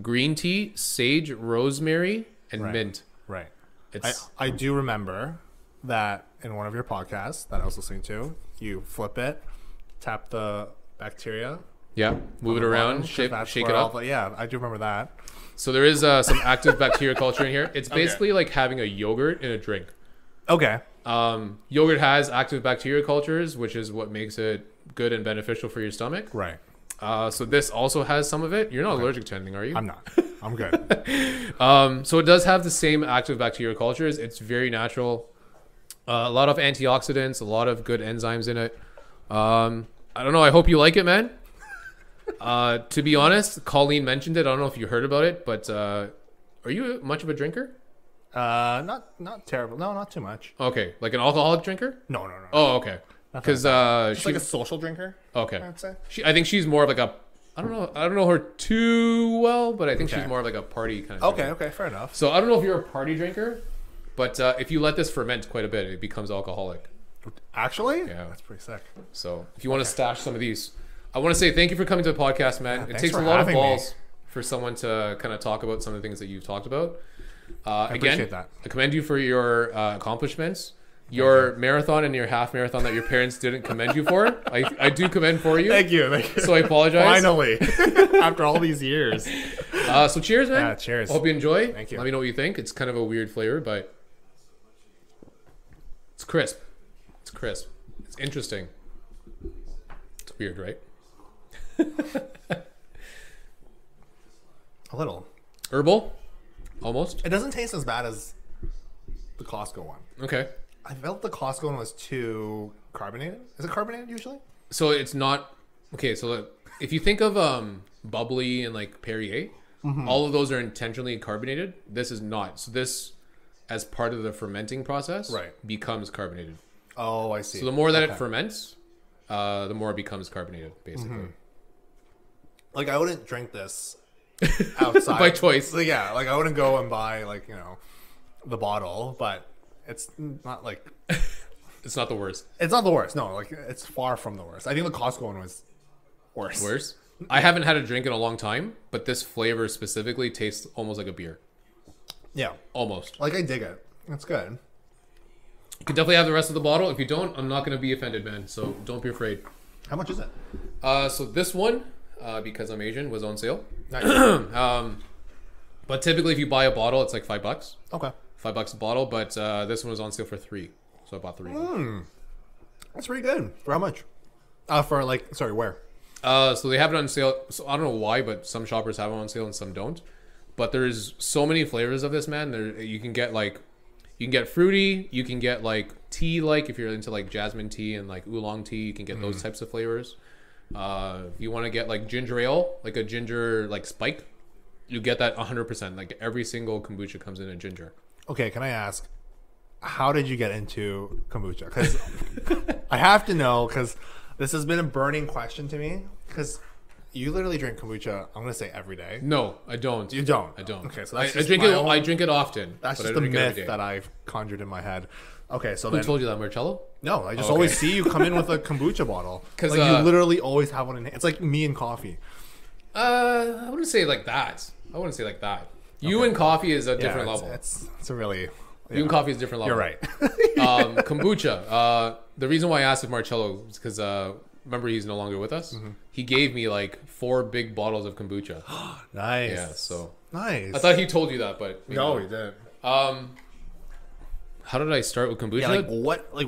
green tea, sage, rosemary, and Right. mint. Right. It's I do remember that in one of your podcasts that I was listening to, you flip it, tap the bacteria, yeah, move it around, shake it up. Yeah, I do remember that. So there is some active bacteria culture in here. It's basically like having a yogurt in a drink. Okay. Yogurt has active bacteria cultures, which is what makes it good and beneficial for your stomach. Right. So this also has some of it. You're not allergic to anything, are you? I'm not. I'm good. So it does have the same active bacteria cultures. It's very natural. A lot of antioxidants, a lot of good enzymes in it. I don't know. I hope you like it, man. To be honest, Colleen mentioned it. I don't know if you heard about it, but are you much of a drinker? Not terrible. No, not too much. Okay, like an alcoholic drinker? No. Oh, okay. Because Just she like a social drinker, okay. I'd say. I think she's more of like a. I don't know her too well, but I think she's more of like a party kind of. drinker. Okay, fair enough. So I don't know if you're a party drinker, but if you let this ferment quite a bit, it becomes alcoholic. Actually, Yeah. that's pretty sick. So if you want to stash some of these, I want to say thank you for coming to the podcast, man. It thanks takes a for lot of having me. balls for someone to kind of talk about some of the things that you've talked about. Again, appreciate that. I commend you for your accomplishments. Your marathon and your half marathon that your parents didn't commend you for, I do commend for you. Thank you. So I apologize. Finally, after all these years. So cheers, man. Yeah, cheers. Hope you enjoy. Thank you. Let me know what you think. It's kind of a weird flavor, but it's crisp. It's crisp. It's interesting. It's weird, right? A little. Herbal, almost. It doesn't taste as bad as the Costco one. Okay. I felt the Costco one was too carbonated. Is it carbonated usually? So it's not okay. So look, if you think of bubbly and like Perrier, all of those are intentionally carbonated. This is not. So this, as part of the fermenting process, Right. becomes carbonated. Oh, I see. So the more that it ferments, the more it becomes carbonated, basically. Like I wouldn't drink this outside By choice. Like, yeah, like I wouldn't go and buy the bottle, but it's not like It's not the worst. it's not the worst. No, like it's far from the worst. I think the Costco one was worse. Worse. I haven't had a drink in a long time, but this flavor specifically tastes almost like a beer. Yeah, Almost. like I dig it. It's good. You can definitely have the rest of the bottle. If you don't, I'm not going to be offended, man. So don't be afraid. How much is it? So this one, because I'm Asian, was on sale. Nice. But typically, if you buy a bottle, it's like $5. Okay, $5 a bottle. But this one was on sale for $3, so I bought 3. that's pretty good. For how much? For where? So they have it on sale. So I don't know why, but some shoppers have it on sale and some don't. But there's so many flavors of this, man. There you can get fruity. You can get like tea, like if you're into like jasmine tea and like oolong tea, you can get those types of flavors. If you want to get like ginger ale, like a ginger like spike, you get that 100%. Like every single kombucha comes in a ginger. Okay, can I ask, how did you get into kombucha? Because I have to know, because this has been a burning question to me. Because you literally drink kombucha, I'm gonna say every day. No, I don't. You don't. I don't. Okay, so I that's drink my it. own, I drink it often. That's but just I the don't drink it every myth day. that I've conjured in my head. Okay, so Who then told you that, Marcello? no, I just Okay. always see you come in with a kombucha bottle. 'Cause, Like you literally always have one in hand. It's like me and coffee. I wouldn't say like that. I wouldn't say like that. You and coffee is a different yeah, level. It's a really. You and coffee is a different level. You're right. Kombucha. The reason why I asked if Marcello is because remember he's no longer with us. He gave me like 4 big bottles of kombucha. Nice. Yeah, so Nice. I thought he told you that, but maybe no, not. he didn't. How did I start with kombucha? Yeah, like what? Like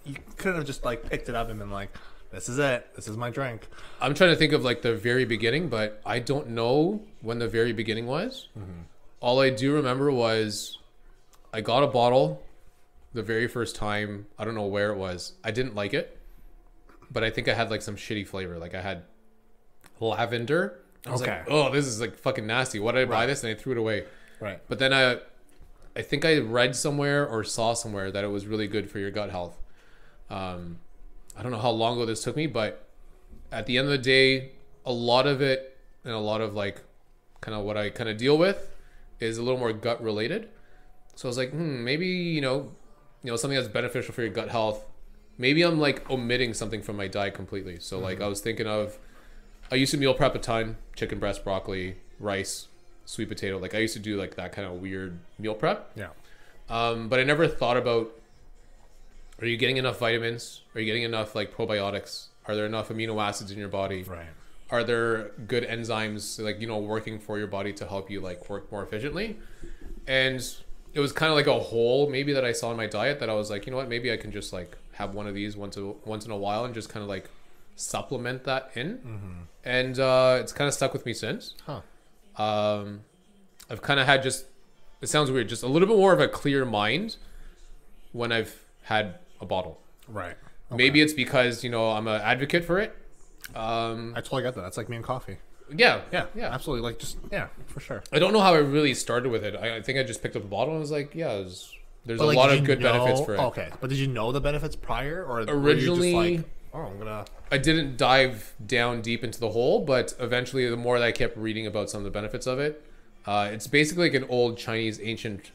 you could have just like picked it up and been like, "This is it. This is my drink." I'm trying to think of like the very beginning, but I don't know when the very beginning was. All I do remember was I got a bottle the very first time. I don't know where it was. I didn't like it, but I think I had like some shitty flavor. Like I had lavender. I was Okay. like, oh, this is like fucking nasty. Why did I buy this? And I threw it away. Right. But then I think I read somewhere or saw somewhere that it was really good for your gut health. I don't know how long ago this took me, but at the end of the day, a lot of it and a lot of like kind of what I kind of deal with is a little more gut related. So I was like, maybe, you know, something that's beneficial for your gut health. Maybe I'm like omitting something from my diet completely. So like I was thinking of, I used to meal prep a ton, chicken breast, broccoli, rice, sweet potato. Like I used to do like that kind of weird meal prep. Yeah. But I never thought about, are you getting enough vitamins? Are you getting enough like probiotics? Are there enough amino acids in your body? Right. Are there good enzymes like, working for your body to help you like work more efficiently? And it was kind of like a hole maybe that I saw in my diet that I was like, you know what, maybe I can just like have one of these once in a while and just kind of like supplement that in. And it's kind of stuck with me since. I've kind of had just, it sounds weird, just a little bit more of a clear mind when I've had a bottle. Right. Maybe it's because, I'm an advocate for it. I totally get that. That's like me and coffee. Yeah. Yeah. Absolutely. Like just for sure. I don't know how I really started with it. I think I just picked up a bottle and I was like, there's But, a like, lot did of you good benefits for it. Okay, but did you know the benefits prior, or Originally, were you just like, oh, I'm gonna? I didn't dive down deep into the hole, but eventually, the more that I kept reading about some of the benefits of it, it's basically like an old Chinese ancient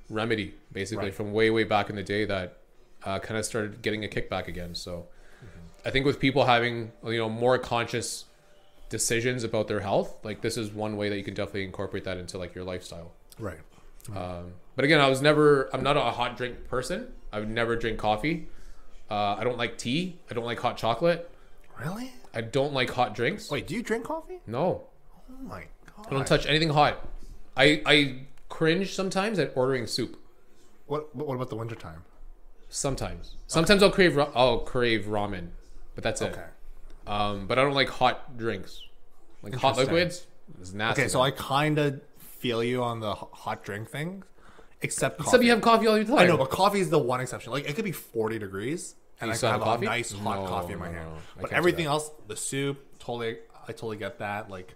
remedy, basically Right. from way back in the day that kind of started getting a kickback again. So, I think with people having more conscious decisions about their health, like this is one way that you can definitely incorporate that into like your lifestyle. Right. But again, I'm not a hot drink person. I would never drink coffee. I don't like tea. I don't like hot chocolate. Really? I don't like hot drinks. Wait, do you drink coffee? No, Oh my god. I don't touch anything hot. I cringe sometimes at ordering soup. What about the wintertime? Sometimes I'll crave ramen, but that's it. Okay. But I don't like hot drinks, like hot Interesting. liquids. It's nasty. Okay, so I kind of feel you on the hot drink thing, except coffee. Except you have coffee all the time. I know, but coffee is the one exception. Like it could be 40 degrees, and You I still can have have coffee? a nice hot No, coffee in my no, hand. no. I But can't do everything that. else, the soup, I totally get that. Like,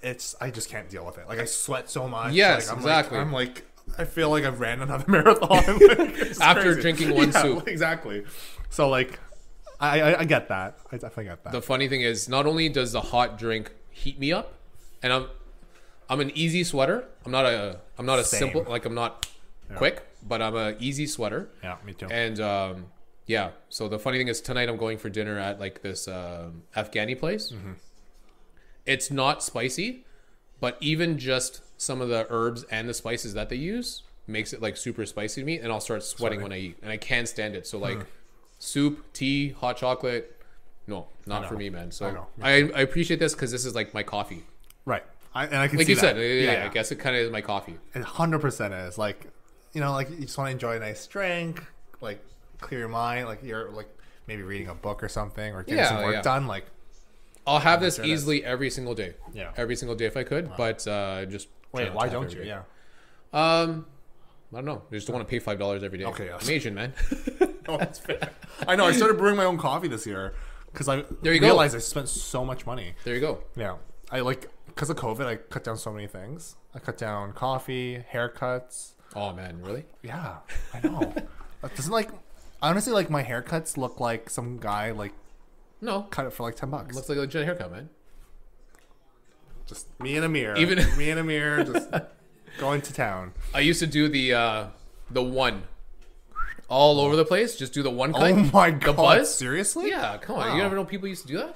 I just can't deal with it. Like I sweat so much. Yes, like, exactly. I'm like, I feel like I've ran another marathon like, it's After crazy. drinking one soup. Exactly. So like, I get that. I definitely get that. The funny thing is, not only does the hot drink heat me up, and I'm an easy sweater. I'm not a Same. simple, like I'm not quick, but I'm a easy sweater. Yeah, me too. And so the funny thing is, tonight I'm going for dinner at like this Afghani place. It's not spicy, but even just some of the herbs and the spices that they use makes it like super spicy to me, and I'll start sweating when I eat, and I can't stand it. So like soup, tea, hot chocolate, no, not for me, man. So I appreciate this because this is like my coffee. Right. And I can Like see you said, that. I guess it kind of is my coffee. It 100% is like, like you just want to enjoy a nice drink, like clear your mind, like you're like maybe reading a book or something or getting some work done. Like I'll have this Sure it is. easily every single day. Yeah. Every single day if I could, but just try Wait, not why to have don't you? every day. Yeah. I don't know. I just don't want to pay $5 every day. Okay, yeah. I'm Asian, man. Oh, that's fair. I know. I started brewing my own coffee this year because I There you go. realized I spent so much money. There you go. Yeah. I like because of COVID, I cut down so many things. I cut down coffee, haircuts. Oh man, really? Yeah, I know. Doesn't like honestly like my haircuts look like some guy like No, cut it for like $10. looks like a legit haircut, man. Just me in a mirror. Even- me in a mirror, just going to town. I used to do the one all over the place. Just do the one cut. Oh my The god! buzz? Seriously? Yeah, come on. Wow. You never know people used to do that?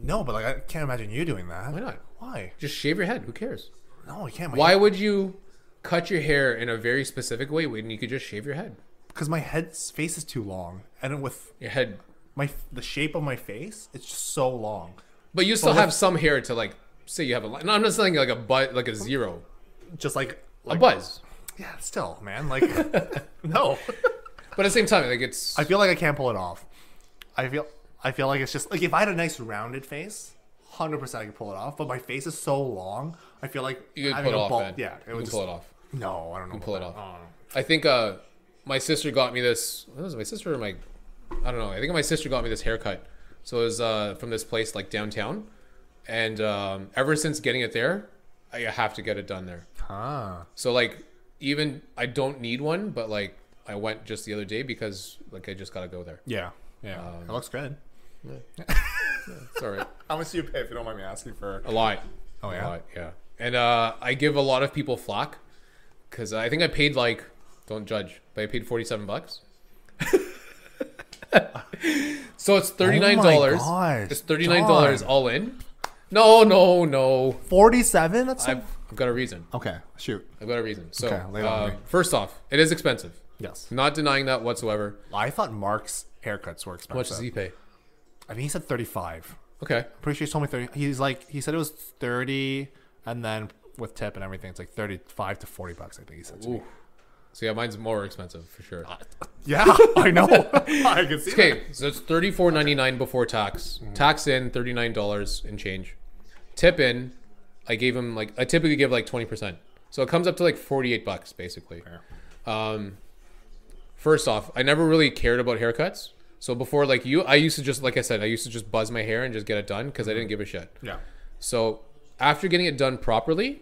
No, but like I can't imagine you doing that. Why not? Why? Just shave your head. Who cares? No, I can't. Why would you cut your hair in a very specific way when you could just shave your head? Because my face is too long, and with Your head. the shape of my face, it's just so long. But you still But with- have some hair to like say you have a line. No, I'm not saying like a butt, like a zero. Just like A buzz. yeah, still, man. Like no. But at the same time, like it's I feel like I can't pull it off. I feel like it's just like if I had a nice rounded face, 100% I could pull it off. But my face is so long, I feel like you could having pull it a off, bald- man. Yeah, you would can just pull it off. No, I don't know. Pull it off. I don't know. I think my sister got me this. What was it, my sister or my? I don't know. I think my sister got me this haircut. So it was from this place like downtown, and ever since getting it there, I have to get it done there. Ah, So like even I don't need one, but like I went just the other day because like I just gotta go there. yeah. It looks good. It's all right. How much do you pay if you don't mind me asking for? A lot. Oh, yeah? A lot, yeah. And I give a lot of people flack because I think I paid like, don't judge, but I paid $47. So it's $39. Oh my gosh, It's $39 all in. No. 47. That's so... I've got a reason. okay. Shoot. I've got a reason. So Okay, lay it on me. first off, it is expensive. Yes. Not denying that whatsoever. I thought Mark's haircuts were expensive. How much does he pay? I think he said 35. Okay. Pretty sure he told me 30. He said it was 30, and then with tip and everything, it's like 35 to $40. I think he said. To me. Ooh. So yeah, mine's more expensive for sure. Yeah, I know. I can see. Okay, so it's $34.99 before tax. Tax in $39 and change. Tip in, I gave him like I typically give like 20%. So it comes up to like $48 basically. First off, I never really cared about haircuts. So before like you, I used to just like I said, I used to just buzz my hair and just get it done because I didn't give a shit. Yeah. So after getting it done properly,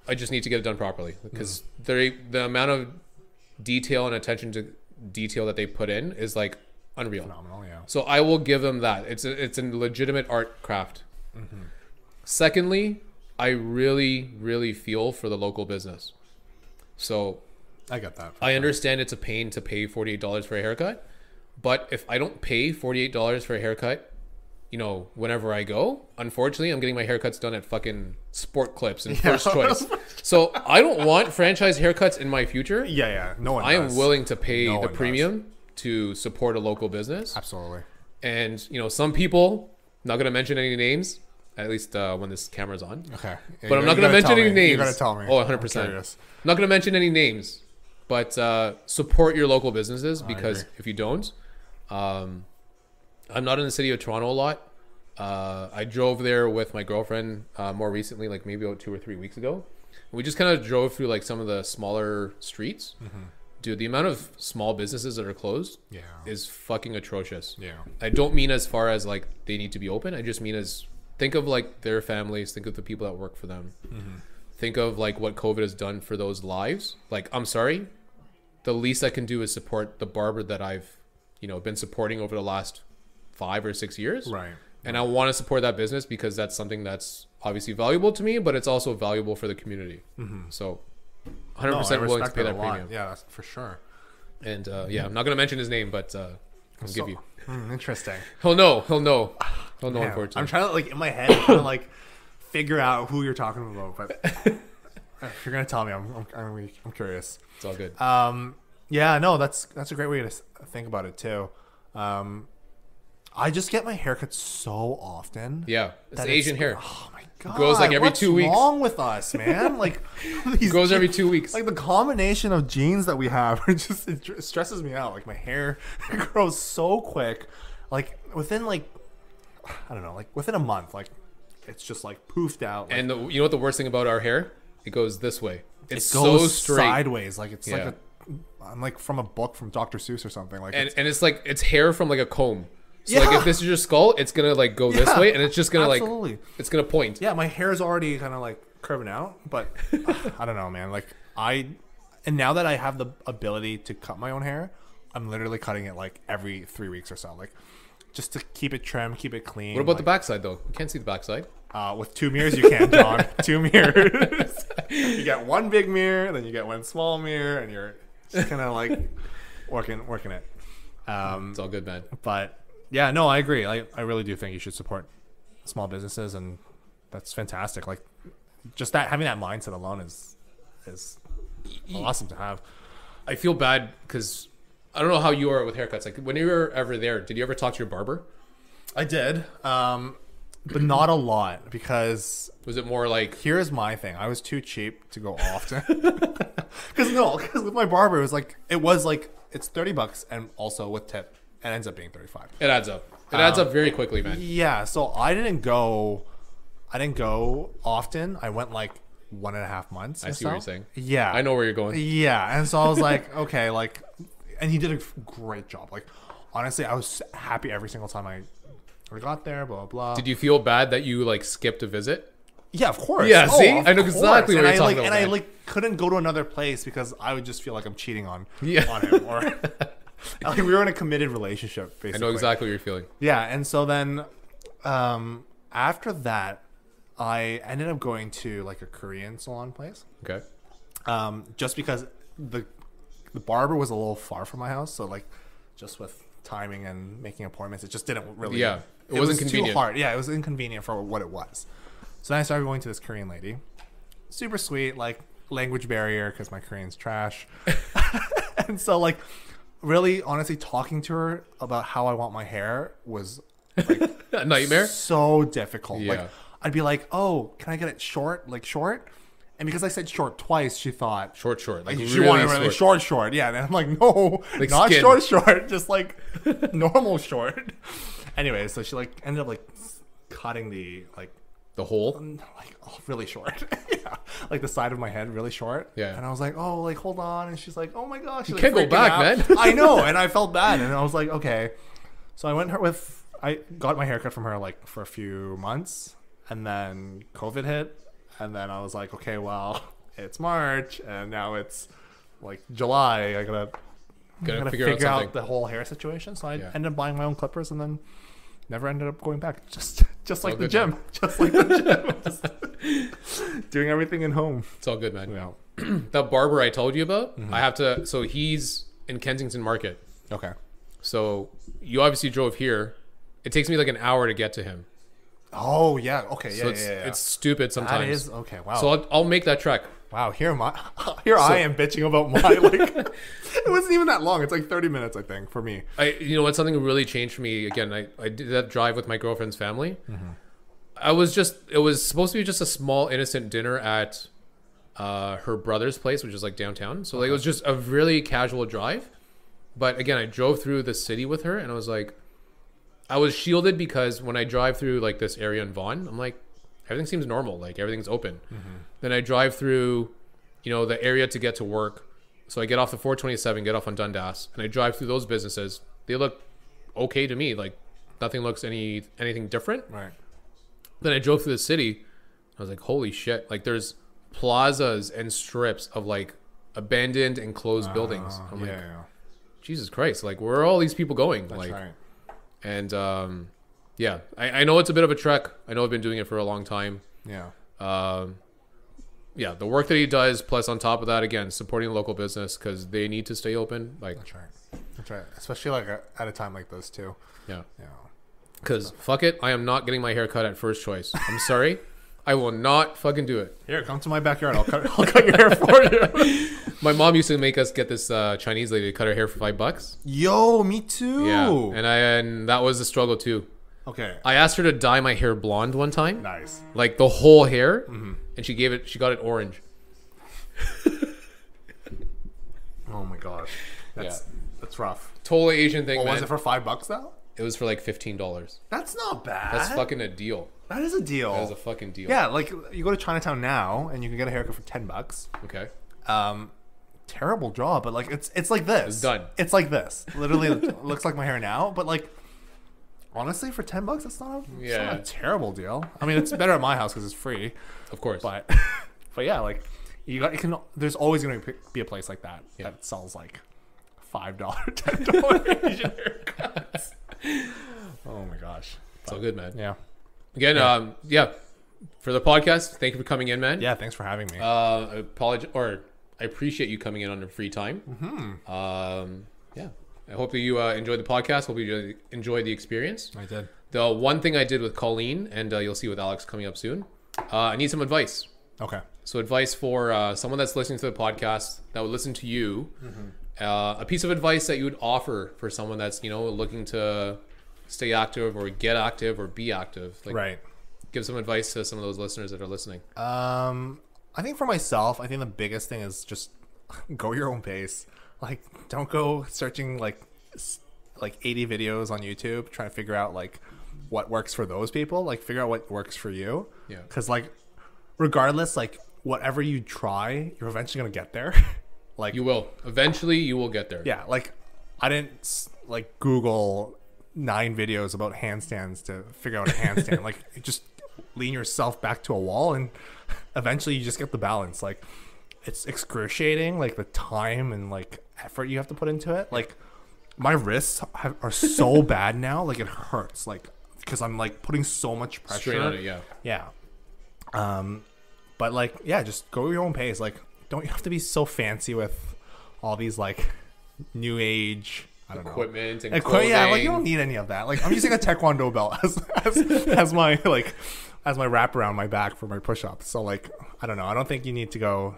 I just need to get it done properly because the amount of detail and attention to detail that they put in is like unreal. Phenomenal. Yeah. So I will give them that. It's a legitimate art craft. Secondly, I really feel for the local business. So I get that. I understand it's a pain to pay $48 for a haircut, but if I don't pay $48 for a haircut, you know, whenever I go, unfortunately, I'm getting my haircuts done at fucking Sport Clips and First Choice. So I don't want franchise haircuts in my future. Yeah. No one. I am does. willing to pay No the one premium to support a local business. Absolutely. And, you know, some people, not going to mention any names, at least when this camera's on. Okay. Yeah, But I'm not going to mention any names. You gotta tell me. Oh, I'm 100%. curious. I'm not going to mention any names, but support your local businesses because agree. if you don't, I'm not in the city of Toronto a lot. I drove there with my girlfriend more recently, like maybe about 2 or 3 weeks ago. We just kind of drove through like some of the smaller streets. Dude, the amount of small businesses that are closed is fucking atrocious. Yeah. I don't mean as far as like they need to be open. I just mean as think of like their families, think of the people that work for them. Think of like what COVID has done for those lives. Like, I'm sorry, the least I can do is support the barber that I've, you know, been supporting over the last 5 or 6 years. Right. And I want to support that business because that's something that's obviously valuable to me, but it's also valuable for the community. So 100% willing to pay that premium. Yeah, that's for sure. And yeah, I'm not going to mention his name, but I'll give you. Interesting. He'll know, Man, unfortunately. I'm trying to like in my head, I'm trying to like figure out who you're talking about, but if you're gonna tell me, I'm curious. It's all good. Yeah, no, that's a great way to think about it too. I just get my haircut so often. Yeah, it's that Asian hair. Oh my god, Goes like every 2 weeks. What's wrong with us, man? Like these Goes every 2 weeks. Like the combination of genes that we have, it stresses me out. Like my hair grows so quick. Like within like I don't know, like within a month, like it's just like poofed out. Like, And you know what the worst thing about our hair? It goes this way. It's it goes so straight. sideways. Like it's Yeah. like I'm like from a book from Dr. Seuss or something. Like And it's like it's hair from like a comb. So Yeah. like if this is your skull, it's gonna like go this Yeah, way, and it's just gonna absolutely. like it's gonna point. yeah, my hair is already kind of like curving out, but I don't know, man. Like and now that I have the ability to cut my own hair, I'm literally cutting it like every 3 weeks or so, like just to keep it trim, keep it clean. What about the backside though? You can't see the backside. With 2 mirrors, you can, John. 2 mirrors. You get one big mirror, then you get one small mirror, and you're just kind of like working it. It's all good, man. But yeah, no, I agree. I really do think you should support small businesses, and that's fantastic. Like just that having that mindset alone is awesome to have. I feel bad because I don't know how you are with haircuts. Like when you were ever there, did you ever talk to your barber? I did, but not a lot because Was it more like here's my thing. I was too cheap to go often. Because with my barber, it was like it's $30 and also with tip, it ends up being 35. it adds up? It adds up very quickly, man. Yeah, so I didn't go often. I went like 1.5 months. I see what you're saying. Yeah, I know where you're going. Yeah, and so I was like, okay, like, and he did a great job. Like, honestly, I was happy every single time I got there. Blah blah blah. Did you feel bad that you like skipped a visit? Yeah, of course. Yeah, see? of I know exactly course. what you're talking about, And I man. like couldn't go to another place because I would just feel like I'm cheating on Yeah. on him, or like we were in a committed relationship. I Basically, know exactly what you're feeling. Yeah, and so then after that, I ended up going to like a Korean salon place, Okay. just because the barber was a little far from my house, so like just with timing and making appointments, it just didn't really. Yeah, it was wasn't convenient. Too hard. Yeah, it was inconvenient for what it was. So then I started going to this Korean lady, super sweet, like language barrier because my Korean's trash, and so like really honestly talking to her about how I want my hair was A nightmare. so difficult. Yeah. Like I'd be like, "Oh, can I get it short?" Like short. And because I said short twice, she thought Short. Like she really wanted really short. Yeah, and I'm like, no, Like not skin. short, just like normal short. Anyway, so she like ended up like cutting the like hole. really short. Yeah, like the side of my head really short. Yeah. And I was like, oh, like hold on, and she's like, oh my gosh, You like, can't go freaking back, out. man. I know, and I felt bad, and I was like, okay. So I got my haircut from her like for a few months, and then COVID hit, and then I was like, okay, well, it's March, and now it's like July. I gotta figure out something. the whole hair situation. So I Yeah. ended up buying my own clippers, and then never ended up going back. Just like the good, gym, just like the gym, just doing everything in home. It's all good, man. Yeah. That barber I told you about, Mm-hmm. I have to. So he's in Kensington Market. Okay. So you obviously drove here. It takes me like an hour to get to him. Oh yeah. Okay. So Yeah. it's stupid sometimes. That is okay. Wow. So I'll make that trek. Wow. Here I am bitching about my like. It wasn't even that long. It's like 30 minutes, I think, for me. You know what? Something really changed for me. Again, I did that drive with my girlfriend's family. Mm-hmm. It was supposed to be just a small innocent dinner at her brother's place, which is like downtown. So like it was just a really casual drive. But again, I drove through the city with her, and I was like, I was shielded because when I drive through like this area in Vaughan, I'm like, everything seems normal, like everything's open. Then I drive through, the area to get to work. So I get off the 427, get off on Dundas, and I drive through those businesses. They look okay to me, like nothing looks anything different. Right. Then I drove through the city. I was like, holy shit! Like there's plazas and strips of like abandoned and closed buildings. I'm like, Yeah. Jesus Christ! Like where are all these people going? That's like, right. and yeah, I know it's a bit of a trek. I know I've been doing it for a long time. Yeah. Yeah, the work that he does, plus on top of that, again, supporting local business because they need to stay open. Like, That's right. That's right. Especially like at a time like this too. yeah, Yeah. because fuck it, I am not getting my hair cut at first choice. I'm sorry, I will not fucking do it. Here, come to my backyard. I'll cut your hair for you. My mom used to make us get this Chinese lady to cut her hair for $5. Yo, me too. Yeah, and that was a struggle too. Okay. I asked her to dye my hair blonde one time, Nice. like the whole hair, and she got it orange. Oh my gosh. That's rough. Totally Asian thing, What man. was it for $5 though? It was for like $15. That's not bad. That's fucking a deal. That is a deal. That is a fucking deal. Yeah, like you go to Chinatown now and you can get a haircut for $10. Okay. Terrible job, but like it's like this. It's done. It's like this. Literally it looks like my hair now, but like honestly for $10 it's not a terrible deal. I mean, it's better at my house because it's free, Of course. but but yeah, like you can. There's always going to be a place like that that sells like $5, $10 Asian haircuts. Oh my gosh, it's all good, man. Yeah. Again, for the podcast, thank you for coming in, man. Yeah, thanks for having me. I appreciate you coming in on your free time. Yeah. I hope that you enjoyed the podcast. Hope you enjoyed the experience. I did. The one thing I did with Colleen, and you'll see with Alex coming up soon, I need some advice. Okay. So advice for someone that's listening to the podcast that would listen to you. A piece of advice that you would offer for someone that's, looking to stay active or get active or be active. Like, right. Give some advice to some of those listeners that are listening. I think for myself, I think the biggest thing is just go your own pace. Like, don't go searching like 80 videos on YouTube trying to figure out like what works for those people. Like, figure out what works for you. Yeah. Because like, regardless, like whatever you try, you're eventually gonna get there. Like you will. Eventually, you will get there. Yeah. Like, I didn't like Google 9 videos about handstands to figure out a handstand. Like, just lean yourself back to a wall and eventually you just get the balance. Like, it's excruciating, like the time and like effort you have to put into it. Like, my wrists are so bad now, like it hurts, like because I'm like putting so much pressure straight on it. Yeah. But like, yeah, just go your own pace. Like, don't you have to be so fancy with all these like new age equipment and clothing. Yeah, like you don't need any of that. Like, I'm using a Taekwondo belt as my wrap around my back for my push-ups. So like, I don't know. I don't think you need to go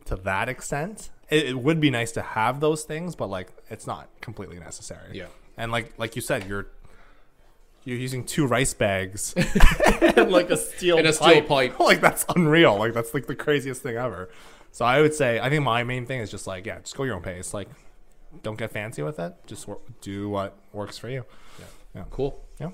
to that extent. It would be nice to have those things, but like, it's not completely necessary. Yeah. And like you said, you're using 2 rice bags and like a steel pipe. Like, that's unreal. Like, that's like the craziest thing ever. So I would say, I think my main thing is just like, yeah, just go your own pace. Like, don't get fancy with it. Just do what works for you. Yeah. Cool. Yeah.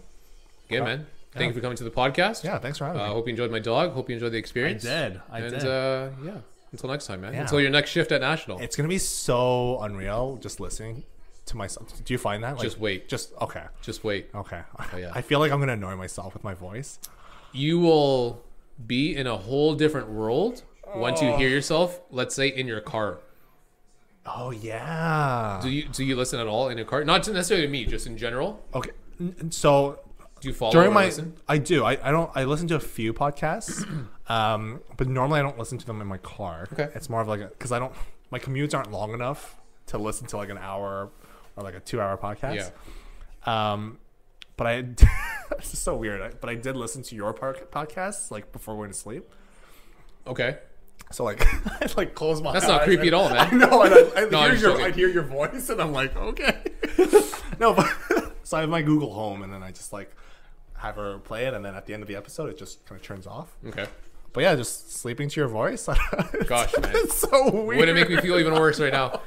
Good, man. Thank you for coming to the podcast. Yeah, thanks for having me. I hope you enjoyed my dog. Hope you enjoyed the experience. I did. Yeah. Until next time, man. Yeah. Until your next shift at National. It's going to be so unreal just listening to myself. Do you find that? Like, just wait. Okay. Just wait. Okay. Oh, yeah. I feel like I'm going to annoy myself with my voice. You will be in a whole different world once you hear yourself, let's say, in your car. Oh, yeah. Do you listen at all in your car? Not necessarily to me, just in general. Okay. So do you follow during or my listen? I do. I listen to a few podcasts. But normally I don't listen to them in my car. Okay. It's more of like because my commutes aren't long enough to listen to like an hour or like a 2-hour podcast. Yeah. But this is so weird. But I did listen to your podcasts like before going to sleep. Okay. So like, I like close my eyes. That's not creepy at all, man. I know. And I I hear your voice, and I'm like, okay. No, but so I have my Google Home, and then I just like have her play it, and then at the end of the episode, it just kind of turns off. Okay. But yeah, just sleeping to your voice. Gosh, man, it's so weird. Wouldn't it make me feel even worse right now?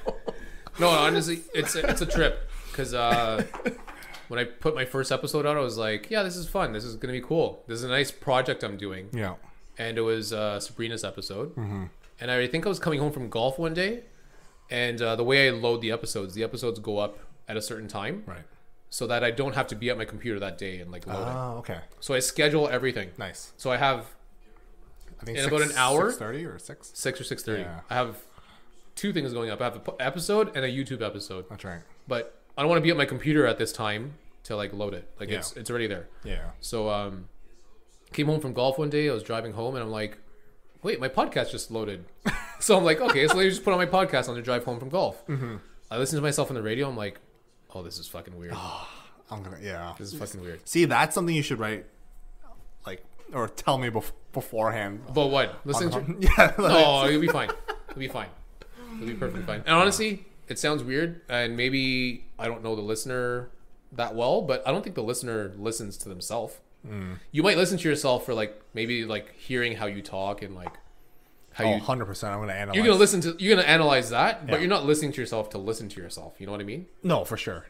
No, honestly, it's a trip because when I put my first episode out, I was like, yeah, this is fun. This is gonna be cool. This is a nice project I'm doing. Yeah. And it was Sabrina's episode. Mm-hmm. And I think I was coming home from golf one day, and the way I load the episodes go up at a certain time, right? So that I don't have to be at my computer that day and like load it. Oh, okay. So I schedule everything. Nice. So I have, I think in about an hour, 6:30 or 6, 6 or 6:30. Yeah. I have 2 things going up. I have an episode and a YouTube episode. That's right. But I don't want to be at my computer at this time to like load it. Like it's already there. Yeah. So came home from golf one day. I was driving home and I'm like, wait, my podcast just loaded. So I'm like, okay, so let me just put on my podcast on the drive home from golf. Mm-hmm. I listened to myself on the radio. I'm like, oh, this is fucking weird. This is fucking weird. See, that's something you should write, like, or tell me beforehand. But what? Listen to yeah. No, it'll be fine. It'll be fine. It'll be perfectly fine. And honestly, it sounds weird, and maybe I don't know the listener that well, but I don't think the listener listens to themselves. You might listen to yourself for like maybe like hearing how you talk and like how you 100%. I'm gonna analyze. You're gonna analyze that, but you're not listening to yourself to listen to yourself. You know what I mean? No, for sure.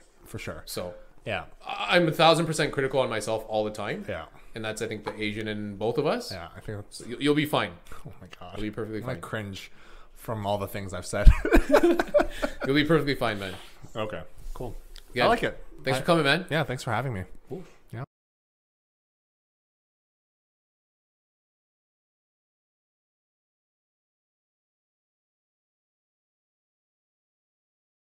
So Yeah. I'm 1,000% critical on myself all the time. Yeah. And that's, I think, the Asian in both of us. Yeah. I think that's, You'll be fine. oh my God. You'll be perfectly I fine. cringe from all the things I've said. You'll be perfectly fine, man. Okay. Cool. Yeah. I like it. Thanks for coming, man. Yeah. Thanks for having me. Cool.